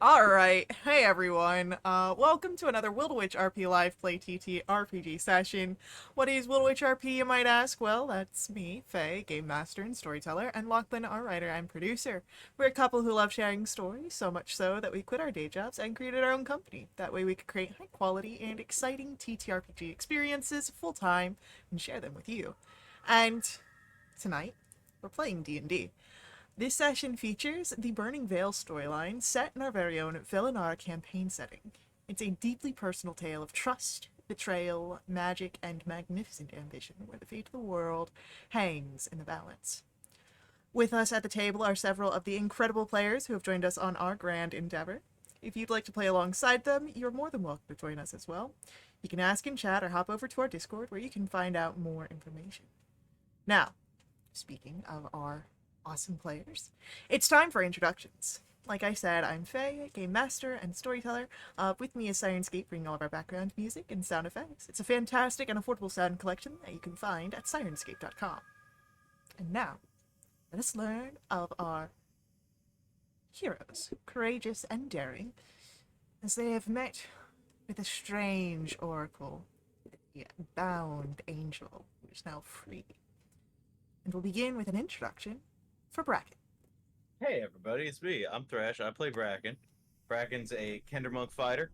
Alright, hey everyone. Welcome to another Wildewitch RP Live Play TT RPG session. What is Wildewitch RP, you might ask? Well, that's me, Faye, Game Master and Storyteller, and Lachlan, our writer and producer. We're a couple who love sharing stories, so much so that we quit our day jobs and created our own company. That way we could create high quality and exciting TTRPG experiences full time and share them with you. And tonight, we're playing D&D. This session features the Burning Veil storyline set in our very own Velenar campaign setting. It's a deeply personal tale of trust, betrayal, magic, and magnificent ambition, where the fate of the world hangs in the balance. With us at the table are several of the incredible players who have joined us on our grand endeavor. If you'd like to play alongside them, you're more than welcome to join us as well. You can ask in chat or hop over to our Discord where you can find out more information. Now, speaking of our awesome players, it's time for introductions. Like I said, I'm Faye, Game Master and Storyteller. With me is Sirenscape, bringing all of our background music and sound effects. It's a fantastic and affordable sound collection that you can find at sirenscape.com. And now, let us learn of our heroes, courageous and daring, as they have met with a strange oracle, the bound angel, who is now free. And we'll begin with an introduction for Bracken. Hey everybody, it's me. I'm Thresh. I play Bracken. Bracken's a Kendermonk fighter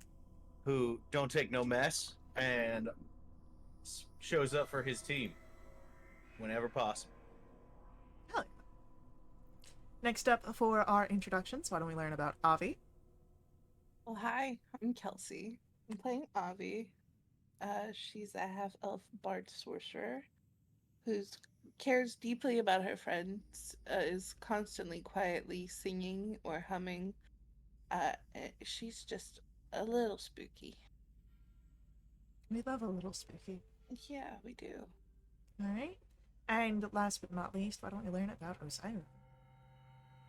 who don't take no mess and shows up for his team whenever possible. Hell yeah. Next up for our introductions, why don't we learn about Avi? Well, hi, I'm Kelsey. I'm playing Avi. She's a half-elf bard sorcerer who cares deeply about her friends, is constantly quietly singing or humming. She's just a little spooky. We love a little spooky. Yeah, we do. Alright. And last but not least, why don't we learn about Osiris?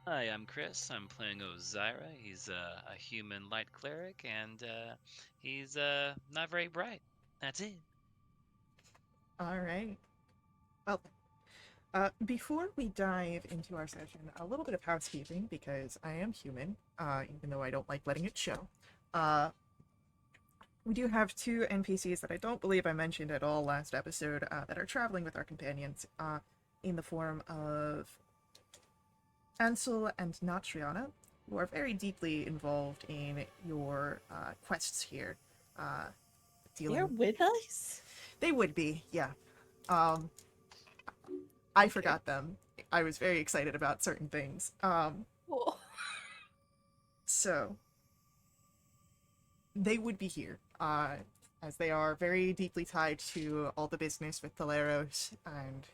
Hi, I'm Chris. I'm playing Ozira. He's a human light cleric, and he's not very bright. That's it. Alright. Well, before we dive into our session, a little bit of housekeeping, because I am human, even though I don't like letting it show. We do have two NPCs that I don't believe I mentioned at all last episode that are traveling with our companions in the form of Ansel and Natriana, who are very deeply involved in your quests here. They're with us? They would be, yeah. I Okay. forgot them. I was very excited about certain things. Cool. So they would be here, as they are very deeply tied to all the business with Teleros and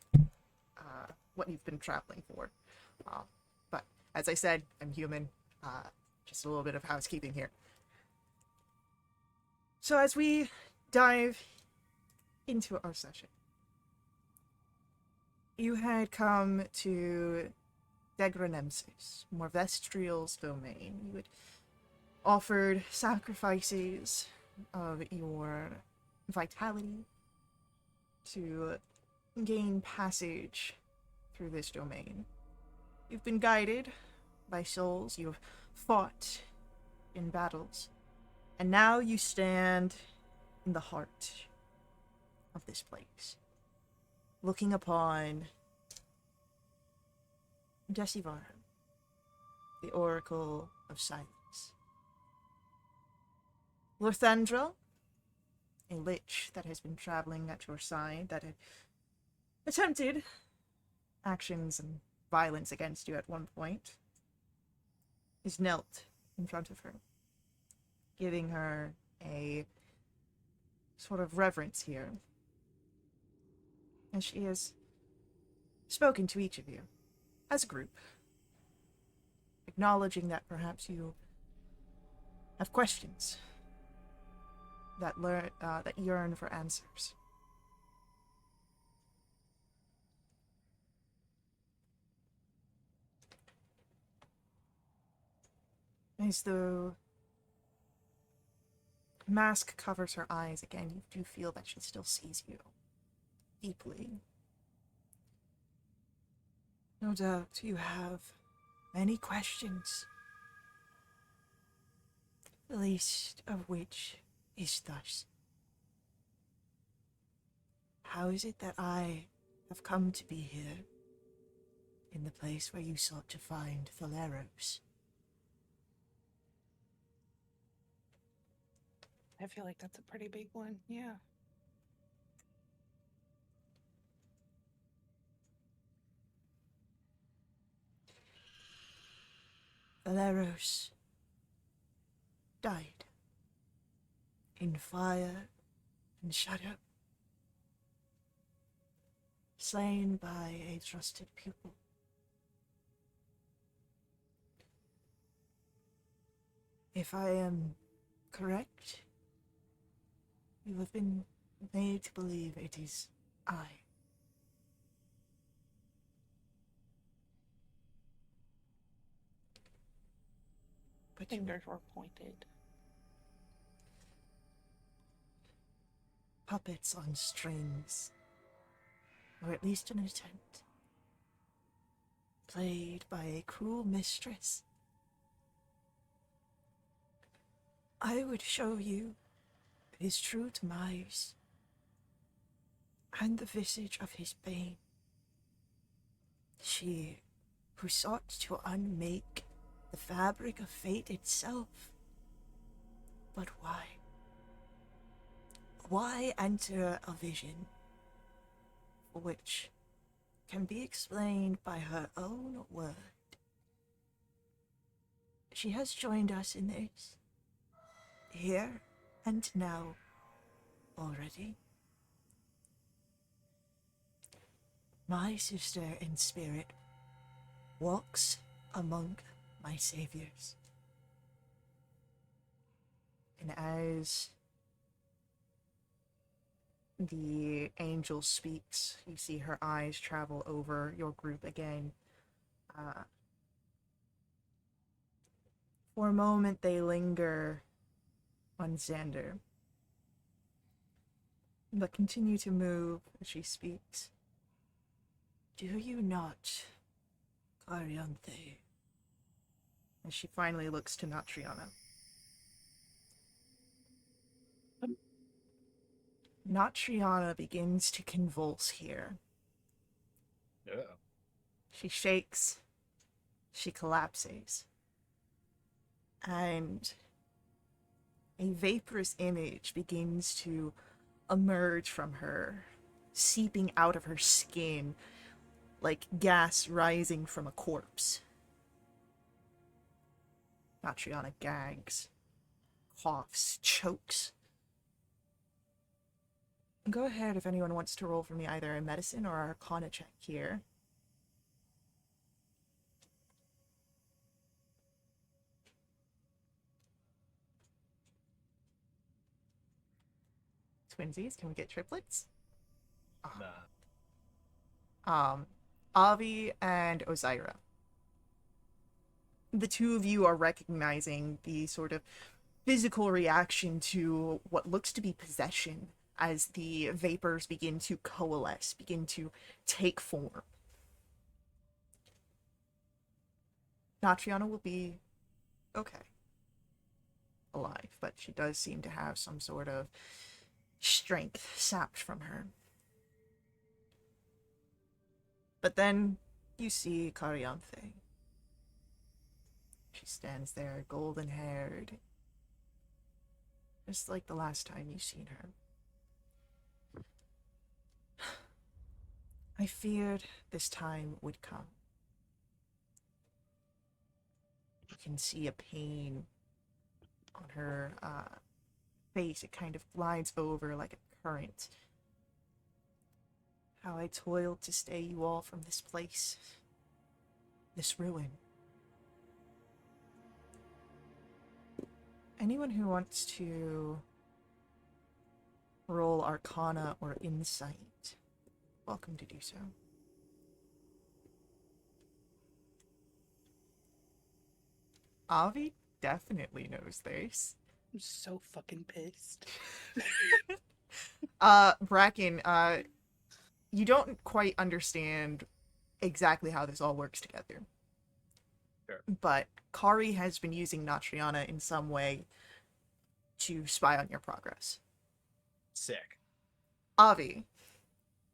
what you've been traveling for. But as I said, I'm human. Just a little bit of housekeeping here. So as we dive into our session, you had come to Degranemsis, Morvestrial's domain. You had offered sacrifices of your vitality to gain passage through this domain. You've been guided by souls, you've fought in battles, and now you stand in the heart of this place, looking upon Desivar, the Oracle of Silence. Lorthandra, a lich that has been traveling at your side, that had attempted actions and violence against you at one point, is knelt in front of her, giving her a sort of reverence here, as she has spoken to each of you as a group, acknowledging that perhaps you have questions that yearn for answers. As the mask covers her eyes again, you do feel that she still sees you deeply. No doubt you have many questions. the least of which is thus. How is it that I have come to be here, in the place where you sought to find Thaleros? I feel like that's a pretty big one. Yeah. Thaleros died in fire and shadow, slain by a trusted pupil. If I am correct, you have been made to believe it is I. But you Fingers were pointed. puppets on strings, or at least an attempt, played by a cruel mistress. I would show you his true demise, and the visage of his bane. She who sought to unmake the fabric of fate itself. But why? Why enter a vision which can be explained by her own word? She has joined us in this, here and now, already. My sister in spirit walks among my saviors. And as the angel speaks, you see her eyes travel over your group again. For a moment, they linger on Xander, but continue to move as she speaks. Do you not, Cariante? As she finally looks to Natriana. Natriana begins to convulse here. Yeah. She shakes, she collapses, and a vaporous image begins to emerge from her, seeping out of her skin like gas rising from a corpse. Natriana gags, coughs, chokes. Go ahead if anyone wants to roll for me either a medicine or a arcana check here. Twinsies, can we get triplets? Nah. Avi and Ozira. The two of you are recognizing the sort of physical reaction to what looks to be possession as the vapors begin to coalesce, begin to take form. Natriana will be okay, alive, but she does seem to have some sort of strength sapped from her. But then you see Carianthe. She stands there, golden-haired, just like the last time you've seen her. I feared this time would come. You can see a pain on her face. It kind of glides over like a current. How I toiled to stay you all from this place, this ruin. Anyone who wants to roll Arcana or Insight, welcome to do so. Avi definitely knows this. I'm so fucking pissed. Bracken, you don't quite understand exactly how this all works together. Sure. But Kari has been using Natriana in some way to spy on your progress. Sick. Avi,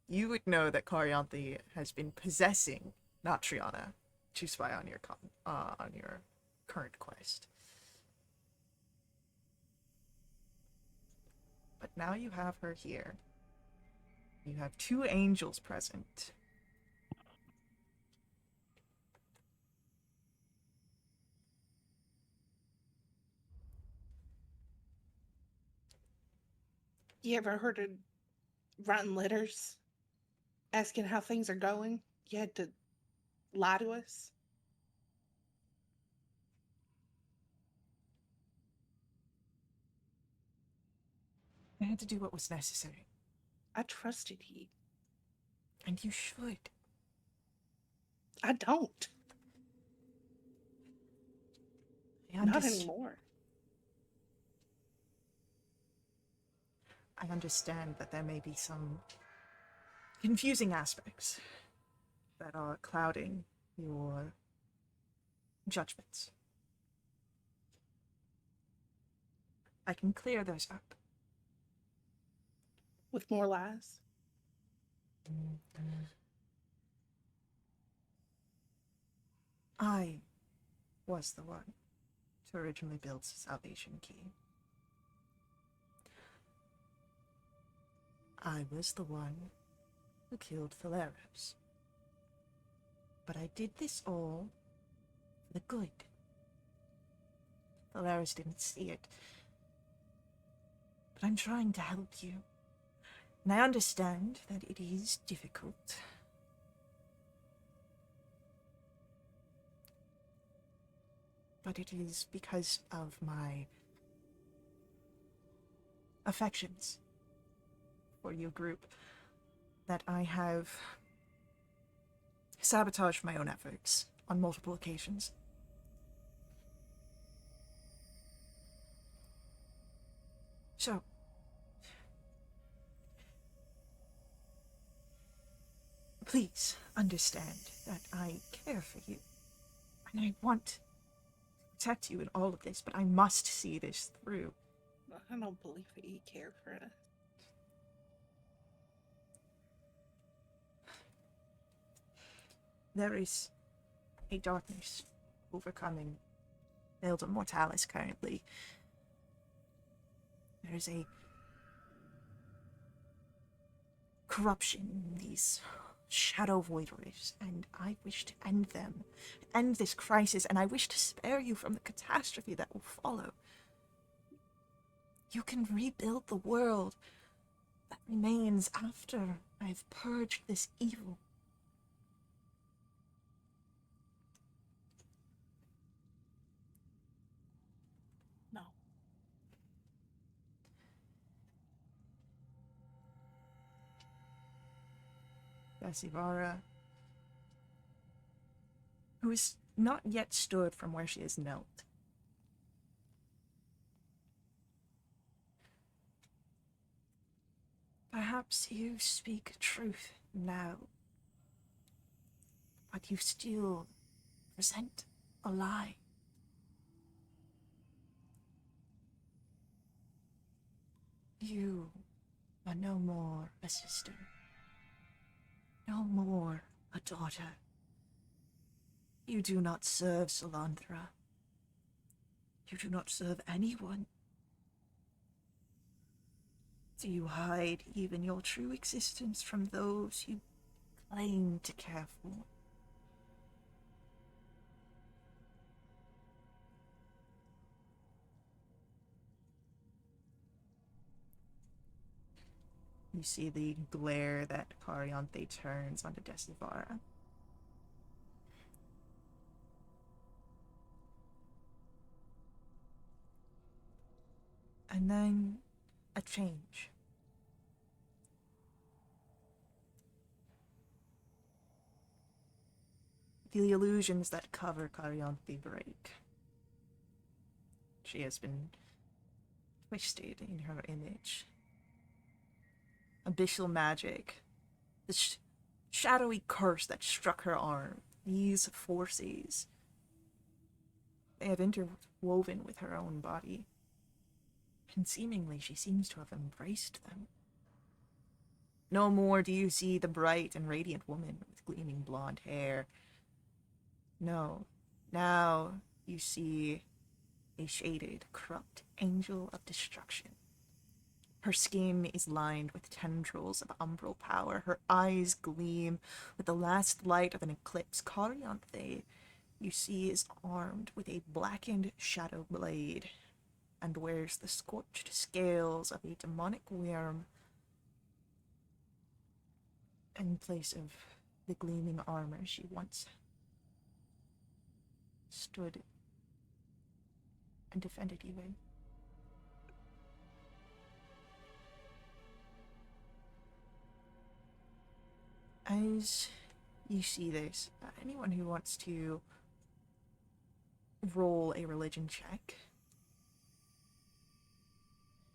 you would know that Carianthe has been possessing Natriana to spy on your current quest. But now you have her here. You have two angels present. You ever heard of writing letters asking how things are going? You had to lie to us? I had to do what was necessary. I trusted you. And you should. I don't. Not anymore. I understand that there may be some confusing aspects that are clouding your judgments. I can clear those up. With more lies? I was the one to originally build Salvation Key. I was the one who killed Valeros. But I did this all for the good. Valeros didn't see it. But I'm trying to help you. And I understand that it is difficult. But it is because of my affections for your group that I have sabotaged my own efforts on multiple occasions. So, please understand that I care for you, and I want to protect you in all of this, but I must see this through. I don't believe that you care for us. There is a darkness overcoming Elder Mortalis currently. There is a corruption in these shadow voiders, and I wish to end them, end this crisis, and I wish to spare you from the catastrophe that will follow. You can rebuild the world that remains after I've purged this evil. No. Basivara, who is not yet stood from where she has knelt. Perhaps you speak truth now, but you still present a lie. You are no more a sister, no more a daughter. You do not serve Solandra. You do not serve anyone. Do you hide even your true existence from those you claim to care for? You see the glare that Carianthe turns onto Desivara. And then a change. The illusions that cover Carianthe break. She has been twisted in her image. Abyssal magic, the shadowy curse that struck her arm, these forces, they have interwoven with her own body. and seemingly she seems to have embraced them. No more do you see the bright and radiant woman with gleaming blonde hair. No, now you see a shaded, corrupt angel of destruction. Her skin is lined with tendrils of umbral power. Her eyes gleam with the last light of an eclipse. Corianthe, you see, is armed with a blackened shadow blade and wears the scorched scales of a demonic worm in place of the gleaming armor she once stood and defended you in. As you see this, anyone who wants to roll a religion check,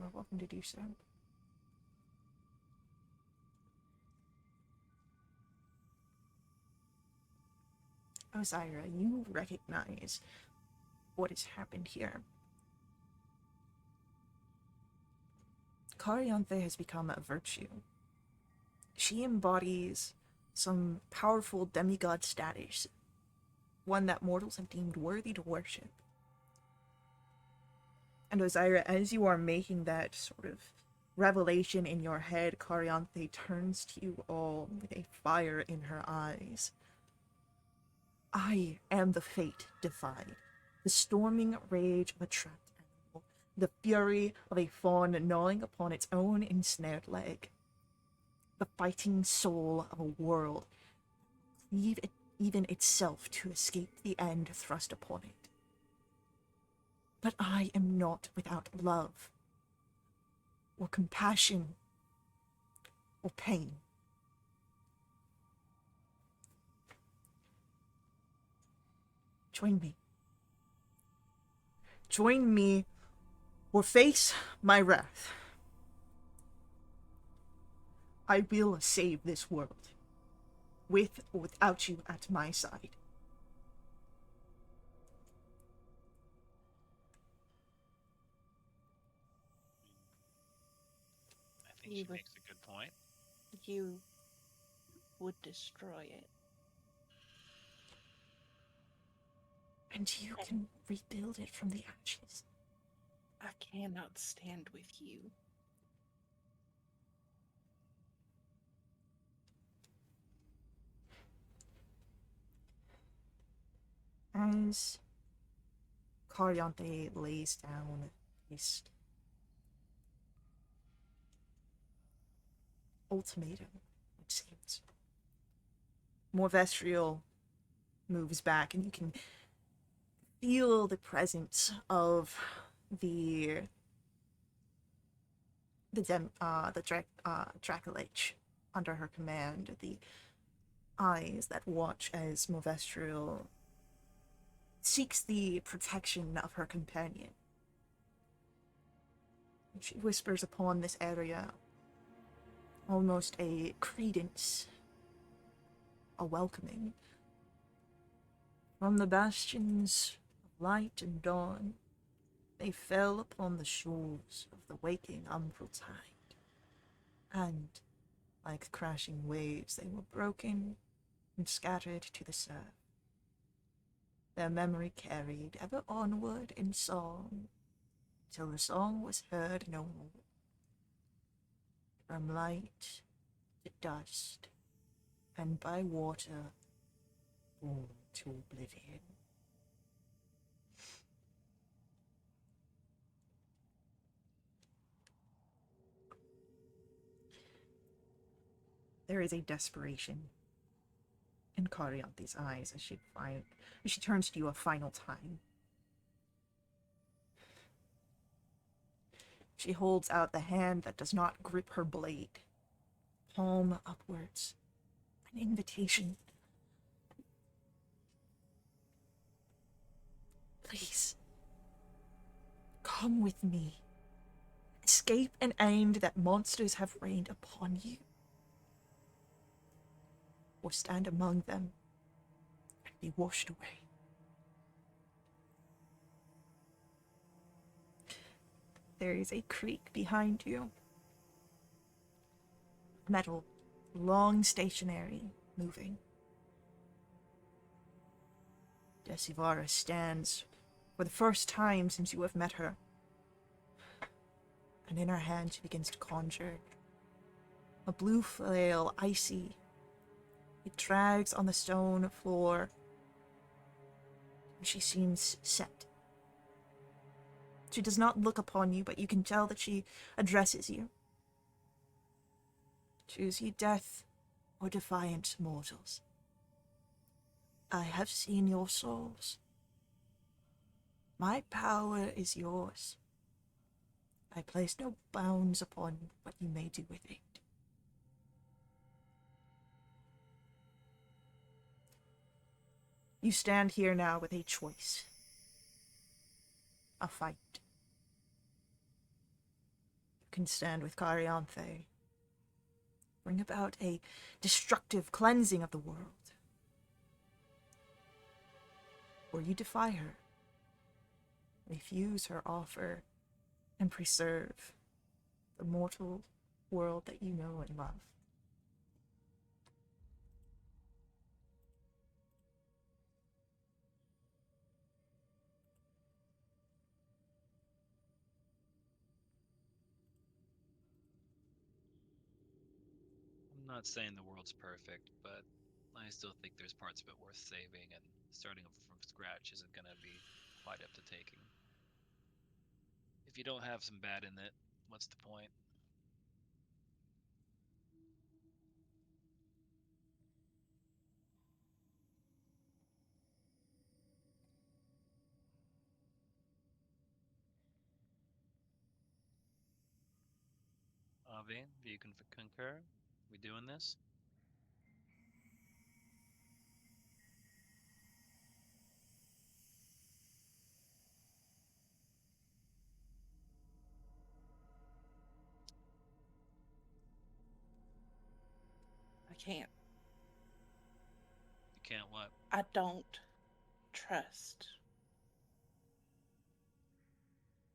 you're welcome to do so. Osiria, you recognize what has happened here. Corianthe has become a virtue. She embodies some powerful demigod status, one that mortals have deemed worthy to worship. And Osiria, as you are making that sort of revelation in your head, Corianthe turns to you all with a fire in her eyes. I am the fate defied, the storming rage of a trapped animal, the fury of a fawn gnawing upon its own ensnared leg, the fighting soul of a world, cleave it even itself to escape the end thrust upon it. But I am not without love, or compassion, or pain. Join me. Join me, or face my wrath. I will save this world, with or without you at my side. I think You she would- makes a good point. You would destroy it. And you can rebuild it from the ashes. I cannot stand with you. As Corianthe lays down this ultimatum, it seems, Morvestrial moves back, and you can feel the presence of the Dracolich under her command, the eyes that watch as Morvestrial seeks the protection of her companion. She whispers upon this area almost a credence, a welcoming. From the bastions of light and dawn, they fell upon the shores of the waking umbral tide, and, like crashing waves, they were broken and scattered to the surf. Their memory carried ever onward in song, till the song was heard no more. From light to dust, and by water born to oblivion. There is a desperation in Corianthe's eyes as she turns to you a final time. She holds out the hand that does not grip her blade, palm upwards, an invitation. Please, come with me. Escape an end that monsters have rained upon you. Or stand among them and be washed away. there is a creak behind you. Metal, long stationary, moving. Desivara stands for the first time since you have met her. And in her hand she begins to conjure a blue flail, icy. It drags on the stone floor. And she seems set. She does not look upon you, but you can tell that she addresses you. Choose ye death or defiant mortals. I have seen your souls. My power is yours. I place no bounds upon what you may do with it. You stand here now with a choice. A fight. You can stand with Carianthe. Bring about a destructive cleansing of the world. Or you defy her. Refuse her offer and preserve the mortal world that you know and love. I'm not saying the world's perfect, but I still think there's parts of it worth saving, and starting from scratch isn't going to be quite up to taking. If you don't have some bad in it, what's the point? Avi, do you concur? We doing this? I can't. You can't what? I don't trust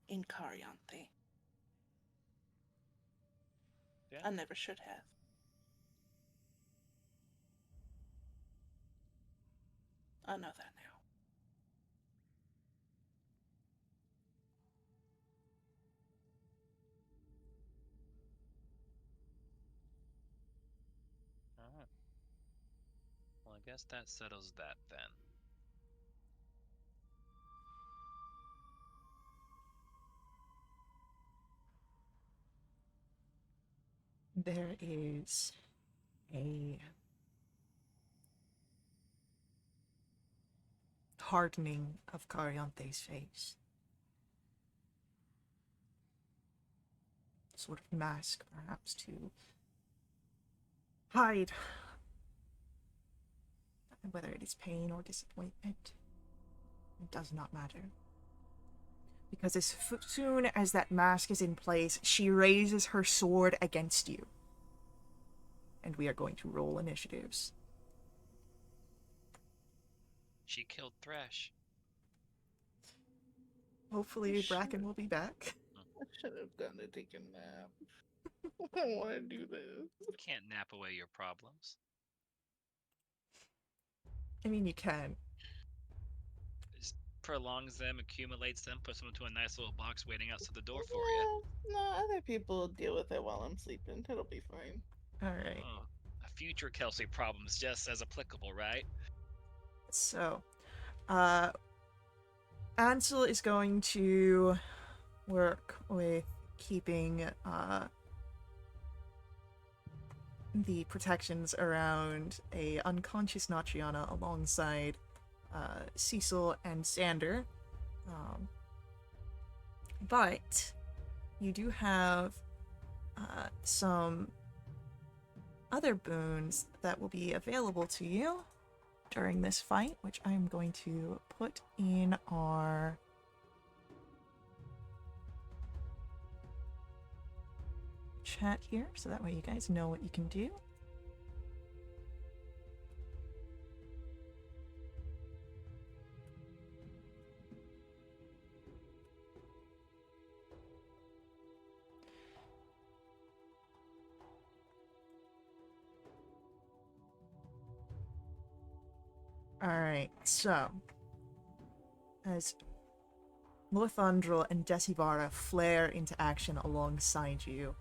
in Carianthe. Yeah. I never should have. I know that now. Alright. Well, I guess that settles that then. There is a hardening of Cariante's face. Sort of mask, perhaps, to hide whether it is pain or disappointment. It does not matter. Because as soon as that mask is in place, she raises her sword against you. And we are going to roll initiatives. She killed Thresh. Hopefully Bracken will be back. I should have gone to take a nap. I don't want to do this. You can't nap away your problems. I mean, you can. Just prolongs them, accumulates them, puts them into a nice little box waiting outside the door for you. No, other people deal with it while I'm sleeping. It'll be fine. Alright. Oh, a future Kelsey problem is just as applicable, right? So, Ansel is going to work with keeping the protections around a unconscious Natriana alongside Cecil and Sander. But you do have some other boons that will be available to you during this fight, which I'm going to put in our chat here, so that way you guys know what you can do. Alright, so as Lorthandrel and Decivara flare into action alongside you,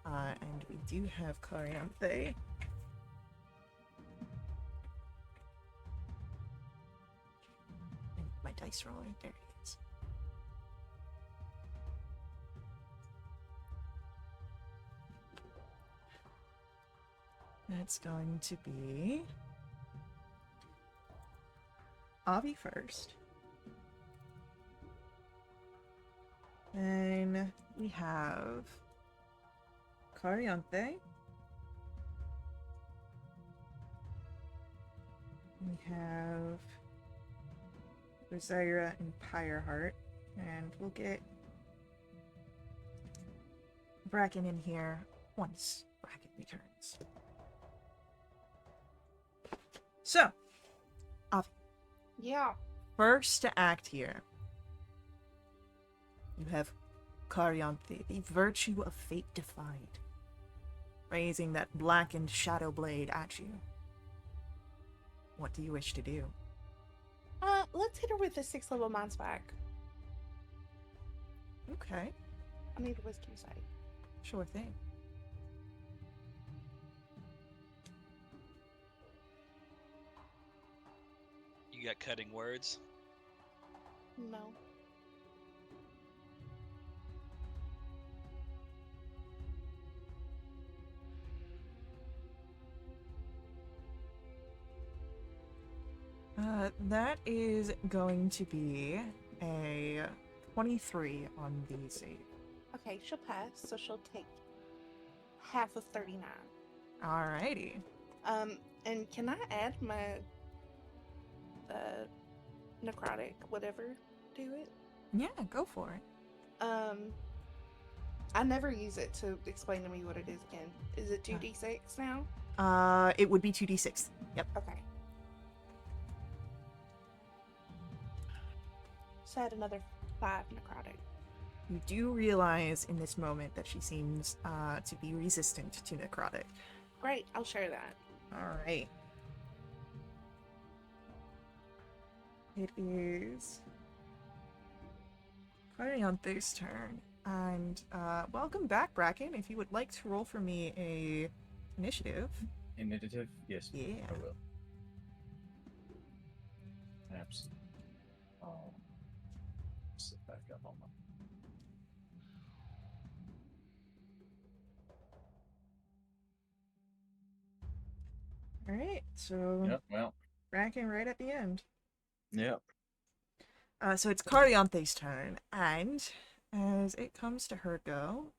and we do have Carianthe. My dice rolling, there it is. That's going to be Avi first. Then we have Carianthe. We have Rosaira and Pyreheart. And we'll get Bracken in here once Bracken returns. So, Yeah. first to act here, you have Carianthe, the virtue of fate defied, raising that blackened shadow blade at you. What do you wish to do? Let's hit her with the 6th level mind spike. Okay, I need a wisdom save. sure thing. You got cutting words? No. That is going to be a 23 on the save. Okay, she'll pass, so she'll take half of 39. Alrighty. And can I add my necrotic whatever to it? Yeah, go for it. I never use it, to explain to me what it is again. Is it 2d6 now? It would be 2d6. Yep. Okay. So add another 5 necrotic. You do realize in this moment that she seems to be resistant to necrotic. Great, I'll share that. Alright. It is Carianthe's turn. And welcome back, Bracken. If you would like to roll for me a initiative. Initiative? Yes. Yeah. I will. Absolutely. Oh. Sit back up on my. Alright, so Yep, well. Bracken right at the end. Yep. So it's Carianthe's turn, and as it comes to her go,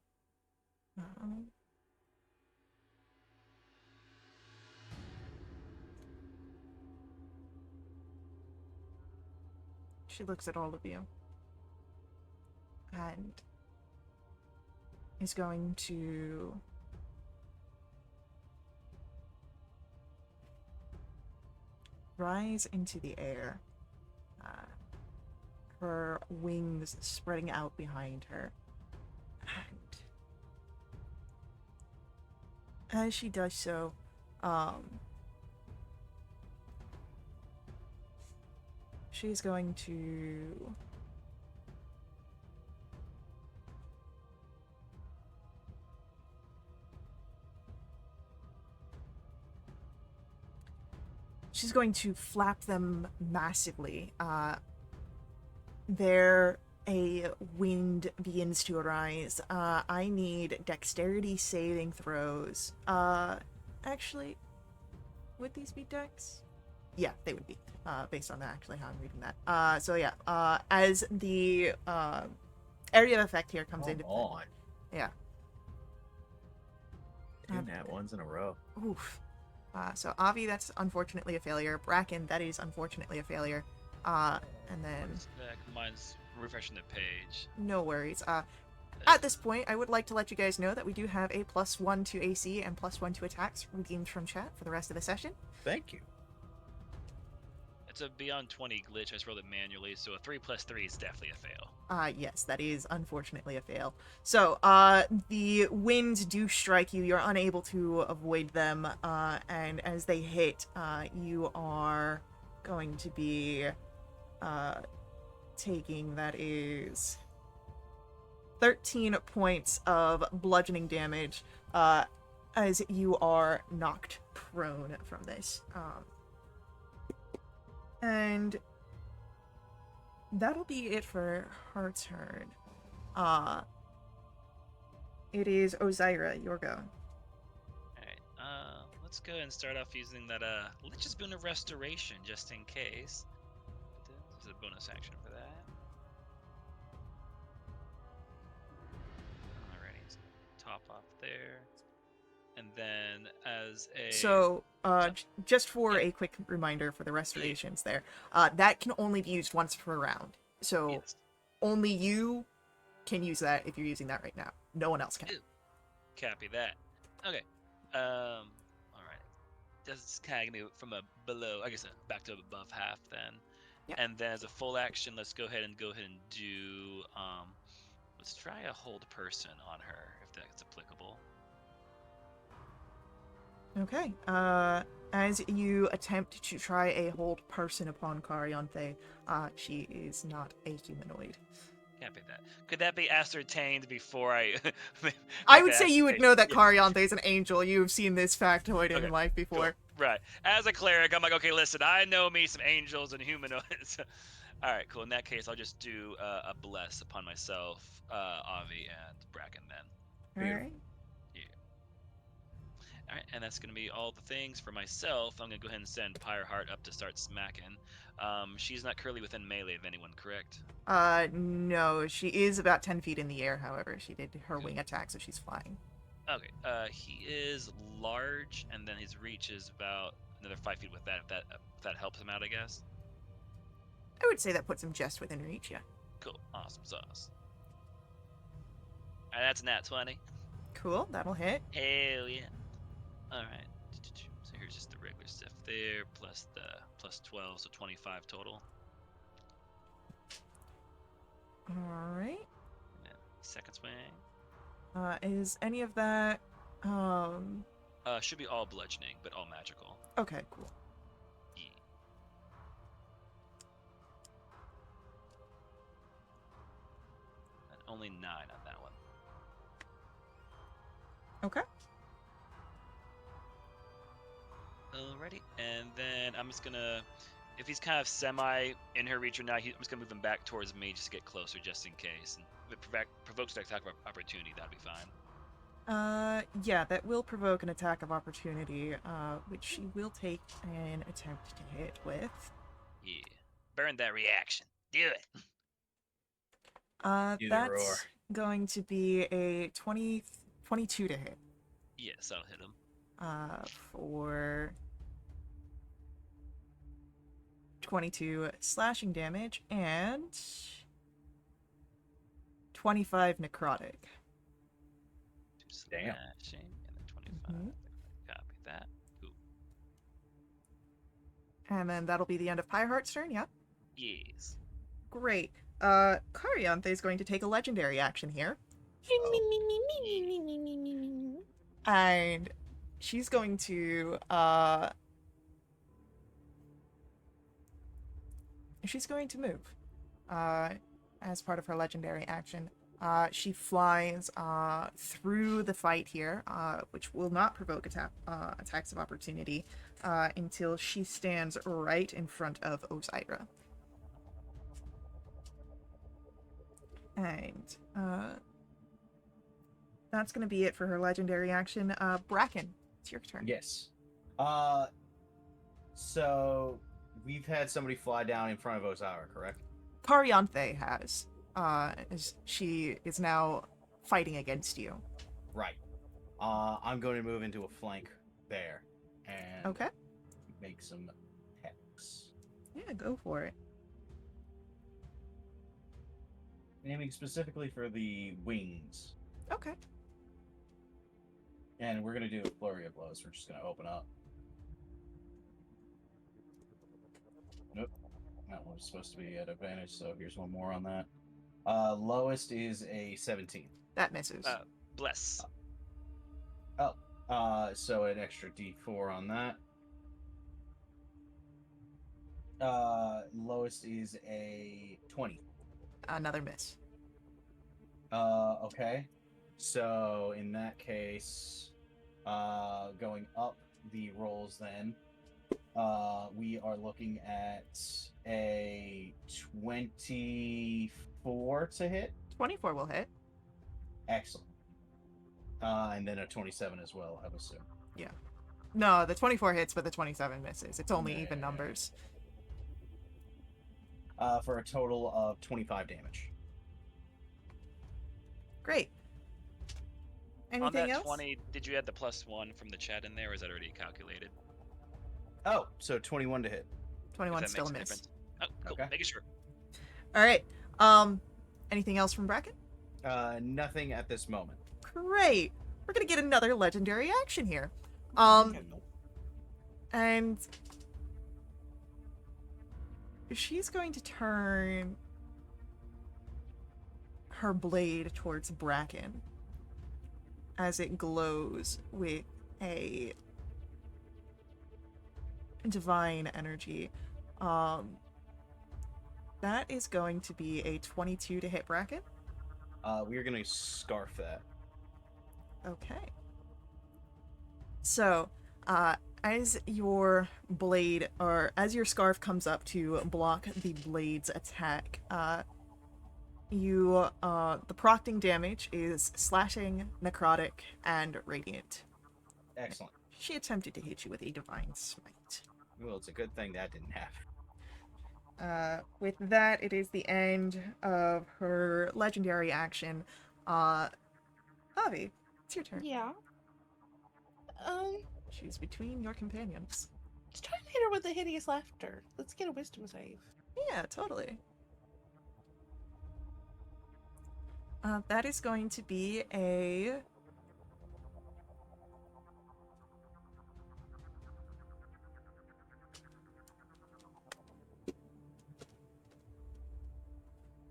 she looks at all of you and is going to rise into the air. Her wings spreading out behind her. And as she does so, she's going to flap them massively. There a wind begins to arise. I need dexterity saving throws. Actually, would these be dex? Yeah, they would be. Based on actually how I'm reading that. So yeah, as the area of effect here comes into on. Yeah. 2 nat ones in a row. Oof. So Avi, that's unfortunately a failure. Bracken, that is unfortunately a failure. And then Mine's refreshing the page. no worries. At this point, I would like to let you guys know that we do have a +1 to AC and +1 to attacks redeemed from chat for the rest of the session. Thank you. It's a beyond 20 glitch. I just rolled it manually, so a 3 + 3 is definitely a fail. Yes, that is unfortunately a fail. So, the winds do strike you. You're unable to avoid them, and as they hit, you are going to be taking, that is 13 points of bludgeoning damage as you are knocked prone from this. And that'll be it for her turn. It is Ozira, your go. Alright, let's go ahead and start off using that Lich's Boon of Restoration, just in case. There's a bonus action for that. Alrighty, so top off there. And then as a... So, just for a quick reminder for the restorations there, that can only be used once per round. So, Yes. only you can use that if you're using that right now. No one else can. Ew. Copy that. Okay. Alright. That's kind of give me from a below, I guess back to above half then. Yeah. And then as a full action, let's go ahead and do, let's try a hold person on her, if that's applicable. Okay. As you attempt to try a hold person upon Cariante, she is not a humanoid. Copy that. Could that be ascertained before I... I would say you would know that Yeah. Cariante is an angel. You've seen this factoid in Okay, life before. Cool. Right. As a cleric, I'm like, okay, listen, I know me some angels and humanoids. All right, cool. In that case, I'll just do a bless upon myself, Avi, and Bracken then. Alright. All right, and that's going to be all the things for myself. I'm going to go ahead and send Pyreheart up to start smacking. She's not currently within melee of anyone, correct? No, she is about 10 feet in the air, however. She did her wing attack, so she's flying. Okay, he is large, and then his reach is about another 5 feet with that, if that helps him out, I guess. I would say that puts him just within reach, yeah. Cool, awesome sauce. All right, that's a nat 20. Cool, that'll hit. Hell yeah. All right. So here's just the regular stuff there, plus the plus 12, so 25 total. Alright. And second swing. Is any of that, Should be all bludgeoning, but all magical. okay, cool. Yeah. And only 9 on that one. Okay. Alrighty, and then I'm just gonna, if he's kind of semi in her reach or not, I'm just gonna move him back towards me just to get closer, just in case. And if it provokes an attack of opportunity, that'd be fine. Yeah, that will provoke an attack of opportunity, which she will take an attempt to hit with. Yeah, burn that reaction. Do it. Do the That's roar. going to be a 22 to hit. Yes, I'll hit him. For 22 slashing damage and 25 necrotic. Damn. Slashing and then 25. Mhm. Copy that. Cool. And then that'll be the end of Pyreheart's turn, yeah? Yes. Great. Cariante is going to take a legendary action here. And she's going to, move, as part of her legendary action. She flies, through the fight here, which will not provoke attacks of opportunity, until she stands right in front of Ozira. And, that's going to be it for her legendary action. Bracken, it's your turn. Yes. So we've had somebody fly down in front of Ozira, correct? Cariante has. As she is now fighting against you. Right. I'm going to move into a flank there and Okay. make some attacks. Yeah, go for it. Aiming specifically for the wings. Okay. And we're going to do a flurry of blows. We're just going to open up. Nope. That one's supposed to be at advantage, so here's one more on that. Lowest is a 17. That misses. Bless. So an extra D4 on that. Lowest is a 20. Another miss. Okay. So in that case, going up the rolls then, we are looking at a 24 to hit. 24 will hit. Excellent. And then a 27 as well, I would assume. No, the 24 hits, but the 27 misses. It's only even Nah. numbers. For a total of 25 damage. Great. On Anything that else? 20, did you add the +1 from the chat in there, or is that already calculated? Oh, so 21 to hit. 21 If that still a makes miss. difference. Oh, cool. Okay. Making sure. All right. Anything else from Bracken? Nothing at this moment. Great. We're gonna get another legendary action here. And she's going to turn her blade towards Bracken as it glows with a divine energy. That is going to be a 22 to hit Bracken. We're gonna scarf that. Okay. So, as your blade, or as your scarf comes up to block the blade's attack, the procting damage is slashing, necrotic, and radiant. Excellent. She attempted to hit you with a divine smite. Well, it's a good thing that didn't happen. With that, it is the end of her legendary action. Avi, it's your turn. Yeah. She's between your companions. Let's try and hit her with the hideous laughter. Let's get a wisdom save. Yeah, totally. That is going to be a...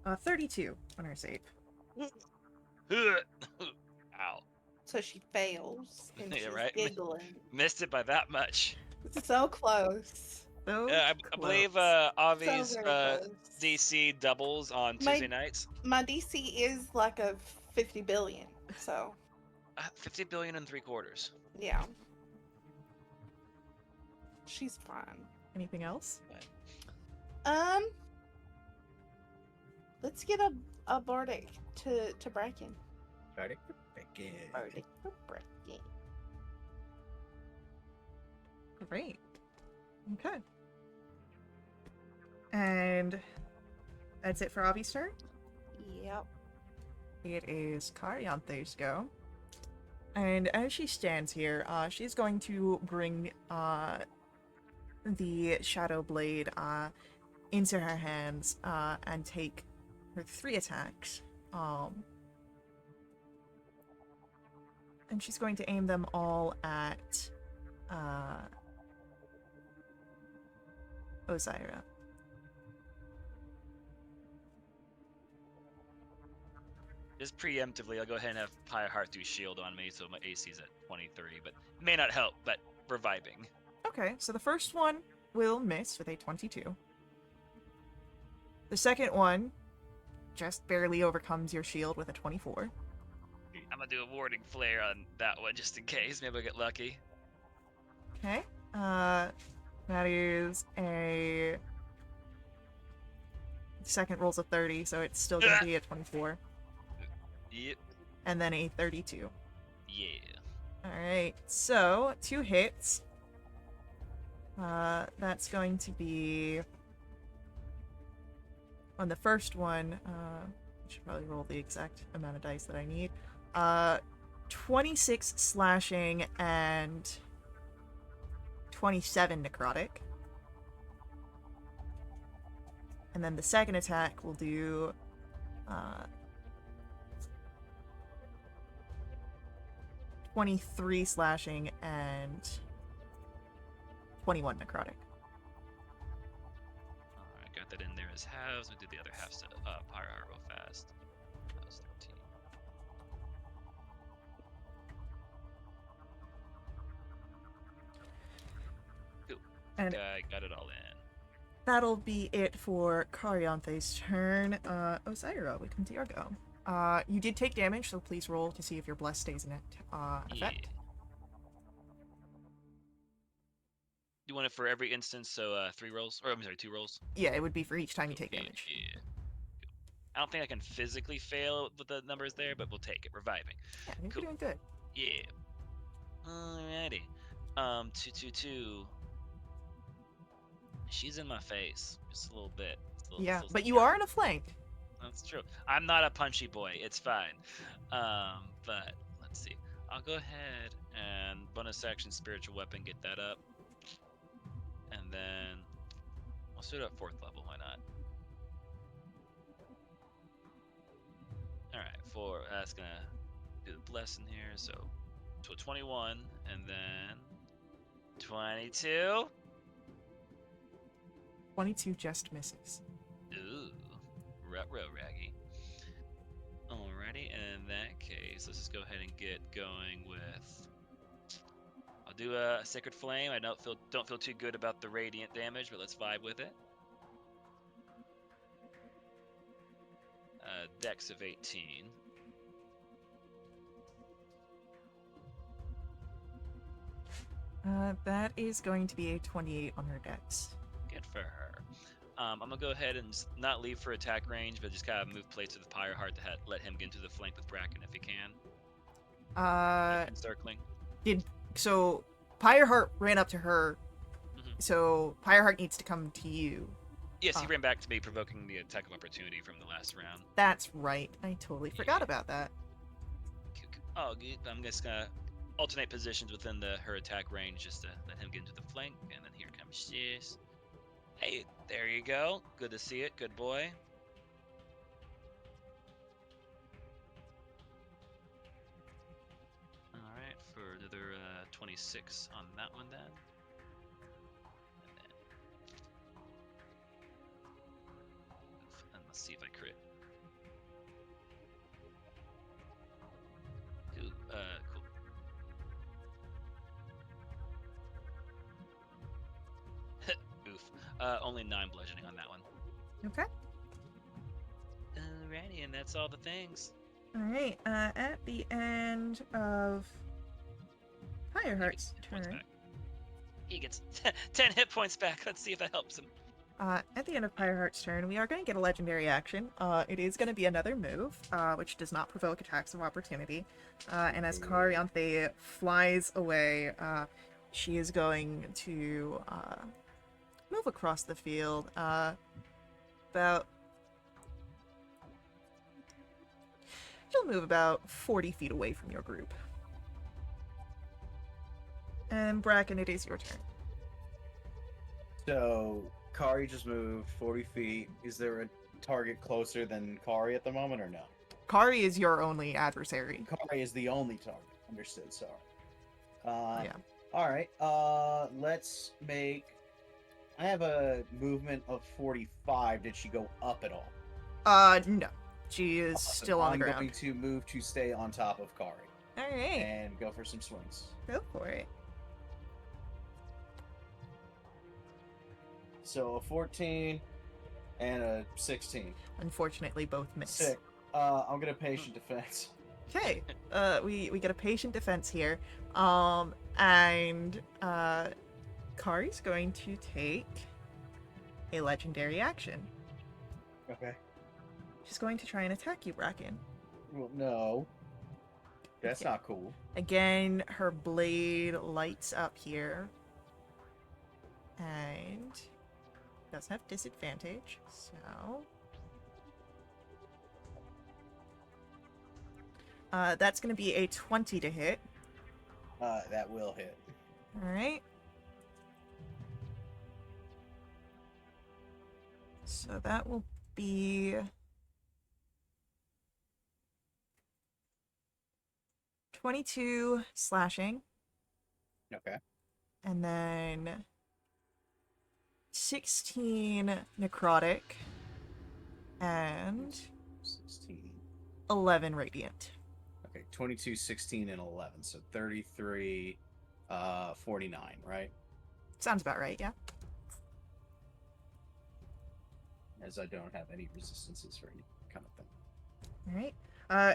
a 32 on her save. Ow. So she fails, and Yeah, she's right. giggling. Missed it by that much. So close. So I believe Avi's So very close. DC doubles on My- Tuesday nights. My DC is like a 50 billion, so 50 billion and 3/4. yeah. She's fine. Anything else? Let's get a bardic to Bracken. Ready? Again. Bardic for Bracken. Great. Okay. And that's it for Avi's turn? Yep. It is Karyanthe's go. And as she stands here, she's going to bring the Shadow Blade into her hands and take her 3 attacks. And she's going to aim them all at Osiris. Just preemptively, I'll go ahead and have Pyre Heart through Shield on me, so my AC's at 23, but may not help, but we're vibing. Okay, so the first one will miss with a 22. The second one just barely overcomes your shield with a 24. I'm gonna do a warding flare on that one just in case. Maybe I'll get lucky. Okay, that is a... Second roll's a 30, so it's still gonna be a 24. Yep. And then a 32. Yeah. Alright, so 2 hits. That's going to be... On the first one, I should probably roll the exact amount of dice that I need. 26 slashing and 27 necrotic. And then the second attack will do 23 slashing and 21 necrotic. Alright, got that in there as halves. We do the other halves to Pyre Heart real fast. That was 13. Cool. And I got it all in. that'll be it for Carianthe's turn. Osaira, we come to your go. You did take damage, so please roll to see if your bless stays in effect. Yeah. You want it for every instance, so 3 rolls, or I'm sorry, 2 rolls. Yeah, it would be for each time you take Yeah, damage. yeah. I don't think I can physically fail with the numbers there, but we'll take it. Reviving. Yeah, I think Cool. you're doing good. Yeah. Alrighty. 222. She's in my face just a little bit. Yeah, but you are in a flank. That's true. I'm not a punchy boy. It's fine. But let's see. I'll go ahead and bonus action spiritual weapon, get that up, and then I'll set it at 4th level. Why not? All right, that's gonna do the blessing here. So 21, and then 22. 22 just misses. Ooh, raggy. Alrighty, and in that case, let's just go ahead and get going with. I'll do a Sacred Flame. I don't feel too good about the radiant damage, but let's vibe with it. Dex of 18. That is going to be a 28 on her dex. Good for her. I'm gonna go ahead and not leave for attack range, but just kind of move place to the Pyre Heart to let him get into the flank with Bracken if he can. Encircling. So Pyreheart ran up to her, Mhm. so Pyreheart needs to come to you. Yes, he ran back to me, provoking the attack of opportunity from the last round. That's right. I totally forgot about that. Oh, good. I'm just gonna alternate positions within her attack range just to let him get into the flank, and then here comes this. Hey, there you go. Good to see it. Good boy. All right, for another 26 on that one then. And let's see if I crit. Ooh, cool. Oof. Only 9 bludgeoning on that one. Okay. Alrighty, and that's all the things. Alright, at the end of Pyreheart's turn. He gets 10 hit points back. Let's see if that helps him. At the end of Pyreheart's turn, we are going to get a legendary action. It is going to be another move, which does not provoke attacks of opportunity. And as Carianthe flies away, she is going to move across the field. She'll move about 40 feet away from your group. And Bracken, it is your turn. So, Kari just moved 40 feet. Is there a target closer than Kari at the moment, or no? Kari is your only adversary. Kari is the only target. Understood, sorry. Yeah. Alright, let's make... I have a movement of 45. Did she go up at all? No. She is still on the ground. I'm going to move to stay on top of Kari. Alright. And go for some swings. Go for it. So a 14 and a 16. Unfortunately, both miss. Sick. I'm gonna patient defense. Okay. We get a patient defense here. And Kari's going to take a legendary action. Okay. She's going to try and attack you, Bracken. Well, no. That's Okay. not cool. Again, her blade lights up here. And does have disadvantage, so... that's going to be a 20 to hit. That will hit. Alright. So that will be... 22 slashing, Okay. and then 16 necrotic, and 16. 11 radiant. Okay, 22, 16, and 11. So 33, 49, right? Sounds about right, yeah. as I don't have any resistances for any kind of thing. All right.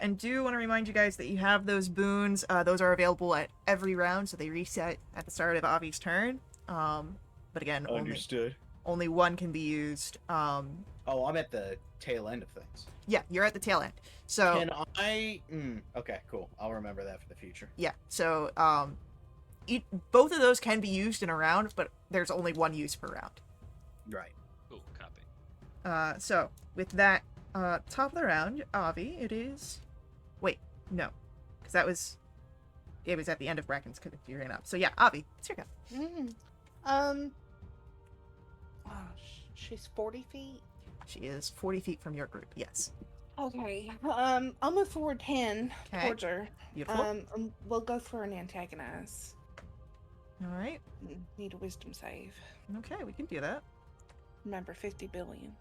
And do want to remind you guys that you have those boons. Those are available at every round, so they reset at the start of Avi's turn. But again, only one can be used. Oh, I'm at the tail end of things. Yeah, you're at the tail end. So Can I? Okay, cool. I'll remember that for the future. yeah, so both of those can be used in a round, but there's only one use per round. Right. Cool, copy. So with that, top of the round, Avi, it is. Wait, no, because it was at the end of Bracken's figuring up. So yeah, Avi, it's your go. She's 40 feet. She is 40 feet from your group. Yes. Okay. I'll move forward 10 Okay. towards her. Beautiful. We'll go for an antagonize. All right. Need a wisdom save. Okay, we can do that. Remember, 50 billion.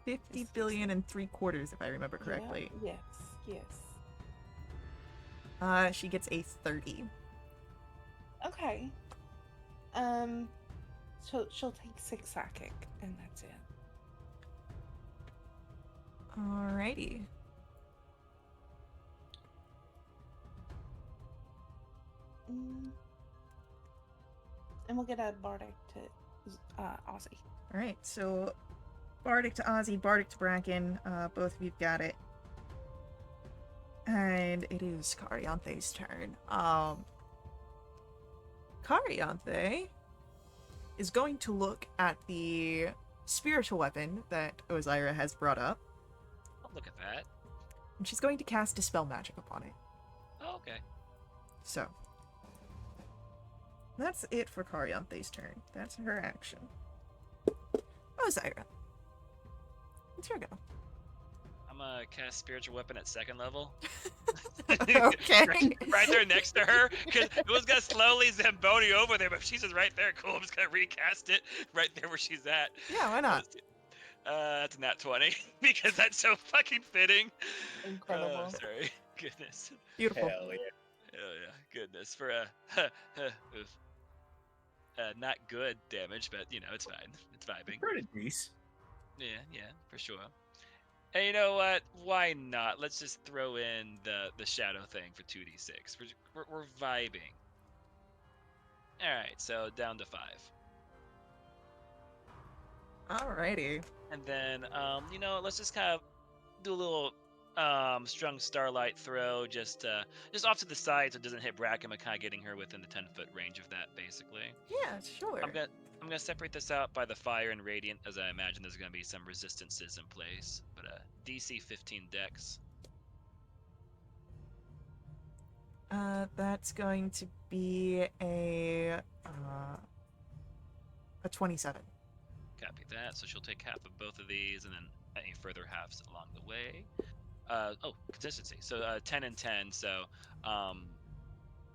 50 billion and 3/4, if I remember correctly. Yeah, yes. She gets a 30. Okay. So she'll take 6 psychic, and that's it. Alrighty. And we'll get a bardic to Aussie. Alright, so Bardic to Ozzy, Bardic to Bracken. Both of you've got it. And it is Carianthe's turn. Carianthe is going to look at the spiritual weapon that Ozira has brought up, I'll look at that. and she's going to cast Dispel Magic upon it. Oh, okay. So, that's it for Carianthe's turn. That's her action. Ozira, it's your go. I'm gonna cast spiritual weapon at 2nd level. Okay. right there next to her, because it was gonna slowly Zamboni over there, but she's just right there. Cool. I'm just gonna recast it right there where she's at. Yeah, why not? That's a nat 20 because that's so fucking fitting. Incredible. Sorry. Goodness. Beautiful. Hell yeah. Oh yeah. Goodness. For not good damage, but you know it's fine. It's vibing. Pretty decent. Yeah, for sure. Hey, you know what? Why not? Let's just throw in the shadow thing for 2d6. We're vibing. All right, so down to 5. Alrighty. And then, let's just kind of do a little strung starlight throw, just off to the side so it doesn't hit Bracken, but kind of getting her within the 10-foot range of that, basically. Yeah, sure. I'm gonna separate this out by the fire and radiant, as I imagine there's gonna be some resistances in place. But DC 15 Dex. That's going to be a 27. Copy that. So she'll take half of both of these, and then any further halves along the way. Consistency. So 10 and 10. So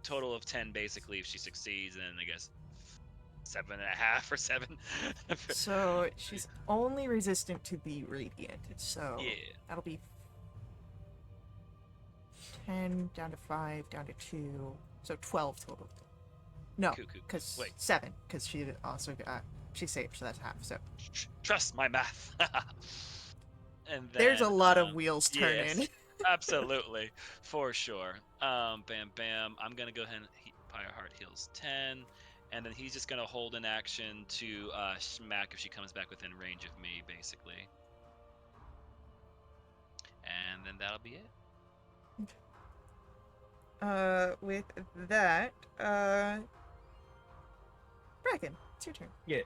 total of 10 basically if she succeeds, and I guess 7.5 or 7. So she's only resistant to the radiant. So Yeah. that'll be 10 down to 5 down to 2. So 12 total. No, Cuckoo. because Wait. 7. Because she also got she saved, so that's half. So Trust my math. And then, there's a lot of wheels turning. Yes, absolutely, for sure. Bam, bam. I'm gonna go ahead and Fireheart heals 10, and then he's just gonna hold an action to smack if she comes back within range of me, basically. And then that'll be it. With that, Bracken, it's your turn. Yes.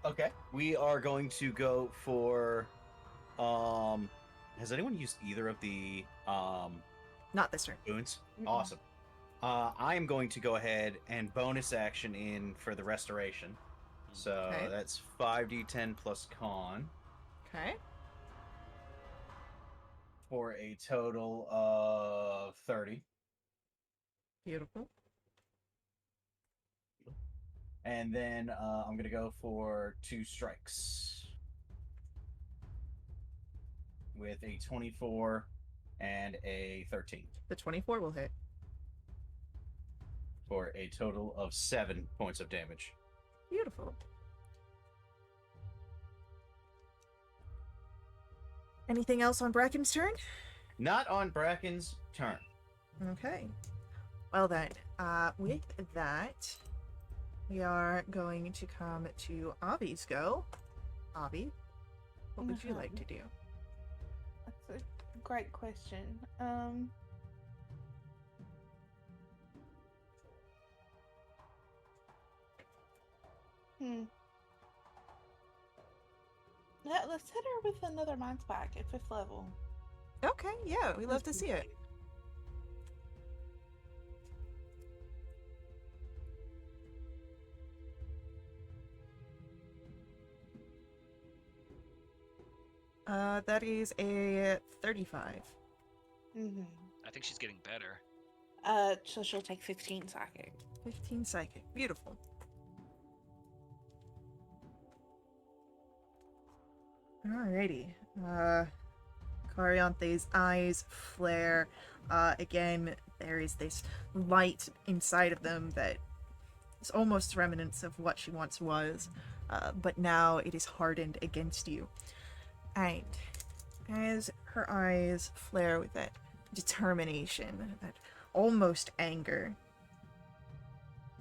Okay. We are going to go for. Has anyone used either of the Not this turn. boons? Mm-mm. Awesome. I am going to go ahead and bonus action in for the restoration. So Okay. that's 5d10 plus con Okay. for a total of 30. Beautiful. And then I'm going to go for 2 strikes with a 24 and a 13 The 24 will hit. for a total of 7 points of damage. Beautiful. Anything else on Bracken's turn? Not on Bracken's turn. Okay. Well then, with that, we are going to come to Avi's go. Avi, what would you like to do? That's a great question. Hmm. Yeah, let's hit her with another mind spike at 5th level. Okay, yeah, we love to see it. That is a 35. Mm-hmm. I think she's getting better. So she'll take 15 psychic. 15 psychic. Beautiful. Alrighty. Carianthe's eyes flare. Again, there is this light inside of them that is almost remnants of what she once was, but now it is hardened against you. And as her eyes flare with that determination, that almost anger,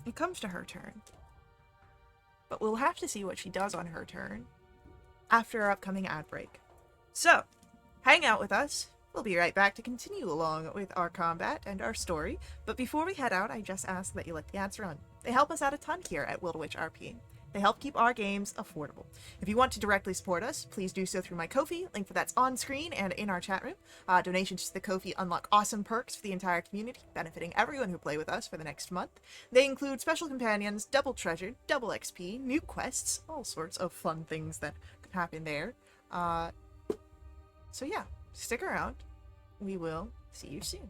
it comes to her turn. But we'll have to see what she does on her turn after our upcoming ad break. So, hang out with us. We'll be right back to continue along with our combat and our story. But before we head out, I just ask that you let the ads run. They help us out a ton here at Wildewitch RP. They help keep our games affordable. If you want to directly support us, please do so through my Ko-fi, link for that's on screen and in our chat room. Donations to the Ko-fi unlock awesome perks for the entire community, benefiting everyone who play with us for the next month. They include special companions, double treasure, double XP, new quests, all sorts of fun things that could happen there. So yeah, stick around. We will see you soon.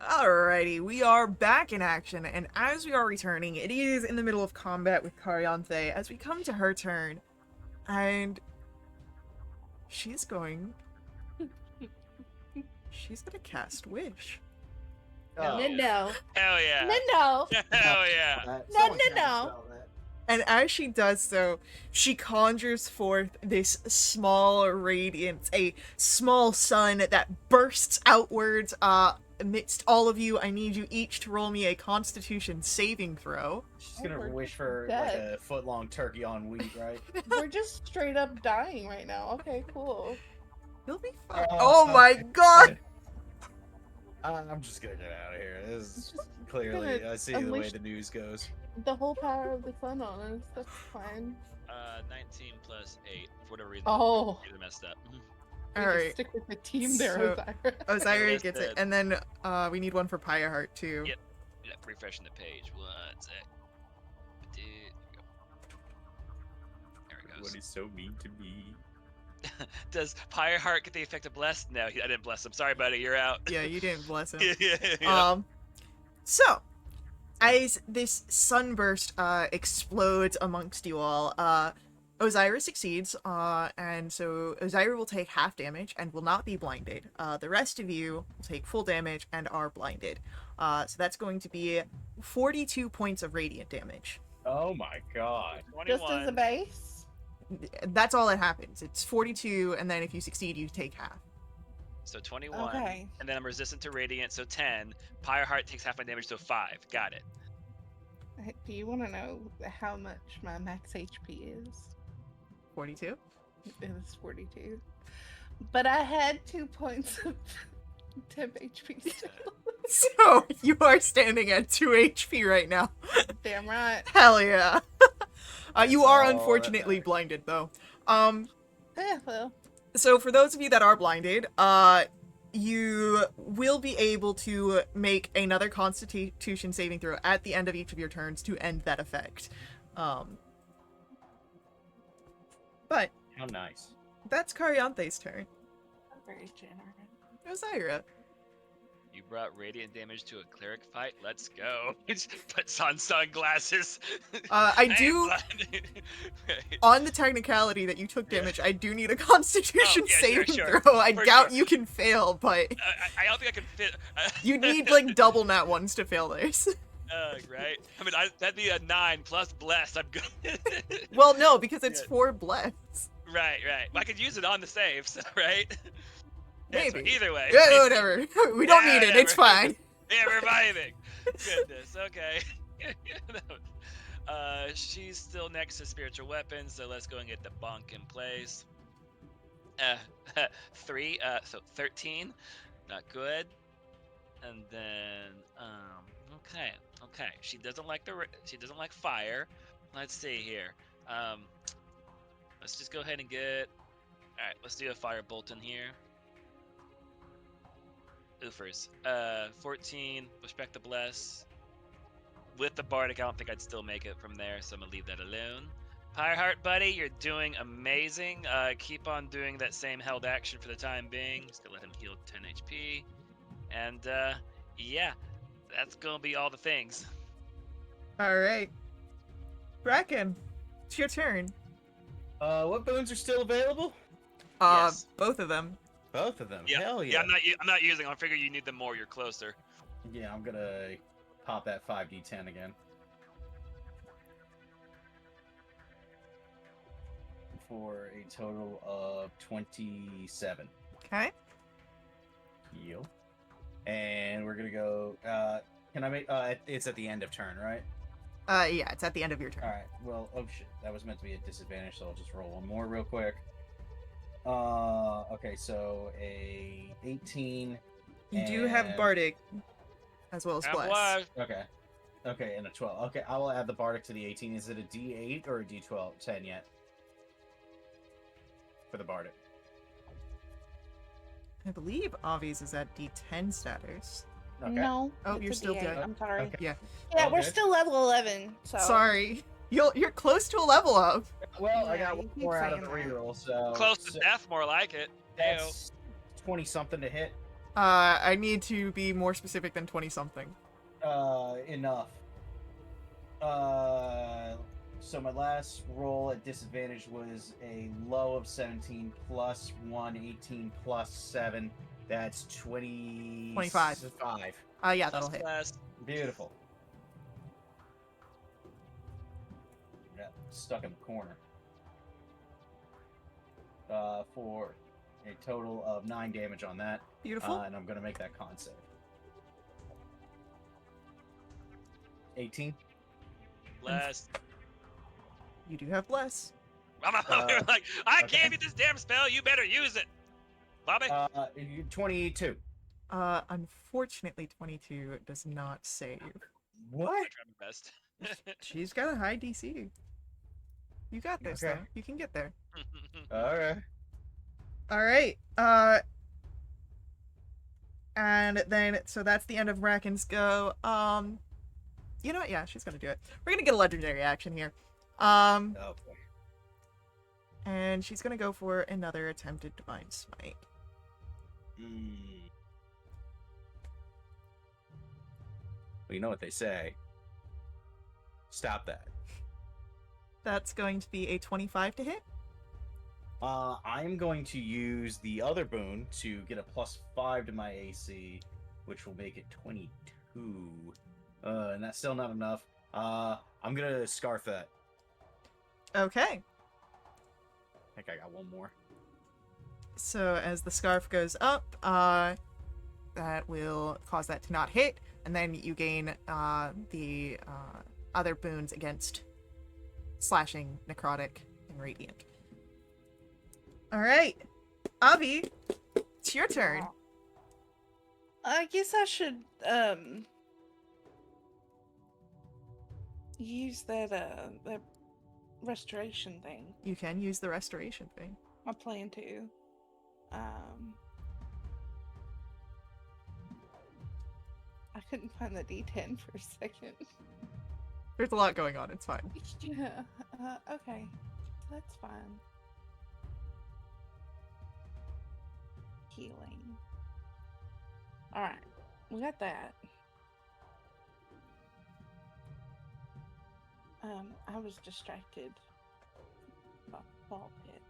Alrighty, we are back in action, and as we are returning, it is in the middle of combat with Carianthe as we come to her turn, and she's going to cast Wish. Oh. No. Hell yeah. No. Hell yeah. No, Someone no, cast a no. spell that. And as she does so, she conjures forth this small radiance, a small sun that bursts outwards amidst all of you. I need you each to roll me a Constitution saving throw. She's Oh, gonna we're wish for dead. like a foot-long turkey on wheat, right? We're just straight up dying right now. Okay, cool. You'll be fine. Oh, Oh my god! I'm just gonna get out of here. This is Just clearly, gonna I see the way unleash- the news goes. The whole power of the sun on us. That's fine. 19 plus 8. For whatever reason, Oh. I messed up. We Alright. just stick with the team there, So- Osiris. Osiris List gets it. it. And then we need one for Pyreheart too. Yep. Yeah, refreshing the page. One sec. There it goes. What is so mean to me? Does Pyreheart get the effect of blessed? No, I didn't bless him. Sorry, buddy. You're out. Yeah, you didn't bless him. Yeah. So, as this sunburst explodes amongst you all, Osiris succeeds, and so Osiris will take half damage and will not be blinded. The rest of you will take full damage and are blinded. So that's going to be 42 points of radiant damage. Oh my god. 21. Just as a base. That's all that happens. It's 42, and then if you succeed, you take half. So 21. Okay. And then I'm resistant to radiant, so 10. Pyreheart takes half my damage, so 5. Got it. Do you want to know how much my max HP is? 42? It was 42. But I had 2 points of temp HP still. So, you are standing at 2 HP right now. Damn right. Hell yeah. You are all that unfortunately matters. blinded, though. Yeah, well. So for those of you that are blinded, you will be able to make another Constitution saving throw at the end of each of your turns to end that effect. But How nice. that's Carianthe's turn. Very generous. Osira. You brought radiant damage to a cleric fight. Let's go. Puts on sunglasses. I ain't do, blind. Right. on the technicality that you took Yeah. damage, I do need a Constitution Oh, yeah, sure, saving sure. throw. I For doubt sure. you can fail, but I don't think I can fit. you need like double nat ones to fail this. Right. I mean, that'd be a 9 plus bless. I'm good. Well, no, because it's Yeah. 4 bless. Right. Well, I could use it on the save, so, right? Yeah, so Maybe. either way. Yeah, whatever. We don't Yeah, need it. It's whatever. fine. Yeah, we're vibing. Goodness. Okay. She's still next to spiritual weapons, so let's go and get the bunk in place. 3. So 13. Not good. And then okay. She doesn't like fire. Let's see here. Let's just go ahead and get. All right, let's do a fire bolt in here. Oofers. 14. Respect the bless. With the bardic, I don't think I'd still make it from there, so I'm gonna leave that alone. Fireheart, buddy, you're doing amazing. Keep on doing that same held action for the time being. Just gonna let him heal 10 HP. And yeah, that's gonna be all the things. Alright. Bracken, it's your turn. What boons are still available? Yes. Both of them. Both of them. Yeah. Hell Yeah, yeah. I'm not using. I figure you need them more. You're closer. Yeah, I'm gonna pop that 5d10 again. For a total of 27. Okay. Yo. And we're gonna go. Can I make? It's at the end of turn, right? Yeah, it's at the end of your turn. All right. Well, oh shit, that was meant to be a disadvantage, so I'll just roll one more real quick. Okay, so a 18. You do have and- Bardic as well as I'm Bless. alive. Okay, and a 12. Okay, I will add the Bardic to the 18. Is it a D8 or a D12? 10 yet? For the Bardic. I believe Avi's is at D10 status. Okay. No. Oh, it's you're a still D8, dead. I'm sorry. Okay. Yeah. Yeah, All we're good. still level 11. So Sorry. You're close to a level up. Well, I Yeah, got you one keep more out of saying the that. reroll, so Close to death, more like it. Heyo. that's 20 something to hit. I need to be more specific than 20 something. Enough. So my last roll at disadvantage was a low of 17 plus 1, 18 plus 7. That's 25. 5. Yeah, that'll hit. Bless. Beautiful. Got stuck in the corner. For a total of 9 damage on that. Beautiful. And I'm gonna make that con save. 18. Bless. You do have Bless. I'm like, I okay. gave you this damn spell. You better use it, Bobby. 22. Unfortunately, 22 does not save. I What? tried my best. She's got a high DC. You got this, Okay. though. You can get there. Alright. Alright, and then, so that's the end of Bracken's go. You know what? Yeah, she's gonna do it. We're gonna get a legendary action here. Oh boy. And she's gonna go for another attempted Divine Smite. Well, you know what they say. Stop that. That's going to be a 25 to hit. I'm going to use the other boon to get a +5 to my AC, which will make it 22. And that's still not enough. I'm gonna scarf that. Okay. I think I got one more. So as the scarf goes up, that will cause that to not hit, and then you gain the other boons against slashing, necrotic, and radiant. All right, Avi, it's your turn. I guess I should use that restoration thing. You can use the restoration thing. I plan to. I couldn't find the D10 for a second. There's a lot going on. It's fine. Yeah. Okay. That's fine. Healing. All right, we got that. I was distracted by ball pit.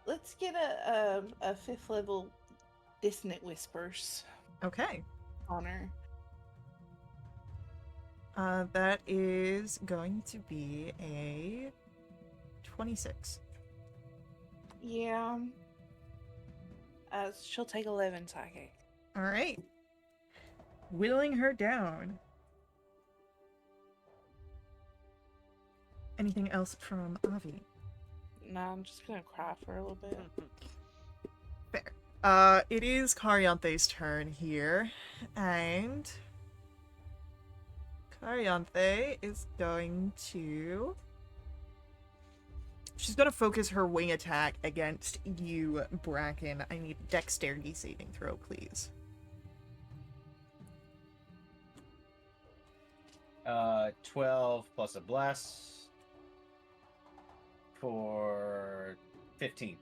Let's get a 5th level dissonant whispers Okay. on her. That is going to be a 26. Yeah. She'll take 11 psychic. All right. Whittling her down. Anything else from Avi? No, I'm just gonna cry for a little bit. Fair. It is Carianthe's turn here, and Carianthe is going to... She's going to focus her wing attack against you, Bracken. I need a dexterity saving throw, please. 12 plus a bless for 15.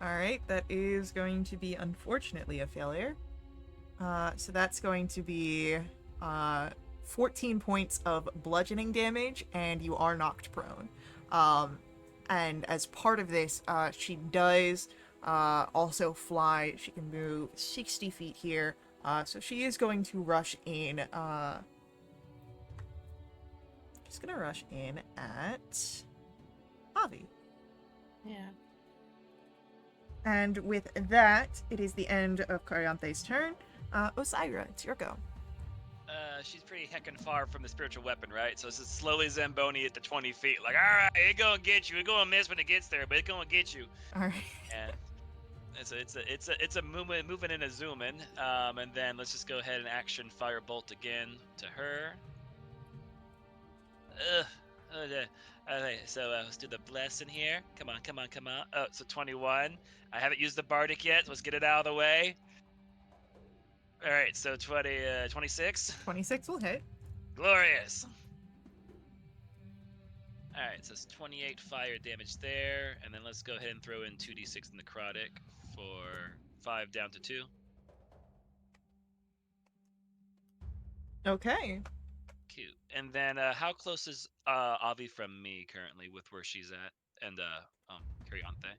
Alright, that is going to be, unfortunately, a failure. So that's going to be 14 points of bludgeoning damage, and you are knocked prone. And as part of this, she does also fly. She can move 60 feet here. So she is going to rush in. She's going to rush in at Avi. Yeah. And with that, it is the end of Carianthe's turn. Osira, it's your go. She's pretty heckin' far from the spiritual weapon, right? So it's just slowly Zamboni at the 20 feet. Like, alright, it gonna get you. It gonna miss when it gets there, but it gonna get you. Alright. And it's a moving and a zooming. And then let's just go ahead and action firebolt again to her. Okay, so let's do the blessing here. Come on. Oh, so 21. I haven't used the bardic yet. So let's get it out of the way. All right, so 26. 26 will hit. Glorious. All right, so it's 28 fire damage there, and then let's go ahead and throw in 2d6 necrotic for 5 down to 2. Okay. Cute. And then how close is Avi from me currently with where she's at, and Carianthe?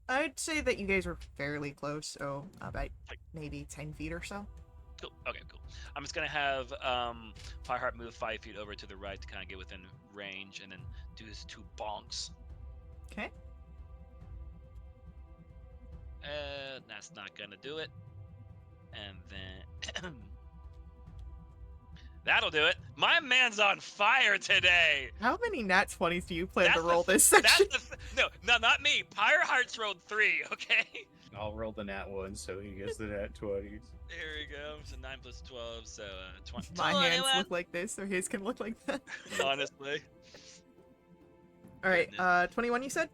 I'd say that you guys were fairly close, so about maybe 10 feet or so. Cool. Okay, cool. I'm just gonna have Fireheart move 5 feet over to the right to kind of get within range, and then do his 2 bonks. Okay. That's not gonna do it. And then that'll do it. My man's on fire today. How many nat 20s do you plan to That's roll the- this section? No, not me. Fireheart's rolled 3. Okay. I'll roll the nat 1 so he gets the nat 20s. There we go. So 9 plus 12, so 20. My hands 21. look like this, or his can look like that. Honestly. Alright, 21 you said?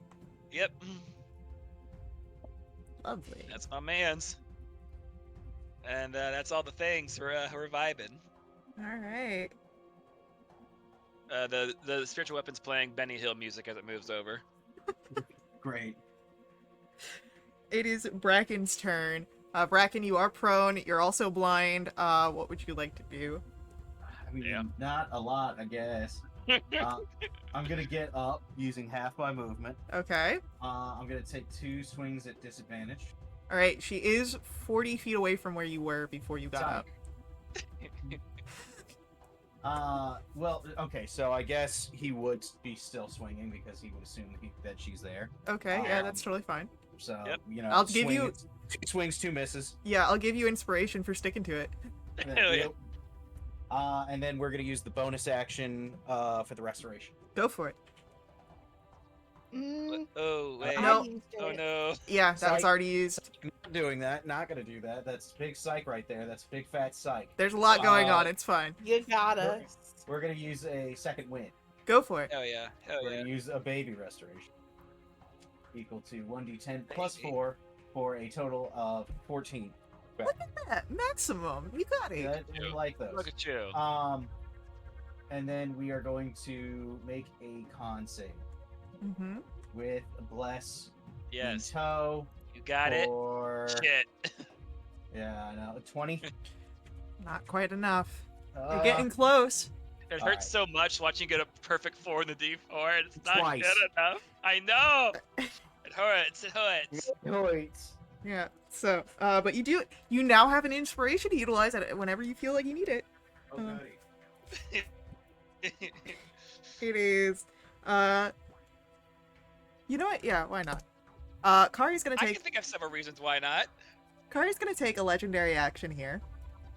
Yep. Lovely. That's my man's. And that's all the things. We're vibing. Alright. The spiritual weapon's playing Benny Hill music as it moves over. Great. It is Bracken's turn. Bracken, you are prone. You're also blind. What would you like to do? I mean, Yeah. not a lot, I guess. I'm gonna get up using half my movement. Okay. I'm gonna take 2 swings at disadvantage. Alright, she is 40 feet away from where you were before you got up. Well, okay, so I guess he would be still swinging because he would assume that she's there. Okay, yeah, that's totally fine. So, Yep. I'll give you- 2 swings, 2 misses. Yeah, I'll give you inspiration for sticking to it. Hell yeah. And then we're gonna use the bonus action for the restoration. Go for it. Oh wait. No. I used Oh it. no. Yeah, that was Psych. already used. Not doing that. Not gonna do that. That's big psych right there. That's big fat psych. There's a lot going on, it's fine. You got us. We're gonna use a second wind. Go for it. Hell yeah. Hell We're yeah. gonna use a baby restoration. Equal to 1d10 plus Baby. 4 for a total of 14. Yeah, maximum. You got it. Good. We like those. Look at you. And then we are going to make a con save Mm-hmm. with bless in Yes. tow. You got it. For... Shit. Yeah, I know. 20. Not quite enough. You're Uh, getting close. It All hurts so much watching you get a perfect 4 in the D4, and it's not Twice. good enough. I know. It hurts. It hurts. wait. Yeah. So, but you now have an inspiration to utilize it whenever you feel like you need it. Oh, goody. It is, you know what? Yeah, why not? Kari's gonna I can take think of several reasons why not. a legendary action here.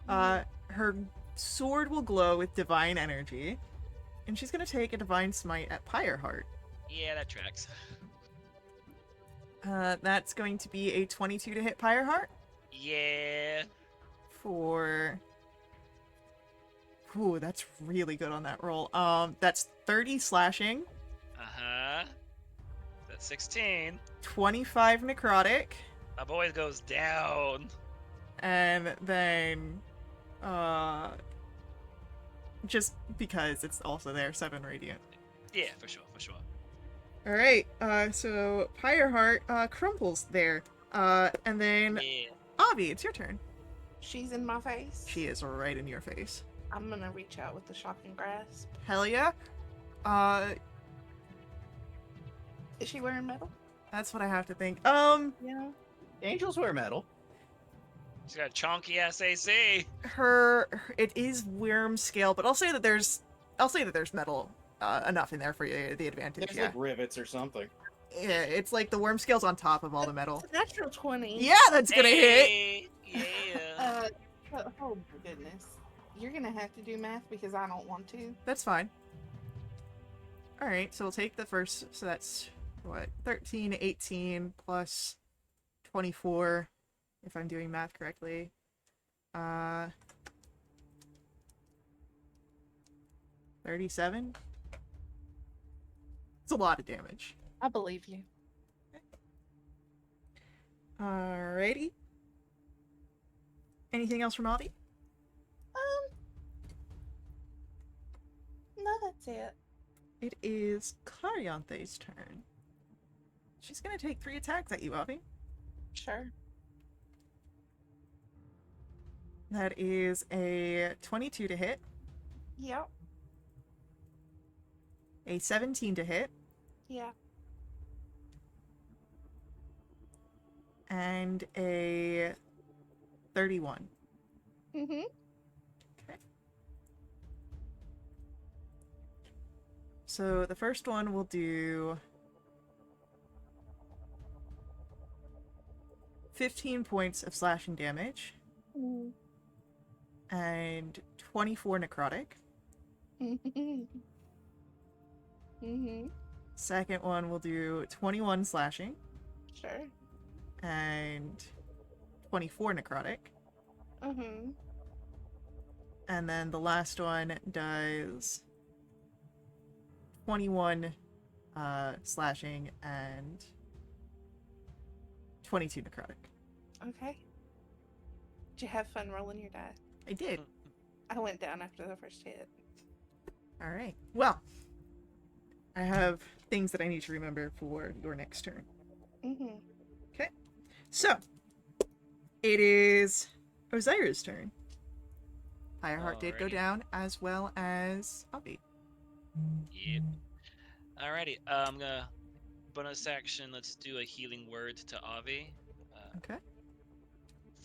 Her sword will glow with divine energy, and she's gonna take a divine smite at Pyreheart. Yeah, that tracks. That's going to be a 22 to hit Pyreheart Yeah. for. Ooh, that's really good on that roll. That's 30 slashing, Uh-huh. That's 16. 25 necrotic, My boy goes down. and then, just because it's also there, 7 radiant. Yeah, for sure, for sure. All right. So Pyreheart crumples there. And then Yeah. Avi, it's your turn. She's in my face. She is right in your face. I'm gonna reach out with the shocking grasp. Hell yeah. Is she wearing metal? That's what I have to think. Yeah. Angels wear metal. She's got a chonky ass AC. it is worm scale, but I'll say that there's metal enough in there for you, the advantage. There's Yeah. like rivets or something. Yeah, it's like the worm scale's on top of all the metal. It's a natural 20. Yeah, that's gonna hit. Hey, Yeah. Oh my goodness. You're gonna have to do math because I don't want to. That's fine. All right, so we'll take the first. So that's what 13, 18 plus 24, if I'm doing math correctly. 37. It's a lot of damage. I believe you. Alrighty. Anything else from Avi? No, that's it. It is Carianthe's turn. She's gonna take 3 attacks at you, Avi. Sure. That is a 22 to hit, Yep. a 17 to hit, Yeah. and a 31. Mm-hmm. So the first one will do 15 points of slashing damage and 24 necrotic. Mm-hmm. Mm-hmm. Second one will do 21 slashing Sure. and 24 necrotic. Mm-hmm. And then the last one does 21 slashing and 22 necrotic. Okay. Did you have fun rolling your die? I did. I went down after the first hit. All right. Well, I have things that I need to remember for your next turn. Mm-hmm. So, it is Osiris' turn. Fireheart did go Alrighty. down as well as Avi. Yep. Alrighty. I'm gonna bonus action. Let's do a healing word to Avi. Okay.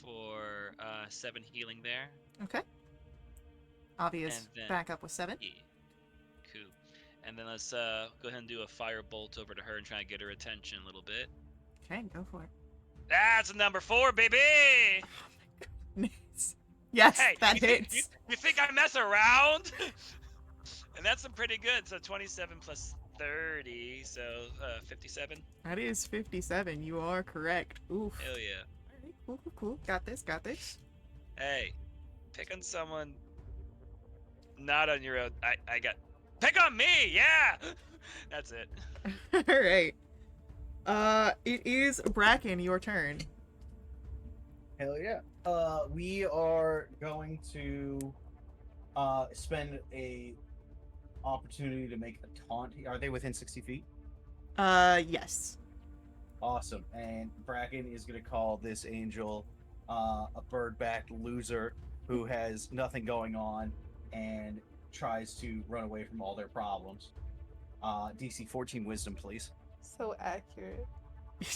For 7 healing there. Okay. Avi is And then- back up with 7. Yeah. Cool. And then let's go ahead and do a fire bolt over to her and try and get her attention a little bit. Okay, go for it. That's a number 4, baby! Nice. Yes, Hey, that you think, hits. you think I mess around? And that's pretty good. So 27 plus 30, so 57. That is 57. You are correct. Oof. Hell yeah. Alright, cool, cool, cool. Got this, got this. Hey, pick on someone not on your own. I got. Pick on me, yeah! That's it. Alright. It is Bracken, your turn. Hell yeah. We are going to spend a opportunity to make a taunt. Are they within 60 feet? Yes. Awesome. And Bracken is going to call this angel a bird-backed loser who has nothing going on and tries to run away from all their problems. DC 14 wisdom, please. So accurate.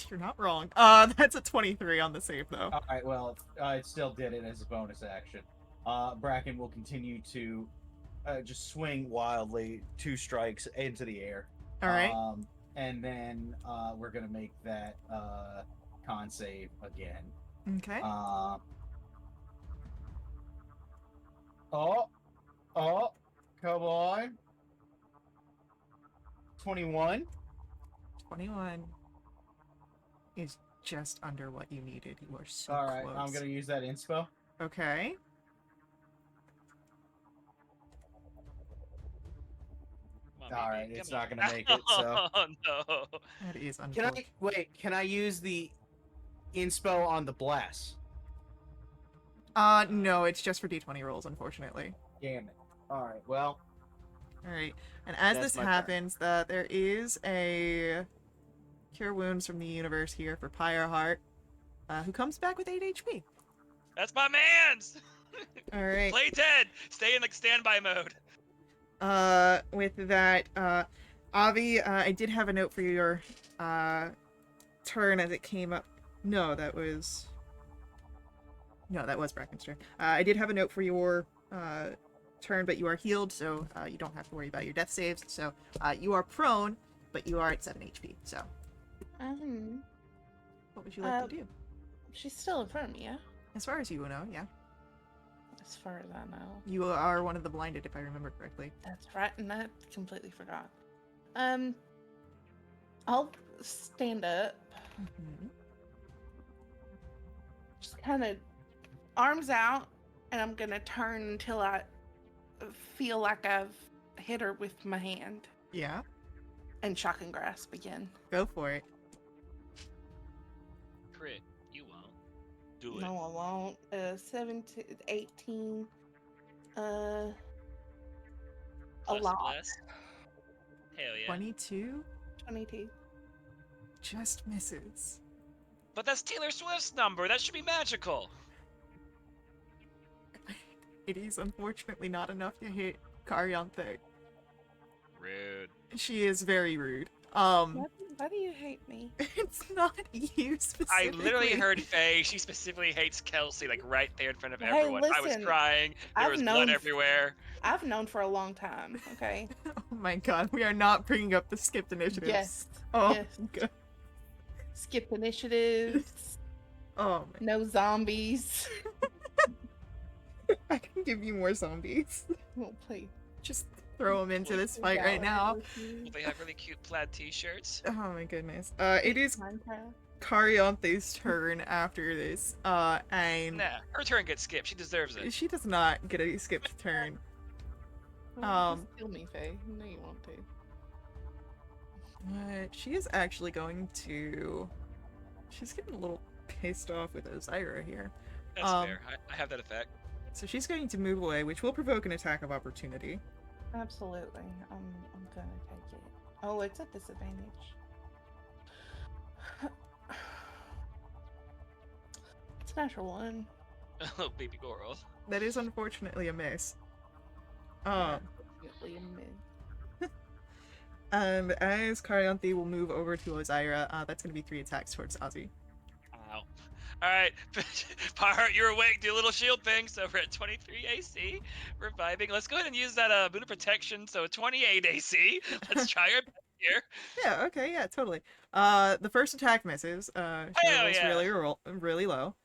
You're not wrong. That's a 23 on the save, though. All right, well, it still did it as a bonus action. Bracken will continue to just swing wildly, 2 strikes into the air. All right. And then we're going to make that con save again. Okay. Oh, come on. 21. 21 is just under what you needed. You are so All right, close. I'm going to use that inspo. Okay. Come on, All baby, right, it's come not on. gonna make it, so- Oh no. That is Can unfortunate. can I use the inspo on the blast? No, it's just for D20 rolls, unfortunately. Damn it. All right, well, All right. And as That's this my turn. happens, there is a cure wounds from the universe here for Pyreheart, who comes back with 8 HP. That's my man's. All right. Play dead. Stay in like standby mode. With that, Avi, I did have a note for your turn as it came up. No, that was Bracken's turn. I did have a note for your turn, but you are healed, so you don't have to worry about your death saves. So you are prone, but you are at 7 HP. So what would you like to do? She's still in front of me, yeah? As far as you know, yeah. As far as I know. You are one of the blinded, if I remember correctly. That's right, and I completely forgot. I'll stand up, Mhm. just kind of arms out, and I'm gonna turn until I feel like I've hit her with my hand, Yeah, and shock and grasp again. go for it. Crit. You won't. Do it. No, I won't. 17, 18. A Plus lot. bless. Hell yeah. 22 22. just misses. But that's Taylor Swift's number. That should be magical. It is unfortunately not enough to hit Karyanthe. Rude. She is very rude. Why do you hate me? It's not you I specifically. literally heard Faye. She specifically hates Kelsey, like right there in front of Hey, everyone. I was listen, crying. There I've was known blood f- everywhere. I've known for a long time, okay? Oh my god, we are not bringing up the skipped initiatives. Yes. Oh, Yes. god. Skip initiatives. Oh man. No zombies. I can give you more zombies. Oh, please. Just throw them into this fight Yeah, right now. They have really cute plaid t-shirts. Oh my goodness. It is Minecraft. Karyanthe's turn after this. And Nah, her turn gets skipped. She deserves it. she does not get a skipped turn. Just kill me, Faye. No, you won't do. But she is actually going to. She's getting a little pissed off with Ozira here. That's fair. I have that effect. So she's going to move away, which will provoke an attack of opportunity. Absolutely. I'm gonna take it. Oh, it's at disadvantage. It's natural one. Oh, baby girl. That is unfortunately a miss. Definitely a mid. And as Karyanthe will move over to Ozira, that's going to be 3 attacks towards Ozzy. Ow. Alright, Pyre, you're awake. Do a little shield thing. So we're at 23 AC. Reviving. Let's go ahead and use that boon of protection. So 28 AC. Let's try our best here. Yeah, okay, yeah, totally. The first attack misses. She Hell rolls yeah. really low.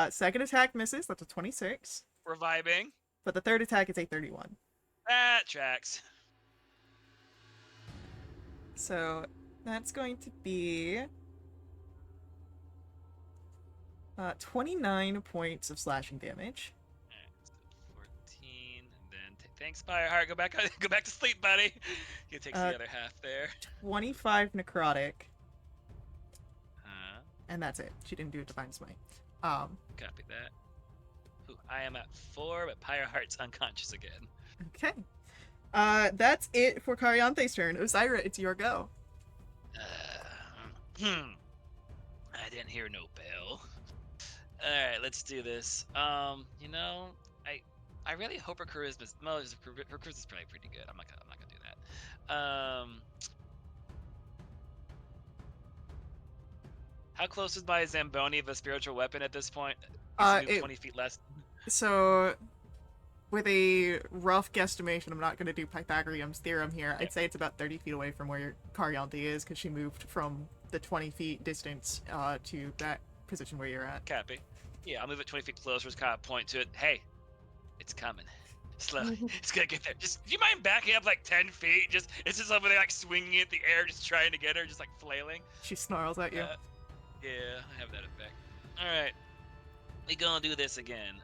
Second attack misses, that's a 26. Reviving. But the third attack is a 31. That tracks. So that's going to be 29 points of slashing damage. Alright, so 14, and then thanks, Fireheart. Go back to sleep, buddy. You take the other half there. 25 necrotic, Uh, and that's it. She didn't do a divine smite. copy that. Ooh, I am at 4, but Pyreheart's unconscious again. Okay. That's it for Karyanthe's turn. Ozira, it's your go. I didn't hear no bell. All right, let's do this. You know, I really hope her charisma's no, her charisma's probably pretty good. I'm not gonna do that. How close is my Zamboni of a spiritual weapon at this point? He's moved 20 feet less. So, with a rough guesstimation, I'm not going to do Pythagorean's theorem here. I'd say it's about 30 feet away from where Cariante is, because she moved from the 20 feet distance to that position where you're at. Copy. Yeah, I'll move it 20 feet closer. Just kind of point to it. Hey, it's coming. Slowly. It's gonna get there. Just, do you mind backing up like 10 feet? It's just over there like swinging in the air, just trying to get her, just like flailing. She snarls at you. Yeah, I have that effect. All right, we gonna do this again.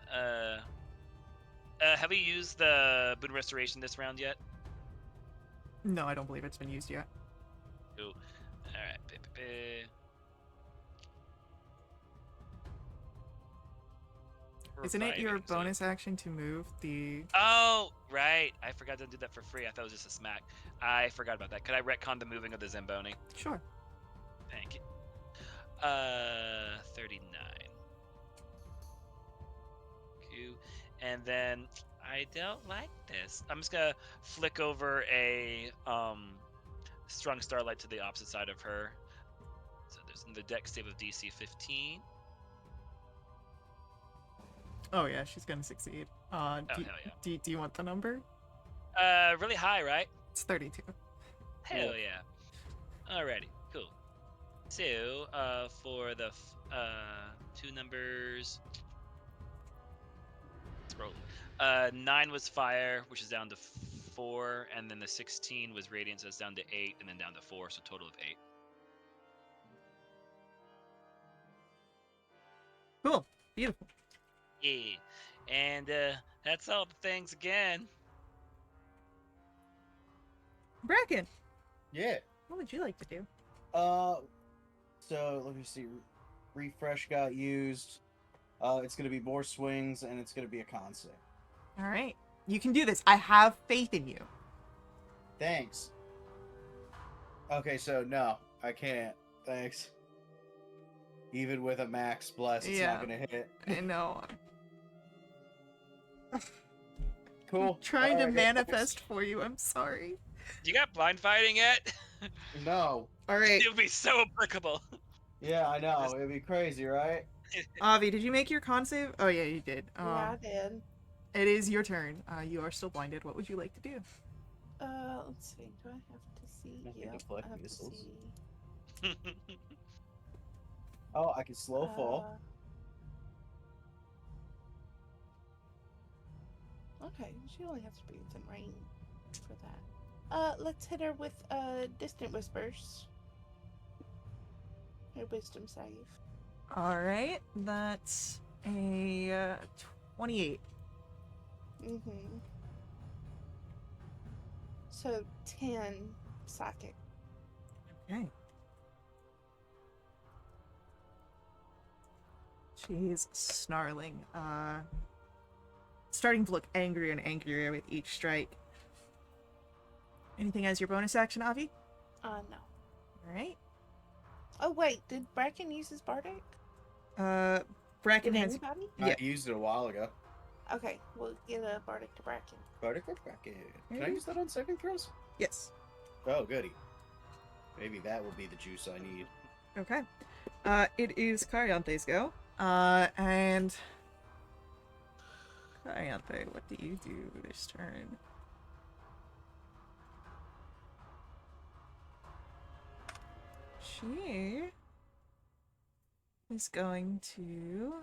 Have we used the boon restoration this round yet? No, I don't believe it's been used yet. Cool. All right. Isn't it your Reviving, so- bonus action to move the... Oh, right. I forgot to do that for free. I thought it was just a smack. I forgot about that. Could I retcon the moving of the Zamboni? Sure. Thank you. 39. Q. And then I don't like this. I'm just gonna flick over a strong starlight to the opposite side of her. So there's the deck save of DC 15. Oh yeah, she's gonna succeed. Hell yeah. Do you want the number? Really high, right? It's 32. Hell yeah. Alrighty, cool. So, for the two numbers, let's roll. 9 was fire, which is down to 4, and then the 16 was radiant, so it's down to 8, and then down to 4, so total of 8. Cool. Beautiful. Yeah, and that's all the things again. Bracken, Yeah. what would you like to do? So let me see. Refresh got used. It's gonna be more swings, and it's gonna be a con save. All right. You can do this. I have faith in you. Thanks. Okay, so no, I can't. Thanks. Even with a max bless, it's Yeah. not gonna hit. I know. Cool. I'm trying to Alright, manifest for you. I'm sorry. You got blind fighting yet? thanks. No. All right. It would be so applicable. Yeah, I know. It'd be crazy, right? Avi, did you make your con save? Oh yeah, you did. Yeah, I did. It is your turn. You are still blinded. What would you like to do? Let's see. Do I have to see? I can Yeah, deflect I have to missiles. see. Oh, I can slow fall. Okay, she only has to be within range for that. Let's hit her with distant whispers. Her wisdom save. All right. That's a 28. Mm-hmm. So 10 psychic. Okay. She's snarling, starting to look angrier and angrier with each strike. Anything as your bonus action, Avi? No. Alright. Oh wait, did Bracken use his bardic? Bracken Did has... anybody? Yeah. I used it a while ago. Okay, we'll get a bardic to Bracken. Vertical bracket. Can I Maybe. use that on saving throws? Yes. Oh, goody. Maybe that will be the juice I need. Okay. It is Cariante's go. And... Cariante, what do you do this turn? She is going to...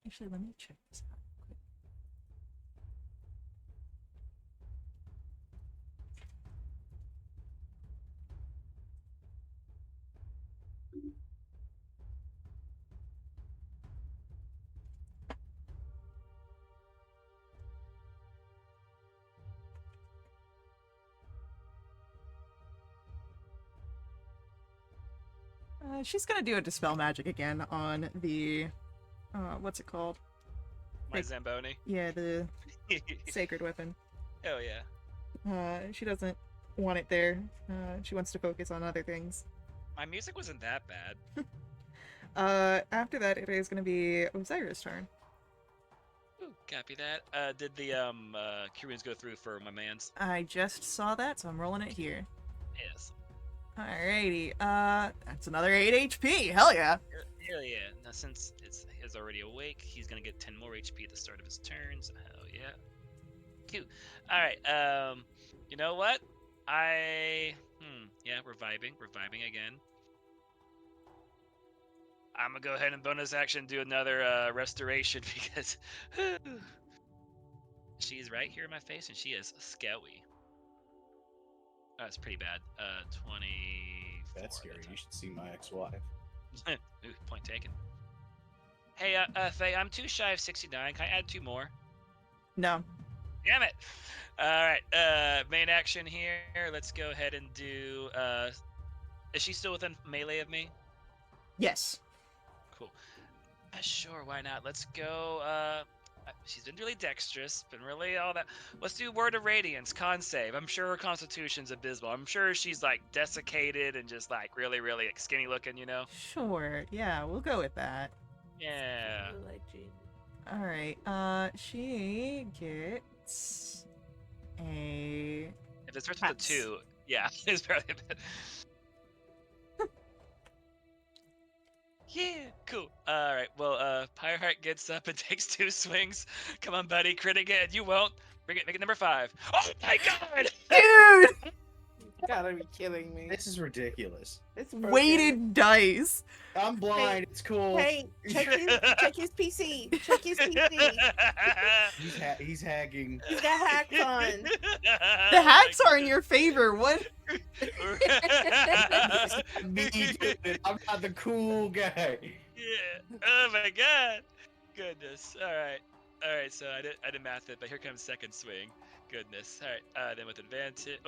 Actually, let me check this out real quick. She's gonna do a dispel magic again on the, what's it called? My Zamboni. Yeah, the sacred weapon. Oh yeah. She doesn't want it there. She wants to focus on other things. My music wasn't that bad. After that, it is going to be Osiris' turn. Ooh, copy that. Did the Koreans go through for my man's? I just saw that, so I'm rolling it here. Yes. Alrighty. That's another 8 HP. Hell yeah. Hell yeah. Now since he's already awake, he's gonna get 10 more HP at the start of his turn. So hell yeah. Cute. All right. You know what? Yeah, we're vibing again. I'm gonna go ahead and bonus action do another restoration because she's right here in my face and she is scowy. Oh, it's pretty bad. 20. That's scary. You should see my ex-wife. Ooh, point taken. Hey, Faye, I'm too shy of 69. Can I add 2 more? No. Damn it! Alright, main action here. Let's go ahead and do, is she still within melee of me? Yes. Cool. Sure, why not? Let's go, she's been really dexterous, been really all that. Let's do Word of Radiance, con save. I'm sure her constitution's abysmal. I'm sure she's, like, desiccated and just, like, really, really like, skinny looking, you know? Sure. Yeah, we'll go with that. Yeah. Alright. She gets a... If it starts with a Pass. 2, yeah, it's probably a bit. Yeah, cool. All right. Well, Pyreheart gets up and takes 2 swings. Come on, buddy, crit again. You won't. Make it number 5. Oh my God! Dude! You gotta be kidding me. This is ridiculous. It's broken. Weighted dice. I'm blind. It's cool. Hey, check his PC. Check his PC. He's hacking. He's got hacks on. The hacks are in your favor. What? Me doing it. I'm not the cool guy. Yeah. Oh my God. Goodness. All right. All right. So I didn't math it, but here comes second swing. Goodness. All right. Then with advantage,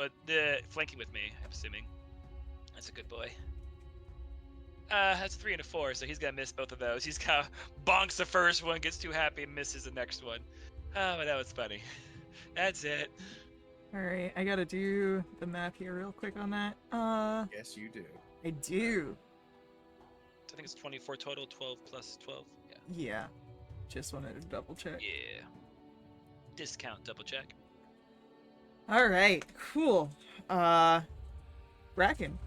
flanking with me. I'm assuming. That's a good boy. That's 3 and a 4, so he's gonna miss both of those. He's gonna bonks the first one, gets too happy, and misses the next one. Oh, but that was funny. That's it. Alright, I gotta do the math here real quick on that. Yes, you do. I do. I think it's 24 total, 12 plus 12. Yeah. Yeah. Just wanted to double check. Yeah. Discount double check. Alright, cool. Bracken.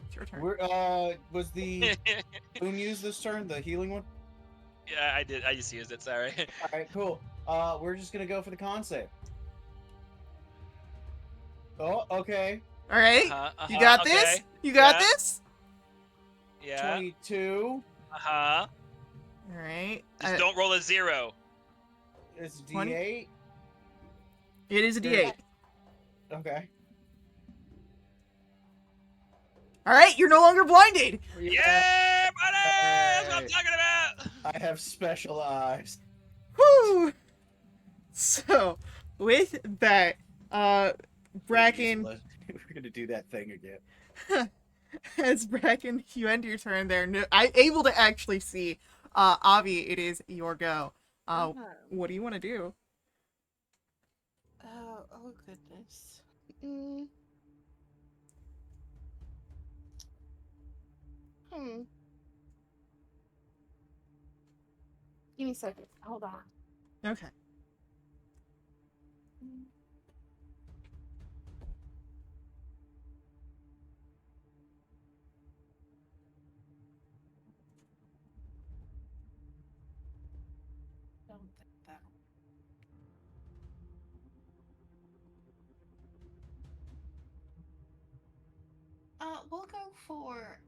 It's your turn. Was the Boon used this turn, the healing one? Yeah, I did. I just used it. Sorry. All right, cool. We're just gonna go for the con save. Oh, okay. Alright, you got this? Okay. You got Yeah. this? Yeah. 22. Alright. Just don't roll a 0. It's 20? D8. It is a D8. Okay. Alright, you're no longer blinded! Yeah, buddy! That's what I'm Hey. talking about. I have special eyes. Woo! So, with that, Bracken, We're gonna do that thing again. as Bracken, you end your turn there. No, I'm able to actually see. Avi, it is your go. What do you want to do? Oh goodness. Give me a second. Hold on. Okay. Don't think that. We'll go for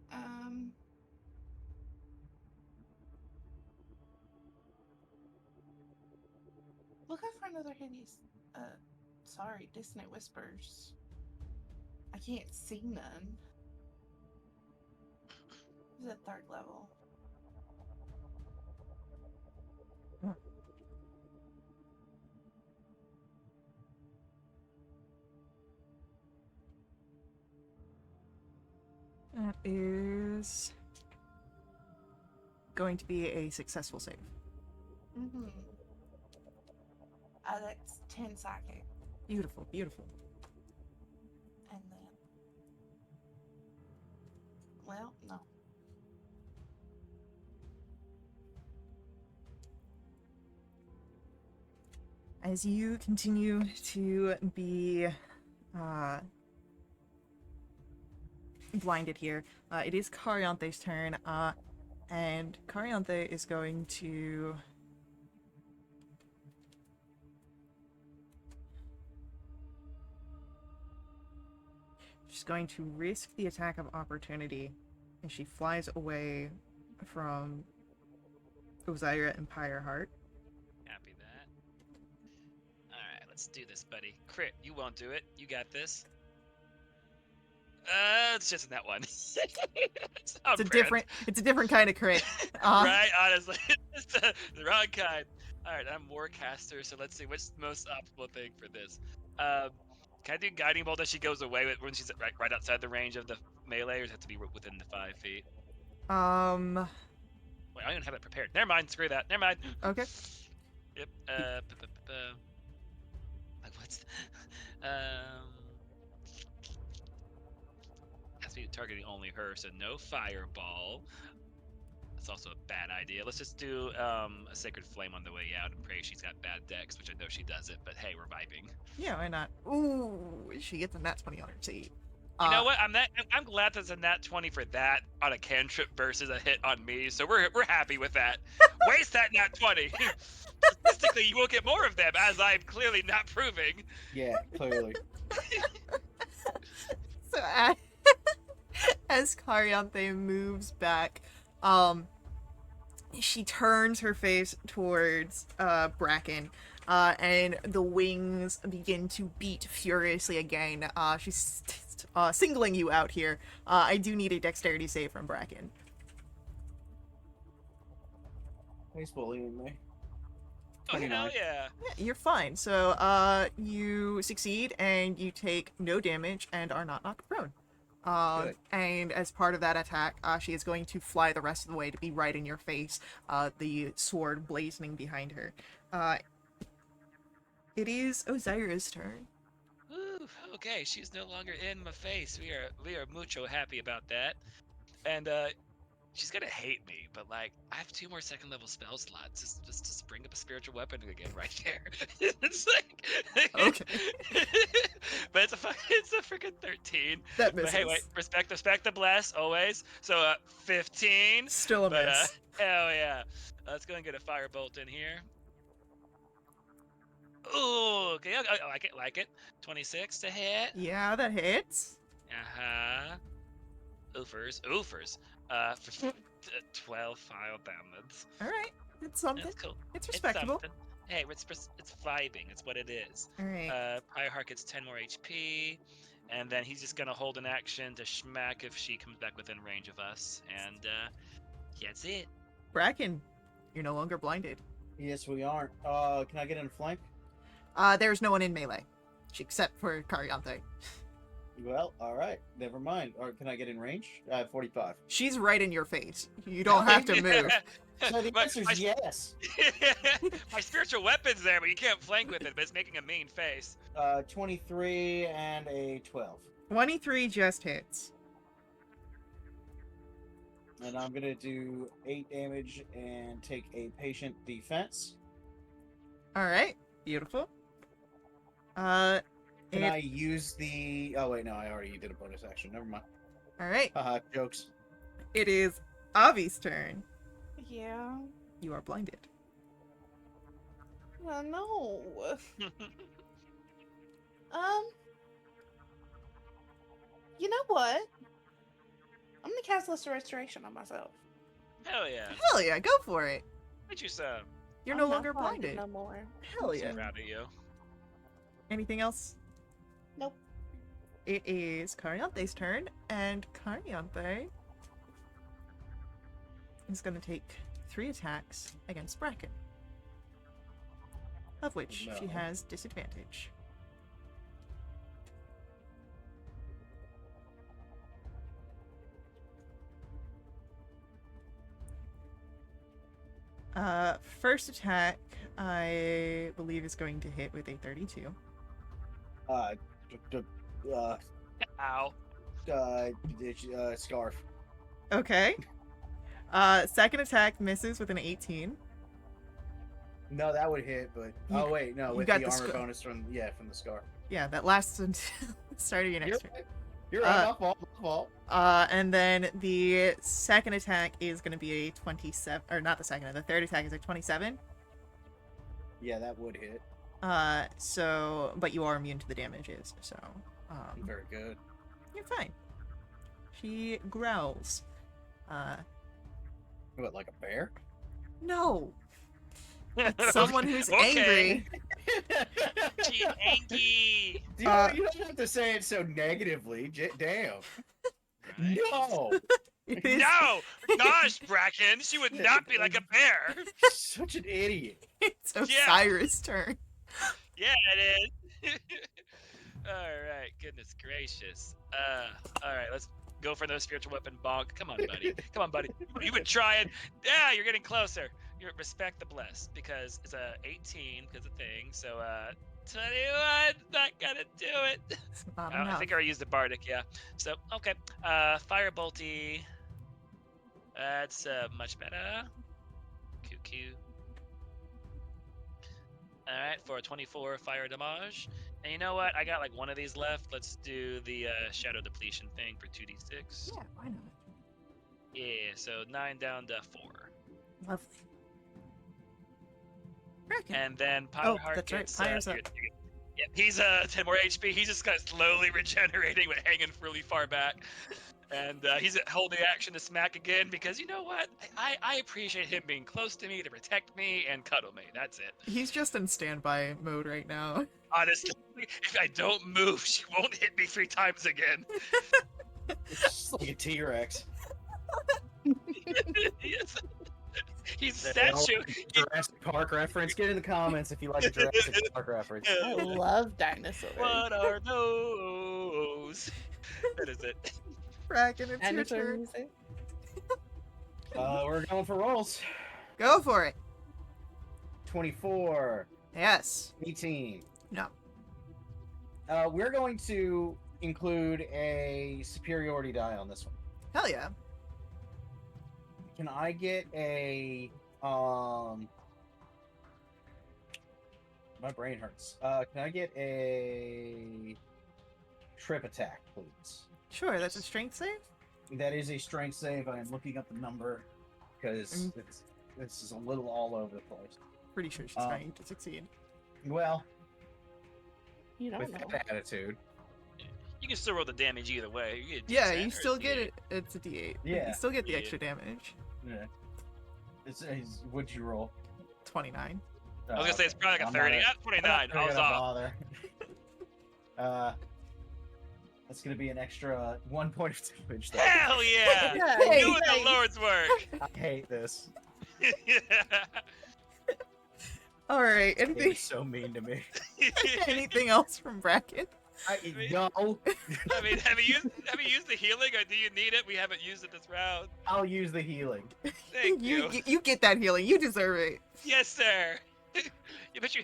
we'll go for another hideous sorry, dissonant whispers. I can't see none. This is at 3rd level. That is going to be a successful save. That's 10 psychic. Beautiful, beautiful. And then, well, no. As you continue to be blinded here, it is Cariante's turn, and Cariante is going to... She's going to risk the attack of opportunity as she flies away from Ozira and Pyreheart. Happy that. Alright, let's do this, buddy. Crit, you won't do it. You got this. It's just that one. It's It's a different kind of crit. Right, honestly. It's the wrong kind. Alright, I'm Warcaster, so let's see what's the most optimal thing for this. Can I do Guiding Bolt as she goes away when she's right outside the range of the melee, or does it have to be within the 5 feet? Wait, I don't even have it prepared. Never mind, screw that. Never mind. Okay. Yep. Like what's has to be targeting only her, so no fireball. That's also a bad idea. Let's just do a Sacred Flame on the way out and pray she's got bad dex, which I know she doesn't, but hey, we're vibing. Yeah, why not? Ooh, she gets a nat 20 on her save. You know what? I'm glad there's a nat 20 for that on a cantrip versus a hit on me, so we're happy with that. Waste that nat 20. Statistically, you won't get more of them, as I'm clearly not proving. Yeah, clearly. So as Cariante moves back, she turns her face towards Bracken, and the wings begin to beat furiously again. She's singling you out here. I do need a dexterity save from Bracken. He's bullying me. Oh, hell 29. yeah. Yeah, you're fine. So you succeed and you take no damage and are not knocked prone. Good. And as part of that attack, she is going to fly the rest of the way to be right in your face, the sword blazoning behind her. It is Ozira's turn. Woo, okay, she's no longer in my face. We are mucho happy about that. And she's gonna hate me, but like I have 2 more 2nd level spell slots. Just bring up a spiritual weapon again right there. It's like Okay. But it's a freaking 13. That But misses. hey, wait, respect the bless always. So 15. Still a But miss. hell yeah. Let's go and get a firebolt in here. Ooh, okay, I like it. 26 to hit. Yeah, that hits. Uh-huh. Oofers. For 12 fire damage. Alright, it's something. That's cool. It's respectable. Something. Hey, it's vibing. It's what it is. Alright. Fireheart gets 10 more HP, and then he's just gonna hold an action to schmack if she comes back within range of us, and that's it. Bracken, you're no longer blinded. Yes, we aren't. Can I get in a flank? There's no one in melee, except for Cariante. Well, all right. Never mind. Or can I get in range? 45. She's right in your face. You don't have to move. So the answer is yes. My spiritual weapon's there, but you can't flank with it, but it's making a mean face. 23 and a 12. 23 just hits. And I'm gonna do 8 damage and take a patient defense. Alright, beautiful. Can I use the... Oh, wait, no, I already did a bonus action. Never mind. Alright, Haha, jokes. it is Avi's turn. Yeah. You are blinded. Oh, no. You know what? I'm gonna cast Lesser Restoration on myself. Hell yeah. Hell yeah, go for it. Get you some. You're I'm no not longer blinded. no more. Hell So yeah. proud of you. Anything else? Nope. It is Cariante's turn, and Cariante is going to take 3 attacks against Bracken, of which she No. has disadvantage. First attack, I believe, is going to hit with a 32. Uh, Ow. Scarf. Okay. Second attack misses with an 18. No, that would hit, but You- wait, no, you with got the the armor scar- bonus from the scarf. Yeah, that lasts until the start of your next turn. You're right, my fault, my fault. And then the second attack is going to be a 27, or not the second, the third attack is a 27. Yeah, that would hit. So, but you are immune to the damages, so, Very good. you're fine. She growls. What, like a bear? No! Someone who's angry. She's angry. Dude, you don't have to say it so negatively. Damn. Right? No! It is, No! Gosh, Bracken, she would not be like a bear. Such an idiot. it's Osiris' turn. Yeah, it is. Alright, goodness gracious. Alright, let's go for another spiritual weapon bonk. Come on, buddy. Come on, buddy. You've been trying. Yeah, you're getting closer. You respect the bless because it's a 18 because of thing. So 21, not gonna do it. It's not I enough. think I already used the bardic, yeah. So okay, firebolty. That's much better. QQ. All right, for a 24 fire damage. And you know what? I got like one of these left. Let's do the shadow depletion thing for 2d6. Yeah, why not? Yeah, so 9 down to 4. Lovely. Bracken. And then Oh, Pyreheart that's right, gets, Pyre's up. yeah, he's 10 more HP. He's just kind of slowly regenerating, but hanging really far back. And he's holding action to smack again because you know what? I appreciate him being close to me to protect me and cuddle me. That's it. He's just in standby mode right now. Honestly, if I don't move, she won't hit me 3 times again. It's just like a T-Rex. Yes. He's That statue. Jurassic Park reference. Get in the comments if you like a Jurassic Park reference. I love dinosaurs. What are those? That is it. Bracken, it's your Dinosaur turn. music. We're going for rolls. Go for it. 24, Yes. 18. No. We're going to include a superiority die on this one. Hell yeah. Can I get a my brain hurts. Can I get a trip attack, please? Sure, that's a strength save? That is a strength save. I am looking up the number because this is a little all over the place. Pretty sure she's trying to succeed. Well, You don't with know. that attitude, You can still roll the damage either way. You get a Yeah, D10 you or still a get D8. it. It's a D8. but Yeah. You still get the Yeah. extra damage. yeah. What'd you roll? 29. I was gonna say it's probably like a 30. Ah, 29. I was off. Bother. That's gonna be an extra 1 point of damage. Though. Hell yeah! Yeah, Hey, Doing hey. the Lord's work. I hate this. Alright, It anything is so mean to me. anything else from Bracken? No, I mean, have you used the healing, or do you need it? We haven't used it this round. I'll use the healing. Thank you. You get that healing. You deserve it. Yes, sir. You bet you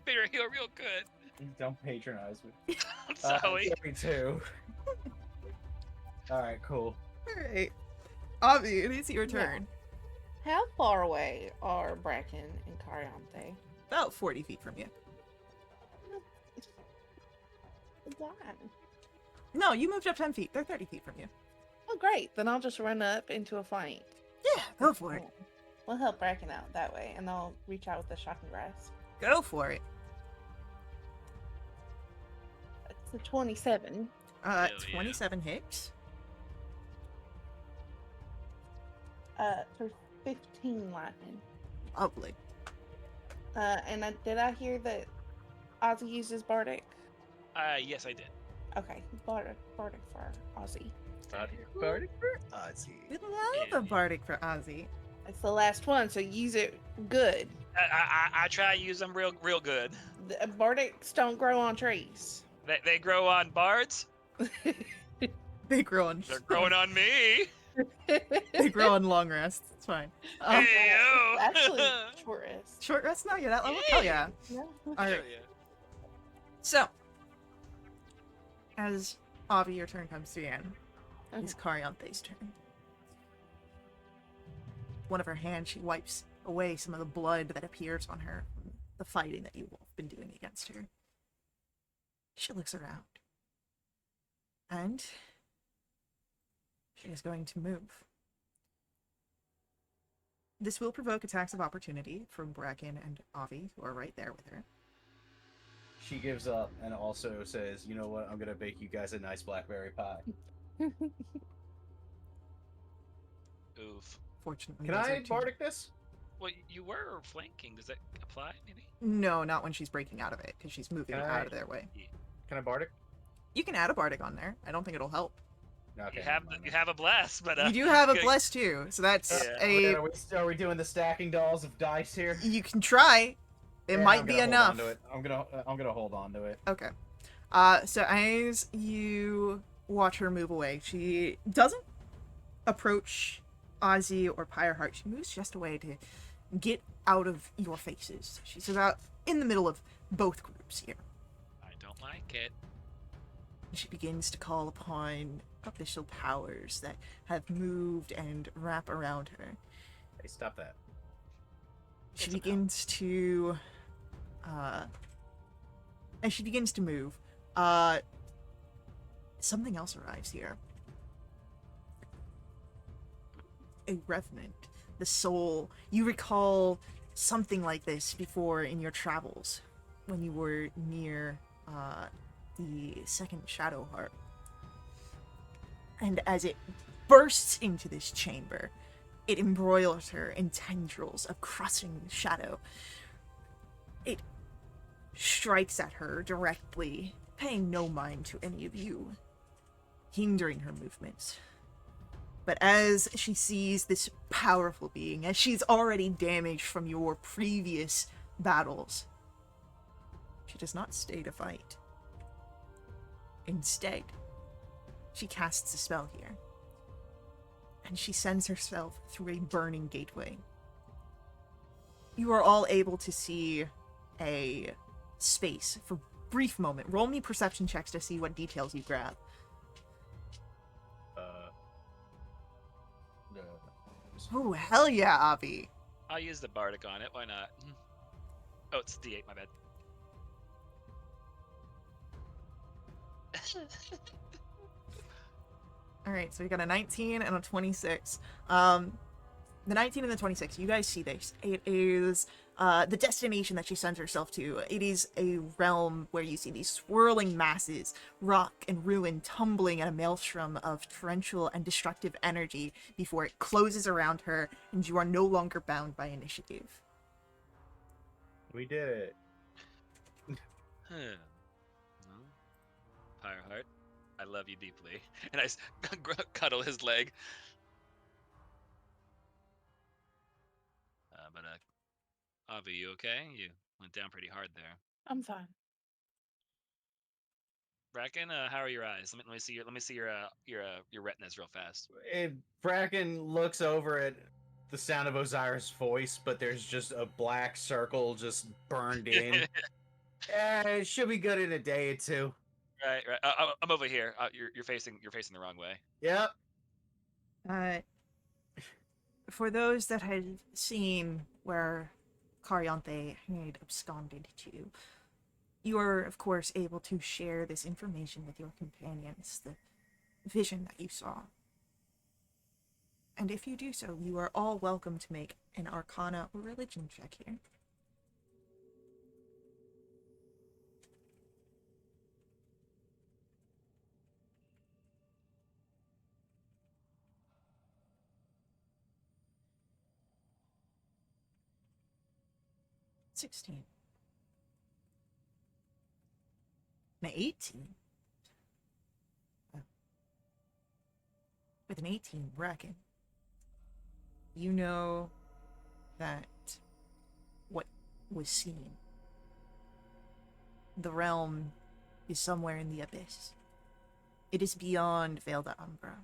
better heal real good. Don't patronize me. I'm sorry. 32. Alright, cool. Alright. Avi, it is your turn. How far away are Bracken and Cariante? About 40 feet from you. Why? No, you moved up 10 feet. They're 30 feet from you. Oh, great. Then I'll just run up into a fight. Yeah, go for it. We'll help Bracken out that way, and I'll reach out with the shocking grasp. Go for it. It's a 27. yeah. 27 hits. For 15 lightning. Lovely. And did I hear that Ozzy uses Bardic? Yes, I did. Okay, Bardic for Ozzy. Bardic for Ozzy. We love a bardic for Ozzy. It's the last one, so use it good. I try to use them real good. The Bardics don't grow on trees. They grow on bards. They grow on. They're growing on me. They grow on long rests. It's fine. Hey-o. Actually, short rest. Short rest now? You're that level? Hell yeah. Yeah. Alright. Hell yeah. So, As Avi, your turn comes to the end, Okay. it's Cariante's turn. One of her hands, she wipes away some of the blood that appears on her from the fighting that you've all been doing against her. She looks around. And she is going to move. This will provoke attacks of opportunity from Bracken and Avi, who are right there with her. She gives up and also says, "You know what? I'm gonna bake you guys a nice blackberry pie." Oof. Fortunately, Can those I are two- bardic this? Well, you were flanking. Does that apply? Maybe. No, not when she's breaking out of it, because she's moving Can out I- of their way. Can I bardic? You can add a bardic on there. I don't think it'll help. Okay, You have never mind you then. have a blast, but You do have a good. bless too, so that's Yeah. a. Are we doing the stacking dolls of dice here? You can try. It Yeah, might I'm be gonna hold on enough. to it. I'm gonna hold on to it. Okay. So as you watch her move away, she doesn't approach Ozzy or Pyreheart. She moves just away to get out of your faces. She's about in the middle of both groups here. I don't like it. She begins to call upon official powers that have moved and wrap around her. Hey, stop that. She It's about- begins to as she begins to move, something else arrives here. A revenant, the soul. You recall something like this before in your travels when you were near the second Shadow Heart. And as it bursts into this chamber, it embroils her in tendrils of crushing shadow. It strikes at her directly, paying no mind to any of you, hindering her movements. But as she sees this powerful being, as she's already damaged from your previous battles, she does not stay to fight. Instead, she casts a spell here, and she sends herself through a burning gateway. You are all able to see a space for a brief moment. Roll me perception checks to see what details you grab. No. Oh, hell yeah, Avi. I'll use the bardic on it. Why not? Oh, it's D8. My bad. Alright, so we got a 19 and a 26. The 19 and the 26, you guys see this. It is the destination that she sends herself to. It is a realm where you see these swirling masses, rock and ruin tumbling in a maelstrom of torrential and destructive energy before it closes around her, and you are no longer bound by initiative. We did it. Huh. No. Fireheart, I love you deeply. And I cuddle his leg. Avi, you okay? You went down pretty hard there. I'm fine. Bracken, how are your eyes? Let me see your retinas real fast. Bracken looks over at the sound of Osiris' voice, but there's just a black circle just burned in. It should be good in a day or two. Right. I'm over here. You're facing the wrong way. Yep. For those that had seen where Cariante had absconded to, you are, of course, able to share this information with your companions, the vision that you saw. And if you do so, you are all welcome to make an Arcana or Religion check here. $16. An 18. Oh. With an 18, Bracken, you know that what was seen, the realm, is somewhere in the abyss. It is beyond Veil de Umbra,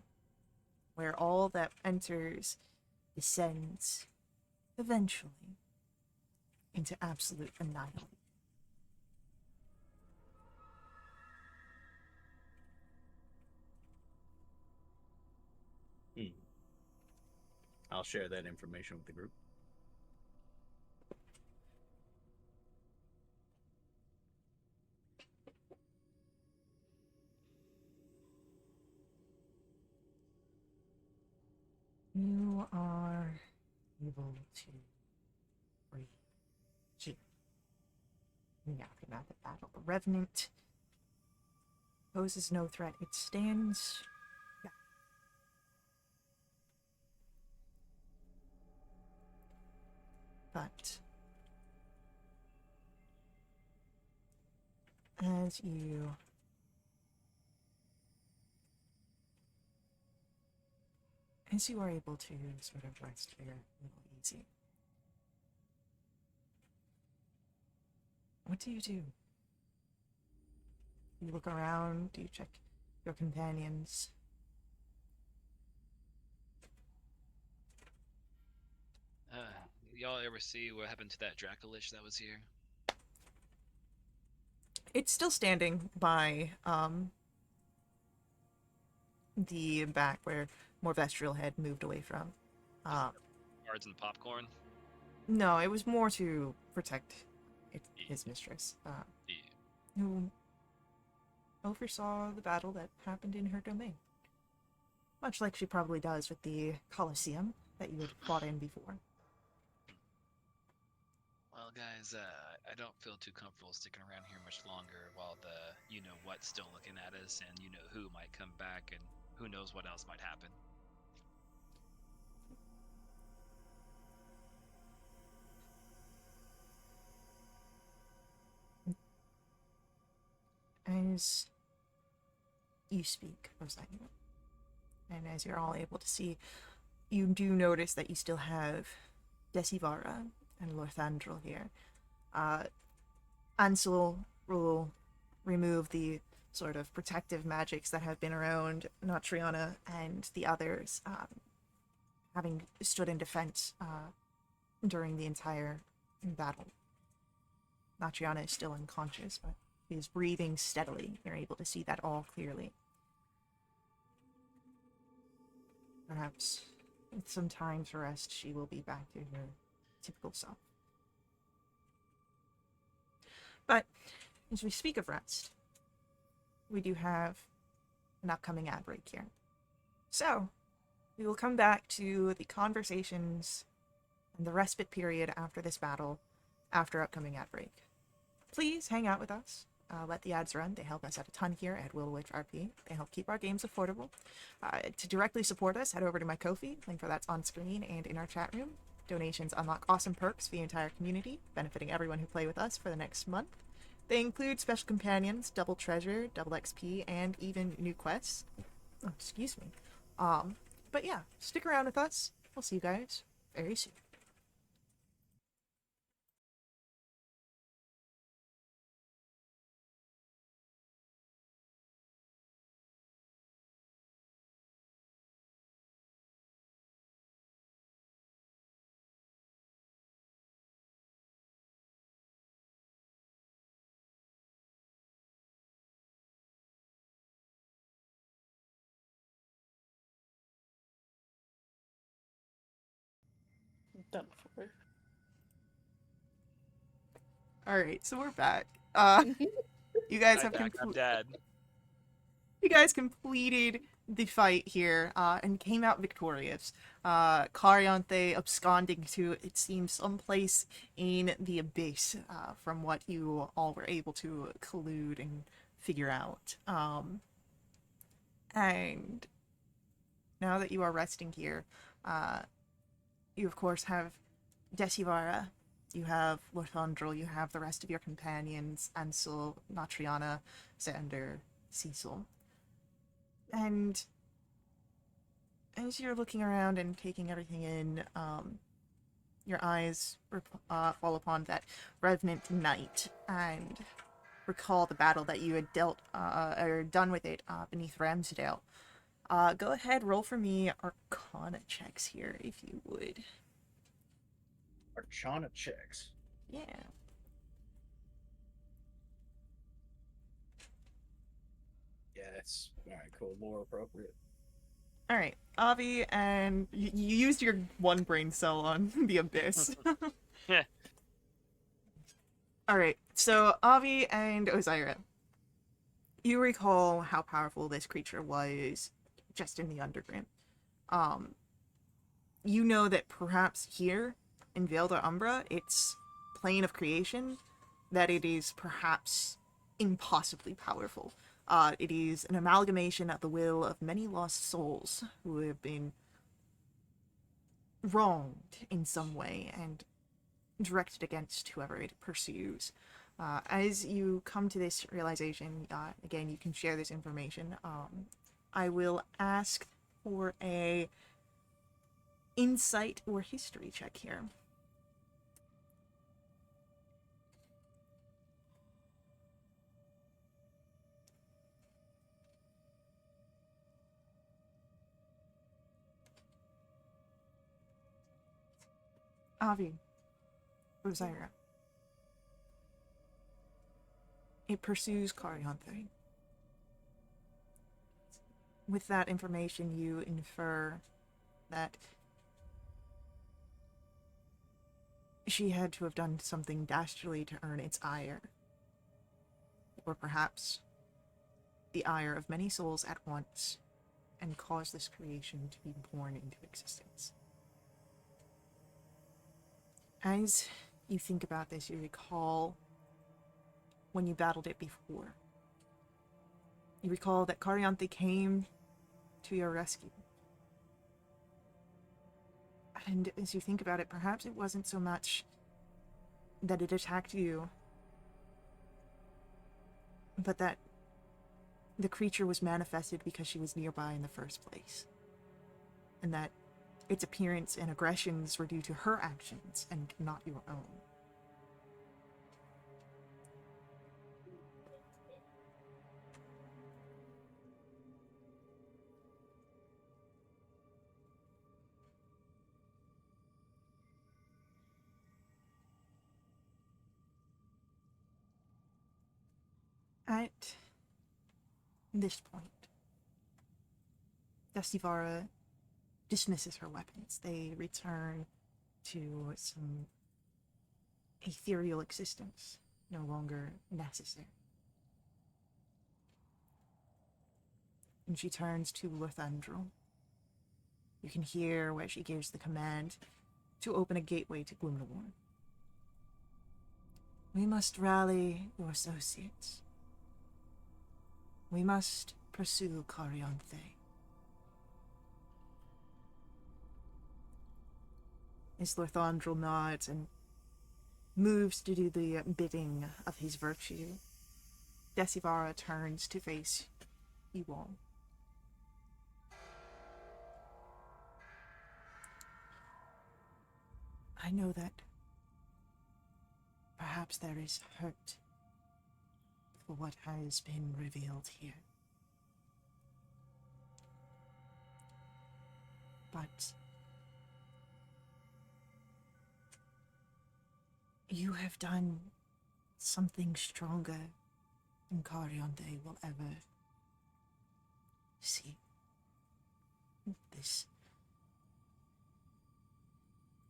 where all that enters descends eventually into absolute annihilation. I'll share that information with the group. You are able to read G. Yeah, the map of battle. The Revenant poses no threat. It stands. Yeah. But as you are able to sort of rest here a little easy, what do? You look around, do you check your companions? Y'all ever see what happened to that Dracolich that was here? It's still standing by the back where more Vestral had moved away from. Cards and popcorn? No, it was more to protect his mistress, Yeah. who oversaw the battle that happened in her domain. Much like she probably does with the Colosseum that you had fought in before. Well, guys, I don't feel too comfortable sticking around here much longer while the you-know-what's still looking at us and you-know-who might come back and who knows what else might happen. As you speak, Rosario, and as you're all able to see, you do notice that you still have Decivara and Lorthandrel here. Ansel will remove the sort of protective magics that have been around Natriana and the others, having stood in defense during the entire battle. Natriana is still unconscious, but is breathing steadily. You're able to see that all clearly. Perhaps with some time to rest, she will be back to her typical self. But as we speak of rest, we do have an upcoming ad break here. So, we will come back to the conversations and the respite period after this battle, after upcoming ad break. Please hang out with us. Let the ads run. They help us out a ton here at Wildewitch RP. They help keep our games affordable. To directly support us, head over to my Ko-fi. Link for that's on screen and in our chat room. Donations unlock awesome perks for the entire community, benefiting everyone who play with us for the next month. They include special companions, double treasure, double XP, and even new quests. Oh, excuse me. But yeah, stick around with us. We'll see you guys very soon. Done for. Alright, so we're back. You guys have I'm dead. You guys completed the fight here, and came out victorious. Cariante absconding to, it seems, someplace in the abyss, from what you all were able to collude and figure out. And now that you are resting here, you of course have Decivara, you have Lorthandrel, you have the rest of your companions, Ansel, Natriana, Xander, Cecil. And as you're looking around and taking everything in, your eyes fall upon that Revenant Knight and recall the battle that you had dealt, or done with it, beneath Ramsdale. Go ahead, roll for me Arcana checks here, if you would. Arcana checks. Yeah. Yeah, that's alright, cool. More appropriate. All right, Avi, and you used your one brain cell on the abyss. Yeah. All right, so Avi and Osiris, you recall how powerful this creature was just in the underground. Um, you know that perhaps here in Vale de Umbra, its plane of creation, that it is perhaps impossibly powerful. It is an amalgamation of the will of many lost souls who have been wronged in some way and directed against whoever it pursues. As you come to this realization, again, you can share this information. I will ask for a insight or history check here. Avi, Osiris. It pursues Carianthe. With that information, you infer that she had to have done something dastardly to earn its ire. Or perhaps the ire of many souls at once, and cause this creation to be born into existence. As you think about this, you recall when you battled it before. You recall that Carianthe came to your rescue. And as you think about it, perhaps it wasn't so much that it attacked you, but that the creature was manifested because she was nearby in the first place. And that its appearance and aggressions were due to her actions and not your own. At this point, Destivara dismisses her weapons. They return to some ethereal existence, no longer necessary. And she turns to Lothandrel. You can hear where she gives the command to open a gateway to Gloomnawarn. We must rally your associates. We must pursue Carianthe. As Lothandrel nods and moves to do the bidding of his virtue, Desivara turns to face you all. I know that perhaps there is hurt for what has been revealed here. But you have done something stronger than Carianthe will ever see. This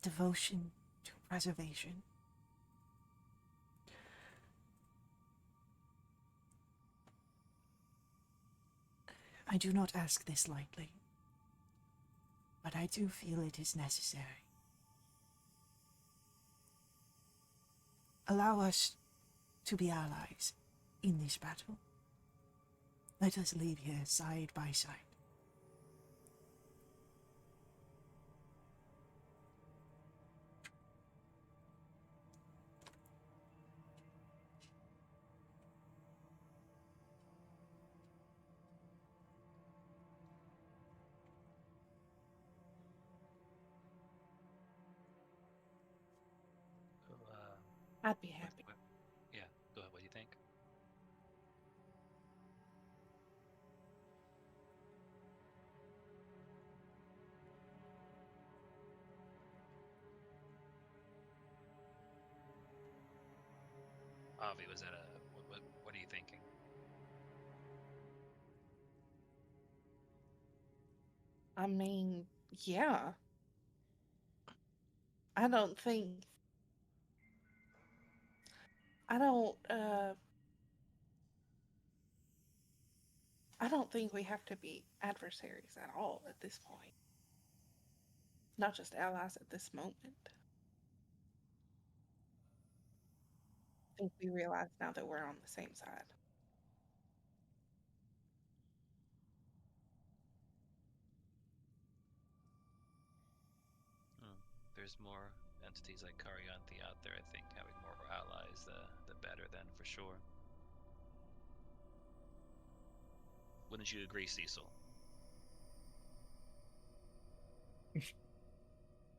devotion to preservation. I do not ask this lightly, but I do feel it is necessary. Allow us to be allies in this battle. Let us lead here side by side. So, I'd be happy. yeah, go ahead. What do you think? Avi, was that a what are you thinking? I mean, yeah. I don't think. I don't. I don't think we have to be adversaries at all at this point. Not just allies at this moment. I think we realize now that we're on the same side. There's more entities like Karyanthi out there. I think having more allies, the better. Then for sure. Wouldn't you agree, Cecil?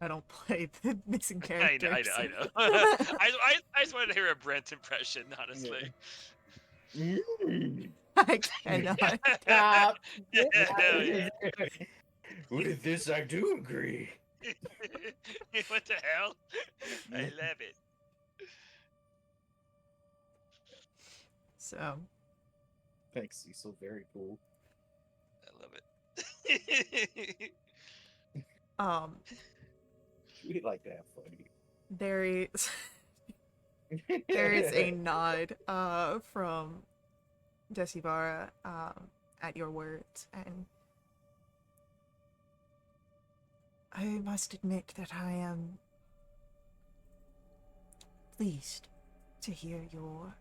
I don't play the missing I know. characters. I know. I just wanted to hear a Brent impression, honestly. I cannot. Stop. Yeah, Get out no, of yeah. here. With this, I do agree. What the hell? I love it. So, Thanks, Cecil. Very cool. I love it. We like to have fun. there is there is a nod from Desivara at your words, and I must admit that I am pleased to hear your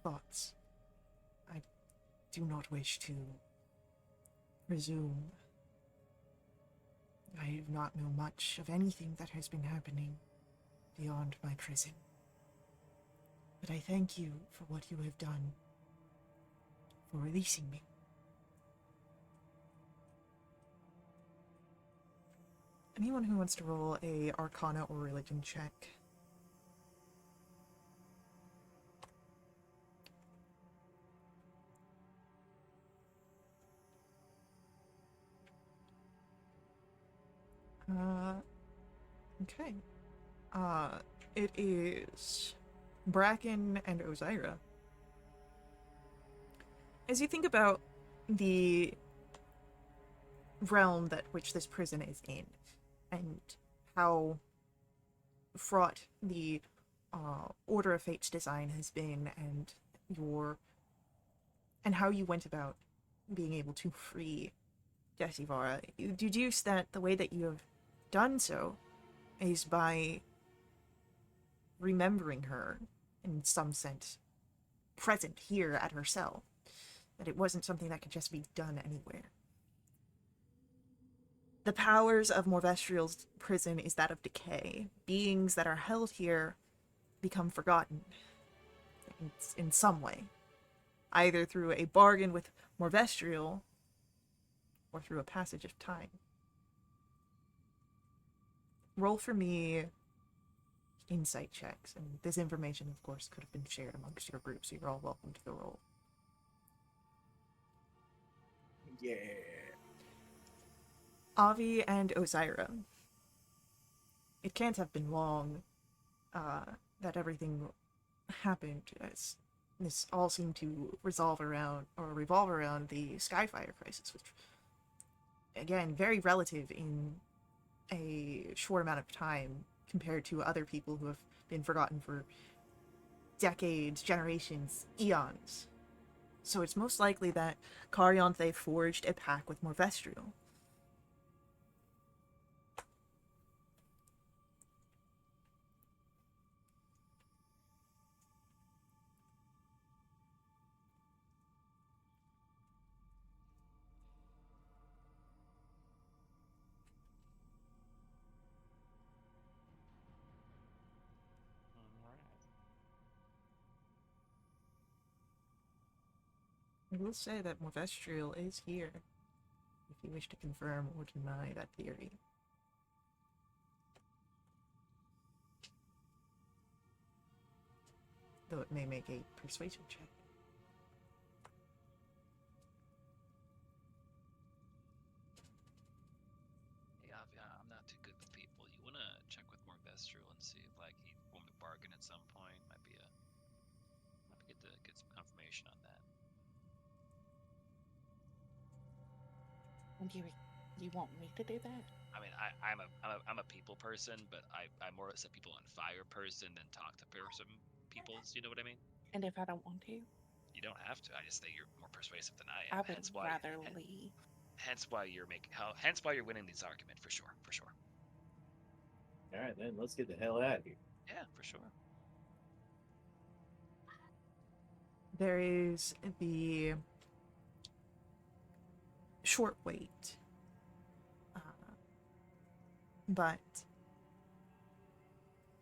thoughts. I do not wish to presume. I do not know much of anything that has been happening beyond my prison. But I thank you for what you have done for releasing me. Anyone who wants to roll a Arcana or Religion check? Okay. It is Bracken and Ozira. As you think about the realm that which this prison is in, and how fraught the Order of Fate's design has been, and how you went about being able to free Desivara, you deduce that the way that you have done so is by remembering her, in some sense, present here at her cell. That it wasn't something that could just be done anywhere. The powers of Morvestrial's prison is that of decay. Beings that are held here become forgotten in some way, either through a bargain with Morvestrial or through a passage of time. Roll for me insight checks, and this information, of course, could have been shared amongst your group, so you're all welcome to the roll. Yeah. Avi and Ozira. It can't have been long that everything happened, as this all seemed to revolve around the Skyfire crisis, which, again, very relative in a short amount of time compared to other people who have been forgotten for decades, generations, eons. So it's most likely that Karyanthi forged a pact with Morvestrial. I will say that Morvestrial is here, if you wish to confirm or deny that theory. Though it may make a persuasion check. Yeah, I'm not too good with people. You wanna check with Morvestrial and see if like he formed a bargain at some point. Might be good to get some confirmation on that. Thank you. You want me to do that? I mean, I'm a people person, but I'm more a people on fire person than talk to person peoples. You know what I mean? And if I don't want to, You don't have to. I just think you're more persuasive than I I am. would rather leave. Hence why you're making. Hence why you're winning this argument for sure. For sure. All right, then let's get the hell out of here. Yeah, for sure. There is the short wait. But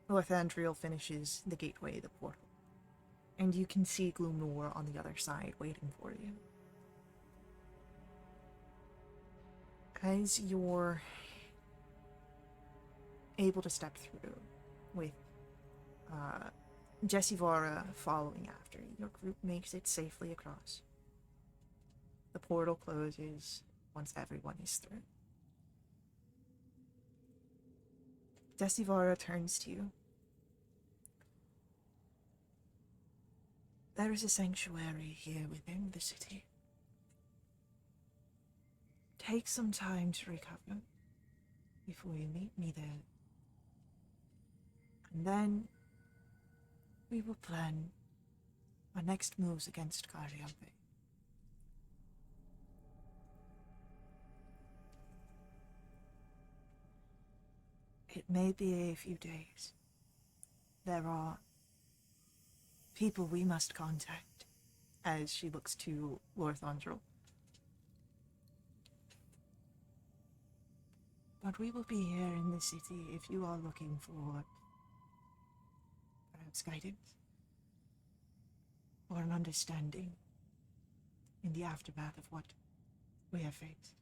Orthandriel finishes the gateway, the portal, and you can see Gloomnor on the other side waiting for you. As you're able to step through with Jessivara following after, your group makes it safely across. The portal closes once everyone is through. Jessivara turns to you. There is a sanctuary here within the city. Take some time to recover before you meet me there. And then we will plan our next moves against Kariampe. It may be a few days. There are people we must contact, as she looks to Lorthandrel. But we will be here in the city if you are looking for perhaps guidance or an understanding in the aftermath of what we have faced.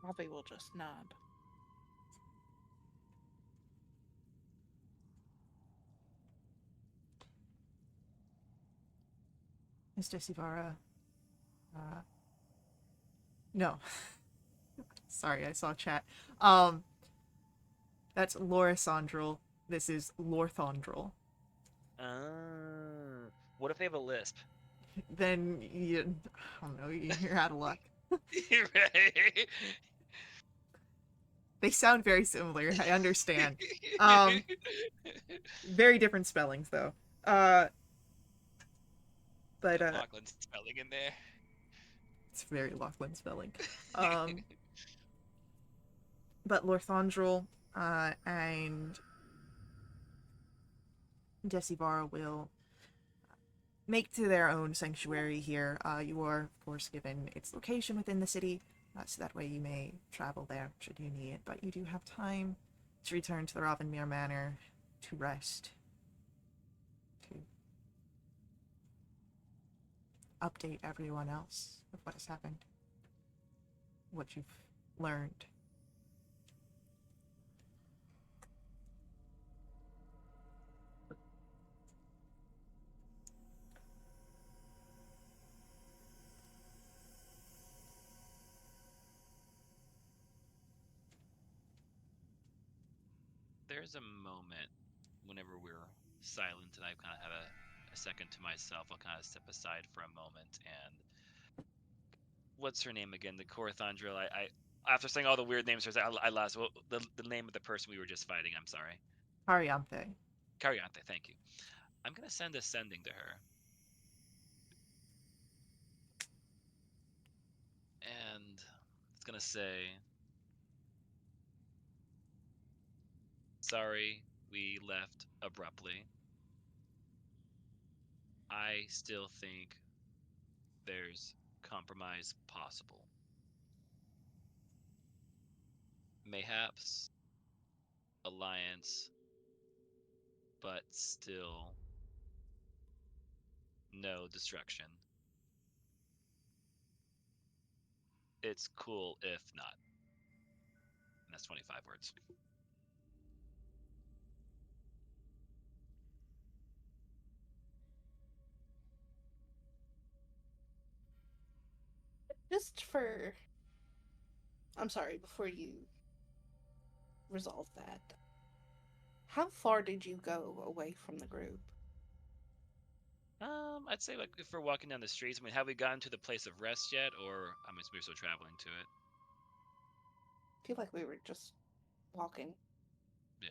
Avi will just nod. Mr. Sivara, no. Sorry, I saw chat. That's Lorisandrel. This is Lorthandrel. What if they have a lisp? Then you, I don't know, you're out of luck. Right. They sound very similar, I understand. Very different spellings, though. But Lachlan spelling in there. it's very Lachlan spelling. But Lorthandrel and Jessivara will make to their own sanctuary here. You are, of course, given its location within the city, so that way you may travel there should you need it. But you do have time to return to the Robinmere Manor to rest, to update everyone else of what has happened, what you've learned. There's a moment whenever we're silent and I kind of have a second to myself. I'll kind of step aside for a moment and what's her name again? The Corthondril. I after saying all the weird names, I lost the name of the person we were just fighting. I'm sorry. Karianthe. Cariante, thank you. I'm gonna send a sending to her. And it's gonna say, sorry we left abruptly. I still think there's compromise possible. Mayhaps alliance, but still no destruction. It's cool if not. And that's 25 words. Just for. I'm sorry, before you resolve that. How far did you go away from the group? I'd say like if we're walking down the streets, I mean, have we gotten to the place of rest yet, or I mean, we're still traveling to it? I feel like we were just walking. Yeah.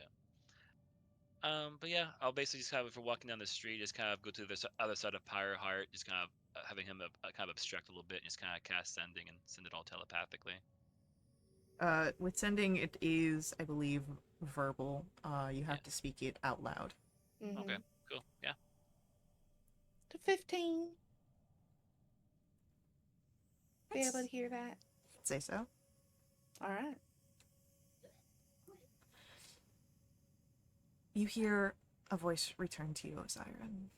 But yeah, I'll basically just kind of, if we're walking down the street, just kind of go to the other side of Pyre Heart, just kind of having him kind of obstruct a little bit, and just kind of cast sending and send it all telepathically. With sending, it is, I believe, verbal. You have Yeah. to speak it out loud. Mm-hmm. Okay, cool. Yeah. To 15. Be able to That's- hear that? I'd say so. All right. You hear a voice return to you, Osiren.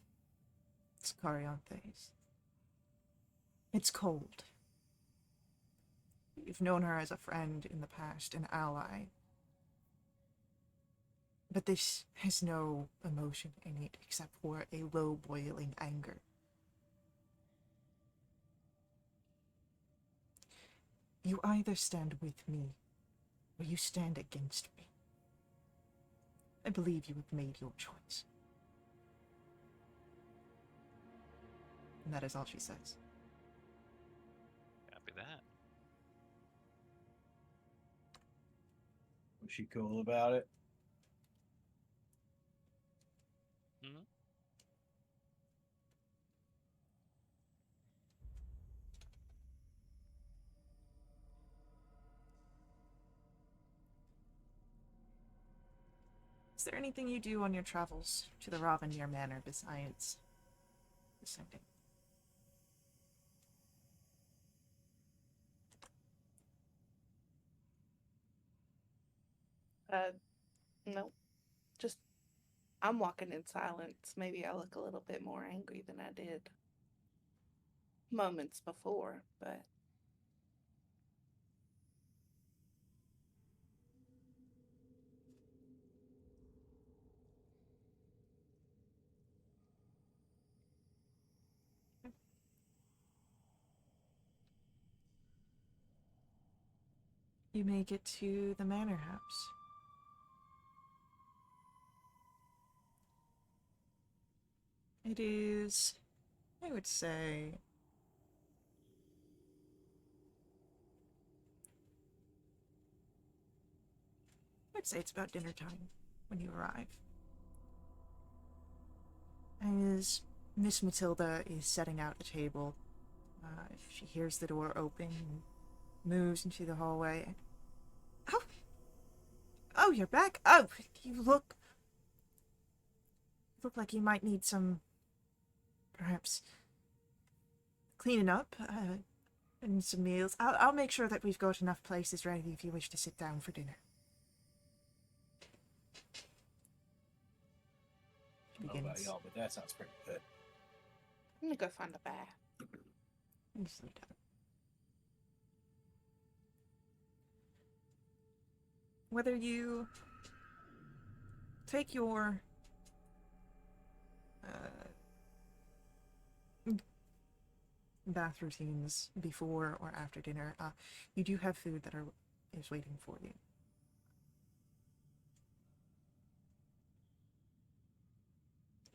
It's Carianthe's. It's cold. You've known her as a friend in the past, an ally. But this has no emotion in it except for a low boiling anger. You either stand with me, or you stand against me. I believe you have made your choice. And that is all she says. Copy that. Was she cool about it? Mm-hmm. Is there anything you do on your travels to the Ravenier Manor besides descending? No. Just, I'm walking in silence. Maybe I look a little bit more angry than I did moments before, but You make it to the manor house. It is, I would say, it's about dinner time when you arrive. As Miss Matilda is setting out a table, she hears the door open and moves into the hallway. Oh, you're back? Oh, you look like you might need some, perhaps, cleaning up, and some meals. I'll make sure that we've got enough places ready if you wish to sit down for dinner. I don't know about y'all, but that sounds pretty good. I'm gonna go find a bath. And just lay down. Whether you take your bath routines before or after dinner, you do have food that is waiting for you.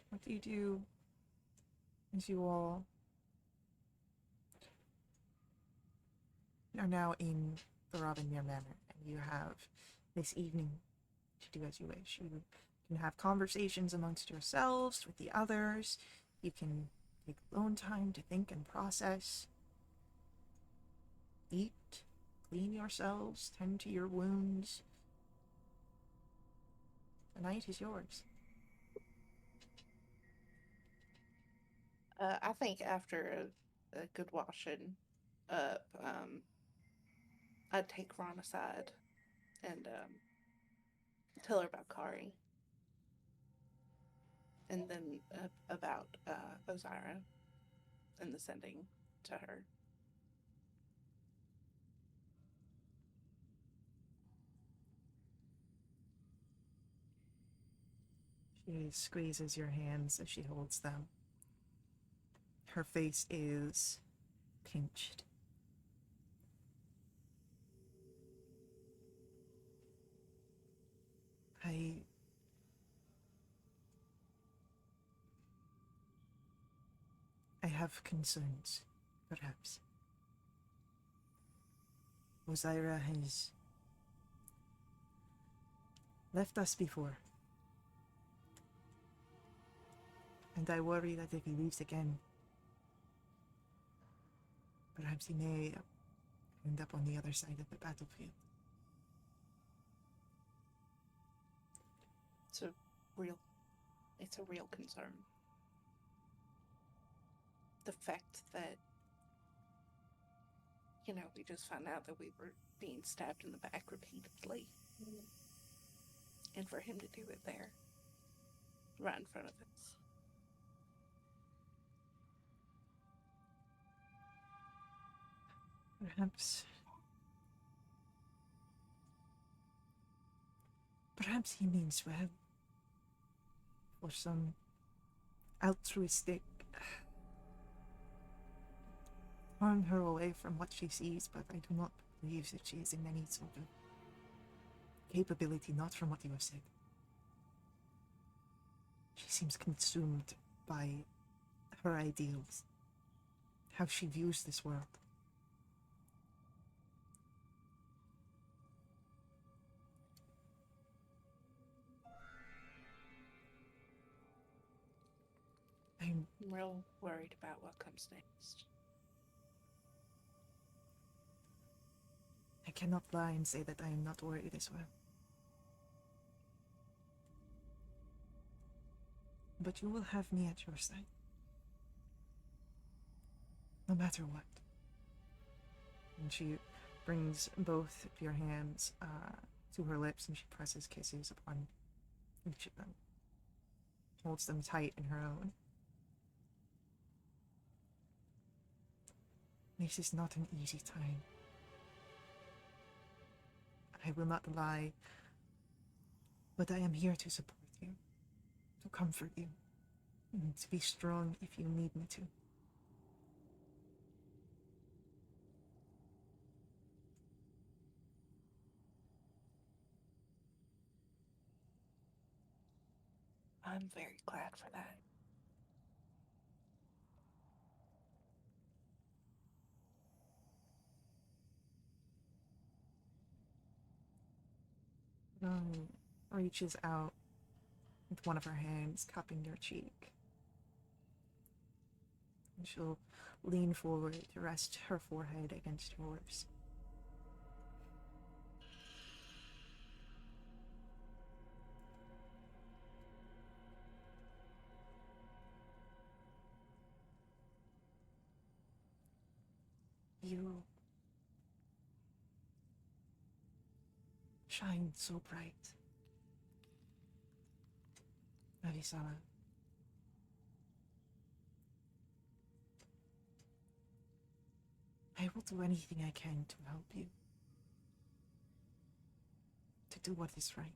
What do you do as you all are now in the Ravenier Manor, and you have this evening to do as you wish? You can have conversations amongst yourselves with the others. You can take alone time to think and process. Eat, clean yourselves, tend to your wounds. The night is yours. I think after a good washing up, I'd take Ron aside and tell her about Kari. And then about Osiris and the sending to her. She squeezes your hands as she holds them. Her face is pinched. have concerns, perhaps. Ozyra has left us before. And I worry that if he leaves again, perhaps he may end up on the other side of the battlefield. It's a real concern. The fact that, we just found out that we were being stabbed in the back repeatedly. And for him to do it there, right in front of us. Perhaps he means well. For some altruistic turn her away from what she sees, but I do not believe that she is in any sort of capability, not from what you have said. She seems consumed by her ideals, how she views this world. I'm real worried about what comes next. I cannot lie and say that I am not worried as well. But you will have me at your side. No matter what. And she brings both of your hands to her lips and she presses kisses upon each of them. Holds them tight in her own. This is not an easy time. I will not lie, but I am here to support you, to comfort you, and to be strong if you need me to. I'm very glad for that. Reaches out with one of her hands, cupping your cheek. And she'll lean forward to rest her forehead against yours. You shine so bright. Avisala. I will do anything I can to help you. To do what is right.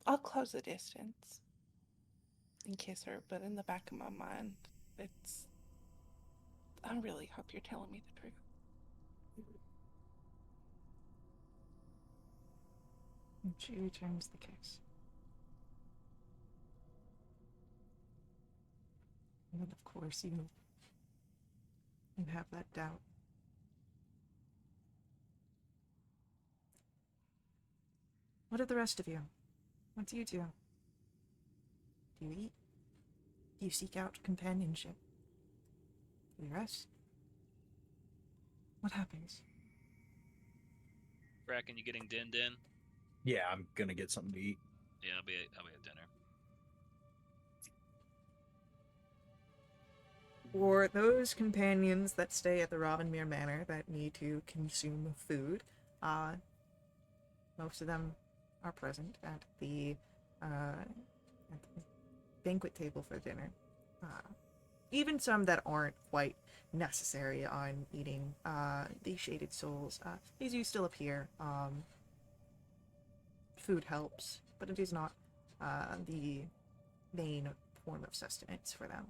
I'll close the distance and kiss her, but in the back of my mind, I really hope you're telling me the truth. And she returns the kiss. And then, of course, you have that doubt. What of the rest of you? What do you do? Do you eat? Do you seek out companionship? Do you rest? What happens? Bracken, you getting dinned in? Yeah, I'm gonna get something to eat. Yeah, I'll be at dinner. For those companions that stay at the Robinmere Manor that need to consume food, most of them are present at the banquet table for dinner. even some that aren't quite necessary on eating the shaded souls. These do still appear. Food helps, but it is not the main form of sustenance for them.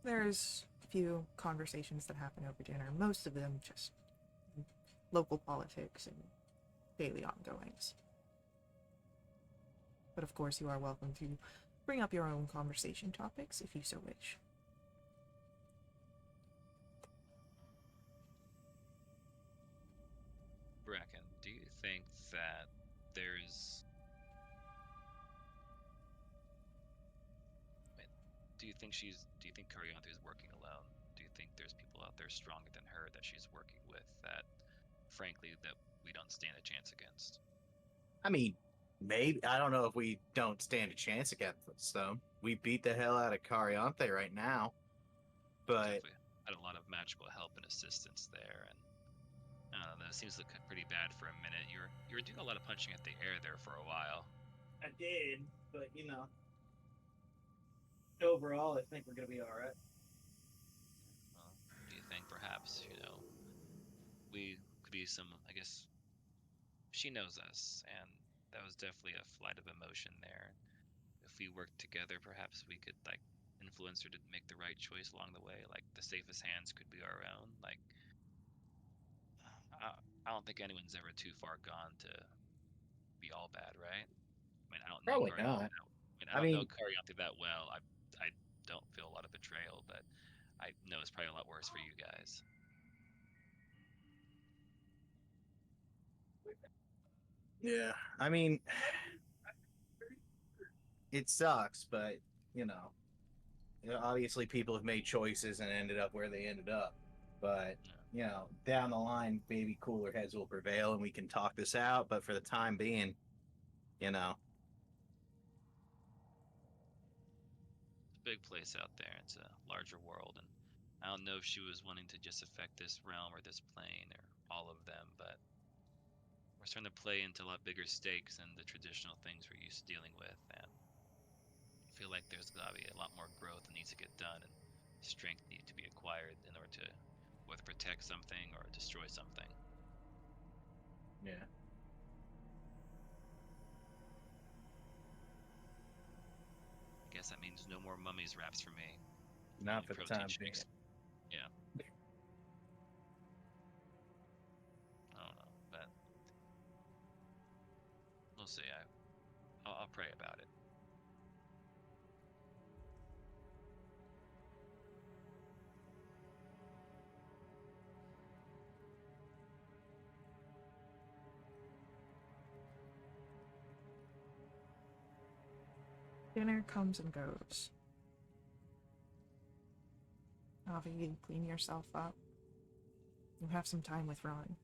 There's a few conversations that happen over dinner, most of them just local politics and daily ongoings. But of course, you are welcome to bring up your own conversation topics if you so wish. Bracken, do you think that there's... Wait, do you think Carianthe is working alone? Do you think there's people out there stronger than her that she's working with that, frankly, that we don't stand a chance against? I mean, maybe. I don't know if we don't stand a chance against them. We beat the hell out of Cariante right now. But Definitely had a lot of magical help and assistance there, and I don't know, that seems to look pretty bad for a minute. You were doing a lot of punching at the air there for a while. I did, but overall, I think we're gonna be all right. Well, do you think perhaps, we could be some, I guess, she knows us, and that was definitely a flight of emotion there. If we worked together, perhaps we could, like, influence her to make the right choice along the way. Like, the safest hands could be our own. Like, I don't think anyone's ever too far gone to be all bad, right? I mean, I don't know Probably Cariante not. that. I mean, I I don't know mean, Cariante that well. I don't feel a lot of betrayal, but I know it's probably a lot worse for you guys. yeah. I mean, it sucks, but obviously people have made choices and ended up where they ended up. But down the line, maybe cooler heads will prevail and we can talk this out. But for the time being, you know, It's a big place out there. It's a larger world, and I don't know if she was wanting to just affect this realm or this plane or all of them, but we're starting to play into a lot bigger stakes than the traditional things we're used to dealing with, and I feel like there's gotta be a lot more growth that needs to get done and strength need to be acquired in order to whether protect something or destroy something. yeah. I guess that means no more mummies wraps for me. Not Only for the protein time being. shakes. Yeah. I don't know, but we'll see. I'll pray about it. Dinner comes and goes. Avi, you clean yourself up. You have some time with Ron.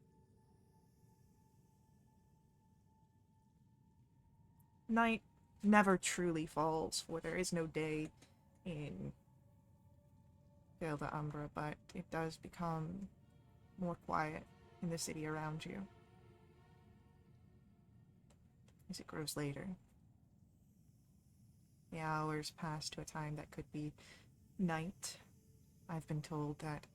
Night never truly falls, for there is no day in Vale de Umbra, but it does become more quiet in the city around you as it grows later. The hours pass to a time that could be night. I've been told that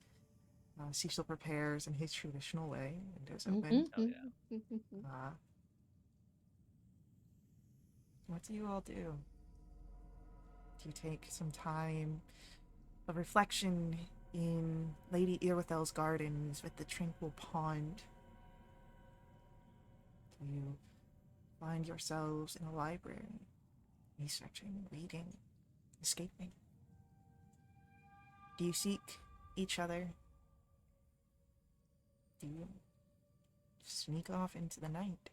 Cecil prepares in his traditional way, windows open. Oh yeah. What do you all do? Do you take some time of reflection in Lady Irwithel's gardens with the tranquil pond? Do you find yourselves in a library, researching, reading, escaping? Do you seek each other? Do you sneak off into the night?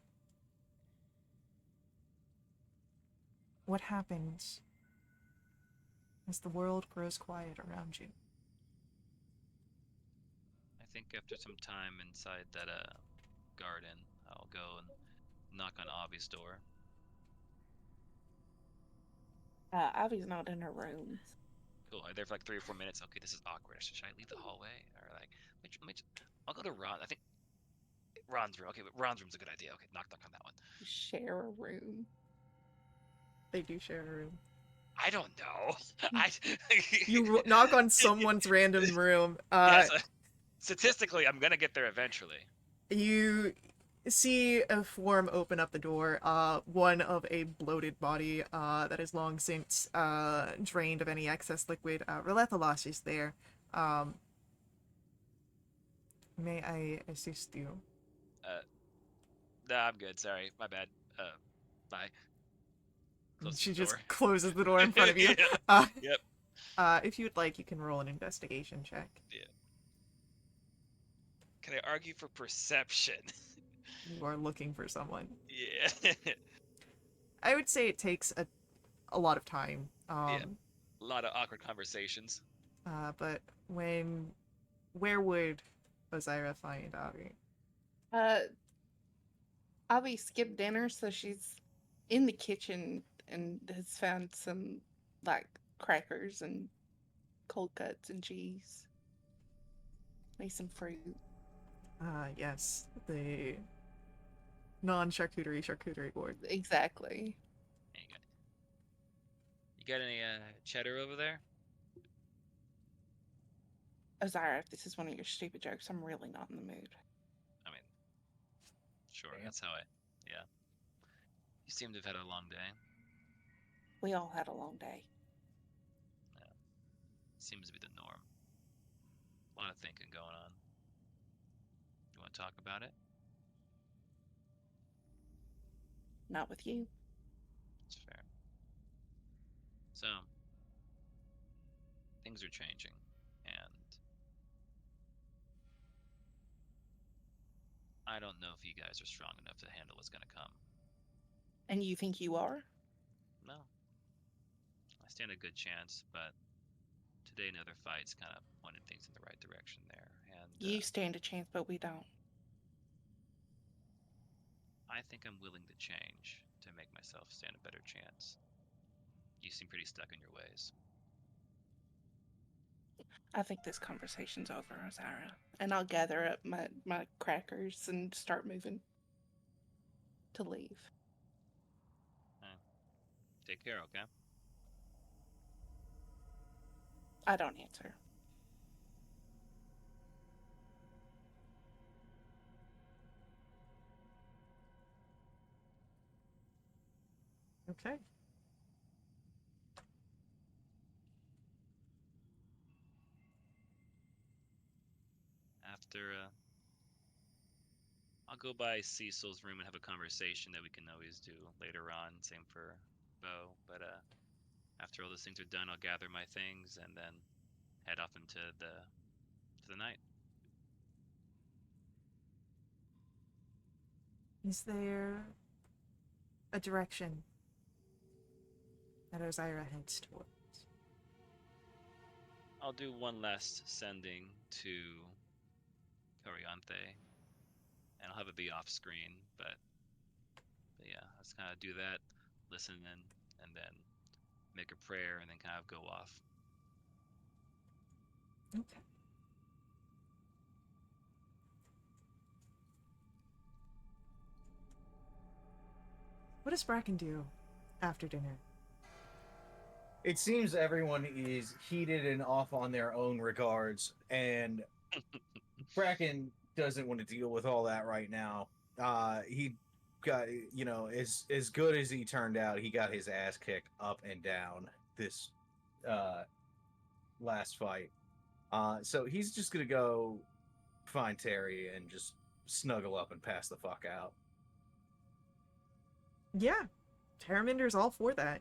What happens as the world grows quiet around you? I think after some time inside that garden, I'll go and knock on Avi's door. Abby's not in her room. Cool. I'm there for like 3 or 4 minutes. Okay, this is awkward. Should I leave the hallway or like? I'll go to Ron. I think Ron's room. Okay, but Ron's room's a good idea. Okay, knock on that one. Share a room. They do share a room. I don't know. I You knock on someone's random room. Yes, statistically, I'm gonna get there eventually. You see a form open up the door, one of a bloated body that is long since drained of any excess liquid. Relethalos is there. May I assist you? No, I'm good. Sorry, my bad. Bye. Close She the just door. closes the door in front of you. Yeah. Uh, Yep. if you would like, you can roll an investigation check. Yeah. Can I argue for perception? You are looking for someone. Yeah. I would say it takes a lot of time. Yeah. A lot of awkward conversations. But where would Ozira find Avi? Abby skipped dinner, so she's in the kitchen and has found some like crackers and cold cuts and cheese. Maybe some fruit. Yes, the charcuterie board. Exactly. There you got any cheddar over there? Ozira, if this is one of your stupid jokes, I'm really not in the mood. I mean, sure. Damn. That's how I. Yeah. You seem to have had a long day. We all had a long day. Seems to be the norm. A lot of thinking going on. You want to talk about it? Not with you. It's fair. So, things are changing, and I don't know if you guys are strong enough to handle what's going to come. And you think you are? No. I stand a good chance, but today another fight's kind of pointed things in the right direction there, and You stand a chance, but we don't. I think I'm willing to change to make myself stand a better chance. You seem pretty stuck in your ways. I think this conversation's over, Ozira. And I'll gather up my crackers and start moving to leave. Take care, okay? I don't answer. Okay. After, I'll go by Cecil's room and have a conversation that we can always do later on. Same for Bo. But after all those things are done, I'll gather my things and then head off into the night. Is there a direction that Ozira heads towards? I'll do one last sending to Corianthe, and I'll have it be off screen. But yeah, let's kind of do that, listen in, and then make a prayer, and then kind of go off. Okay. What does Bracken do after dinner? It seems everyone is heated and off on their own regards, and Bracken doesn't want to deal with all that right now. He got, as good as he turned out, he got his ass kicked up and down this last fight. So he's just gonna go find Terry and just snuggle up and pass the fuck out. Yeah, Terraminder's all for that.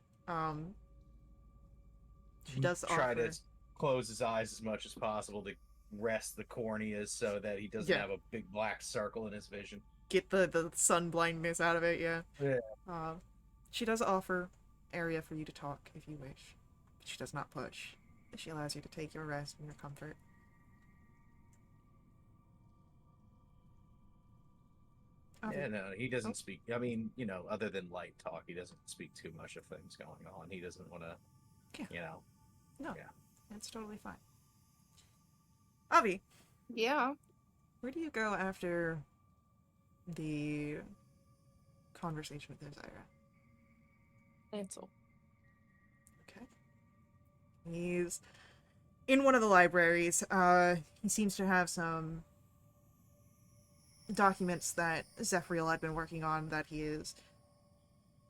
She does try offer... to close his eyes as much as possible to rest the corneas so that he doesn't Yeah. have a big black circle in his vision. Get the sun blindness out of it, yeah. Yeah. She does offer area for you to talk if you wish. But she does not push. She allows you to take your rest and your comfort. Yeah, no, he doesn't speak. I mean, other than light talk, he doesn't speak too much of things going on. He doesn't want to, No, yeah. that's totally fine. Avi, Yeah. where do you go after the conversation with Ozira? Ansel. Okay. He's in one of the libraries. He seems to have some documents that Zephyriel had been working on that he is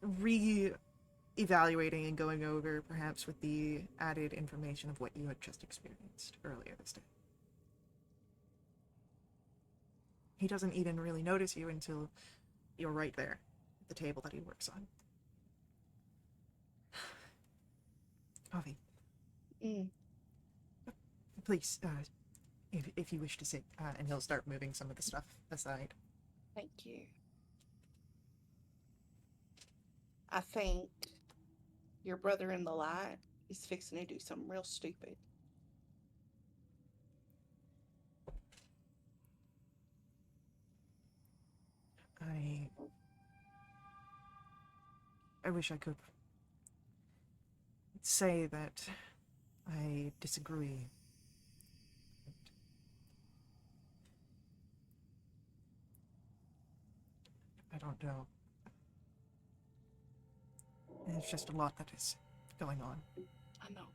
re-evaluating and going over, perhaps with the added information of what you had just experienced earlier this day. He doesn't even really notice you until you're right there at the table that he works on. Avi, Mm, please, if you wish to sit, and he'll start moving some of the stuff aside. thank you. I think your brother in the light is fixing to do something real stupid. I wish I could say that I disagree. I don't know. There's just a lot that is going on. I know.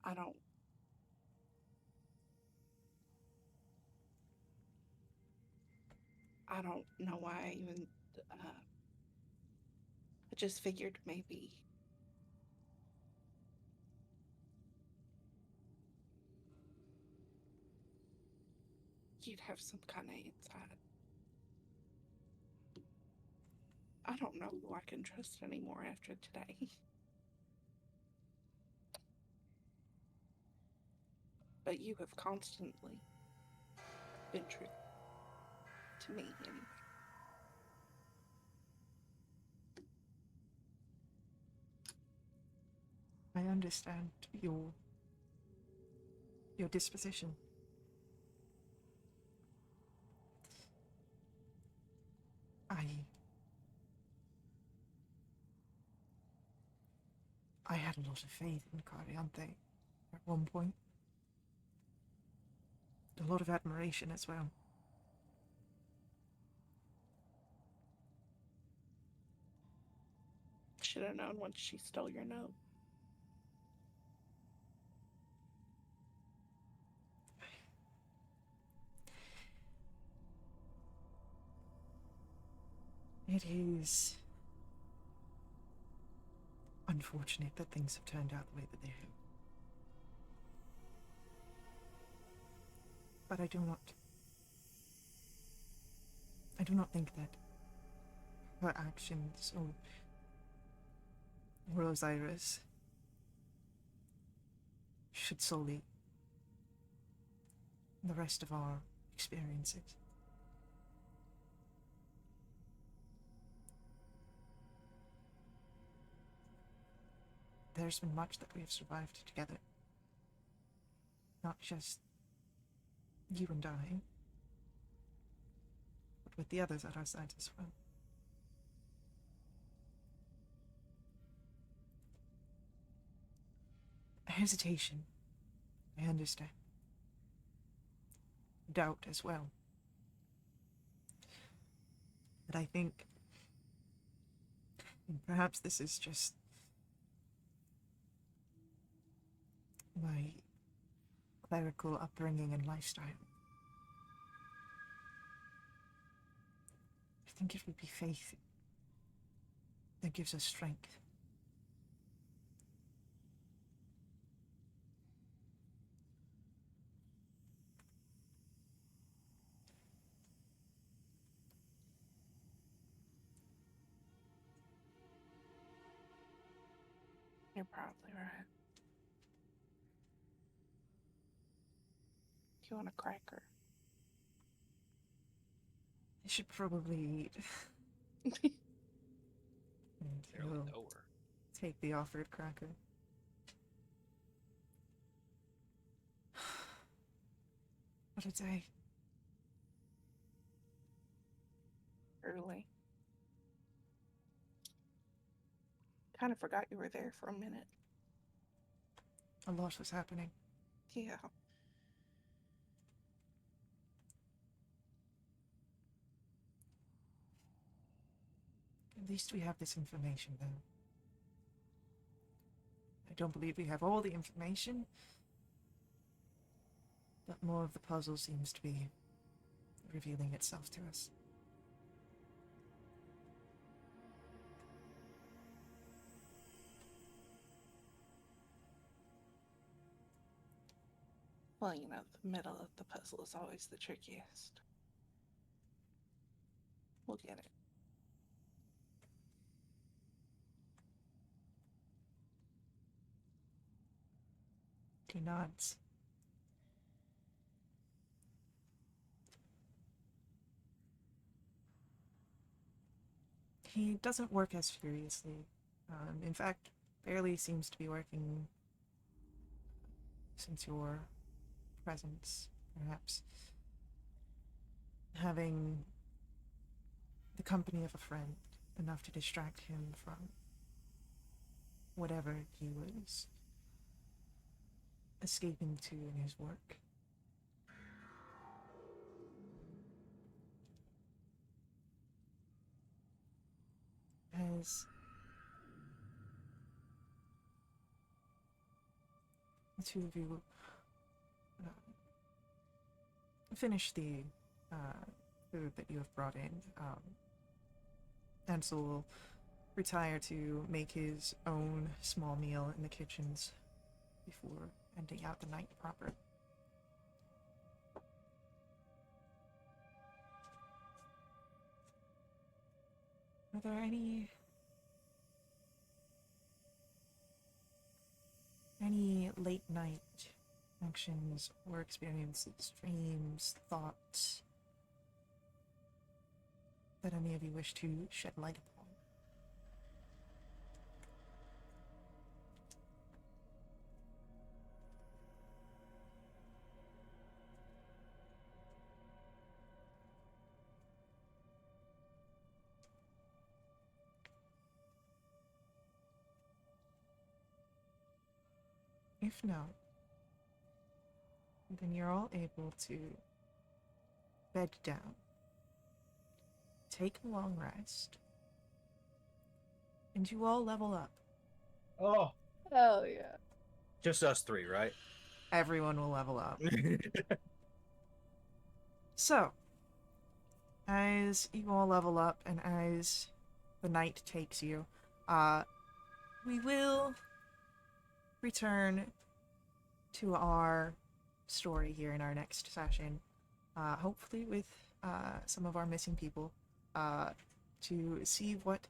I don't. I don't know why I even. I just figured maybe. You'd have some kind of insight. I don't know who I can trust anymore after today. But you have constantly been true to me anyway. I understand your disposition. I had a lot of faith in Cariante at one point. A lot of admiration as well. Should have known once she stole your note. It is unfortunate that things have turned out the way that they have. But I do not think that her actions or Osiris should sully the rest of our experiences. There's been much that we have survived together. Not just you and I, but with the others at our sides as well. Hesitation, I understand. Doubt as well. But I think perhaps this is just my clerical upbringing and lifestyle. I think it would be faith that gives us strength. You're probably right. You want a cracker? I should probably eat. And Barely he'll know her. take the offered cracker. What a day. Early. Kind of forgot you were there for a minute. A lot was happening. Yeah. At least we have this information, though. I don't believe we have all the information, but more of the puzzle seems to be revealing itself to us. Well, you know, the middle of the puzzle is always the trickiest. We'll get it. He nods. He doesn't work as furiously. In fact, barely seems to be working since your presence, perhaps. Having the company of a friend enough to distract him from whatever he was escaping to in his work. As the two of you finish the food that you have brought in, Ansel will retire to make his own small meal in the kitchens before ending out the night proper. Are there any late night actions or experiences, dreams, thoughts that any of you wish to shed light upon? If not, then you're all able to bed down, take a long rest, and you all level up. Oh, Hell yeah. just us three, right? Everyone will level up. So, as you all level up and as the night takes you, we will return to our story here in our next session, hopefully with some of our missing people, to see what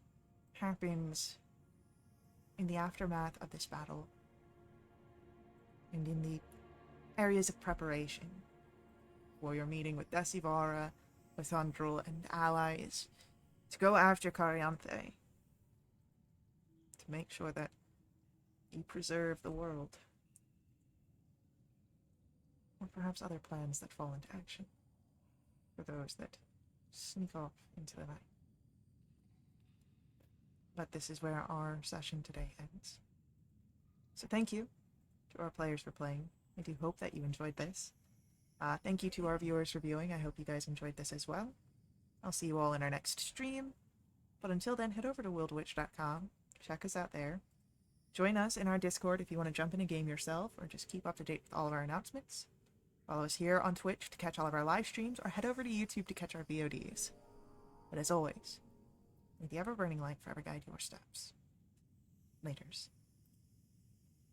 happens in the aftermath of this battle and in the areas of preparation for your meeting with Decivara, with Thundrel, and allies to go after Carianthe, to make sure that you preserve the world. Or perhaps other plans that fall into action for those that sneak off into the night. But this is where our session today ends. So thank you to our players for playing. I do hope that you enjoyed this. Thank you to our viewers for viewing. I hope you guys enjoyed this as well. I'll see you all in our next stream. But until then, head over to wildewitch.com. Check us out there. Join us in our Discord if you want to jump in a game yourself or just keep up to date with all of our announcements. Follow us here on Twitch to catch all of our live streams, or head over to YouTube to catch our VODs. But as always, may the ever-burning light forever guide your steps. Laters.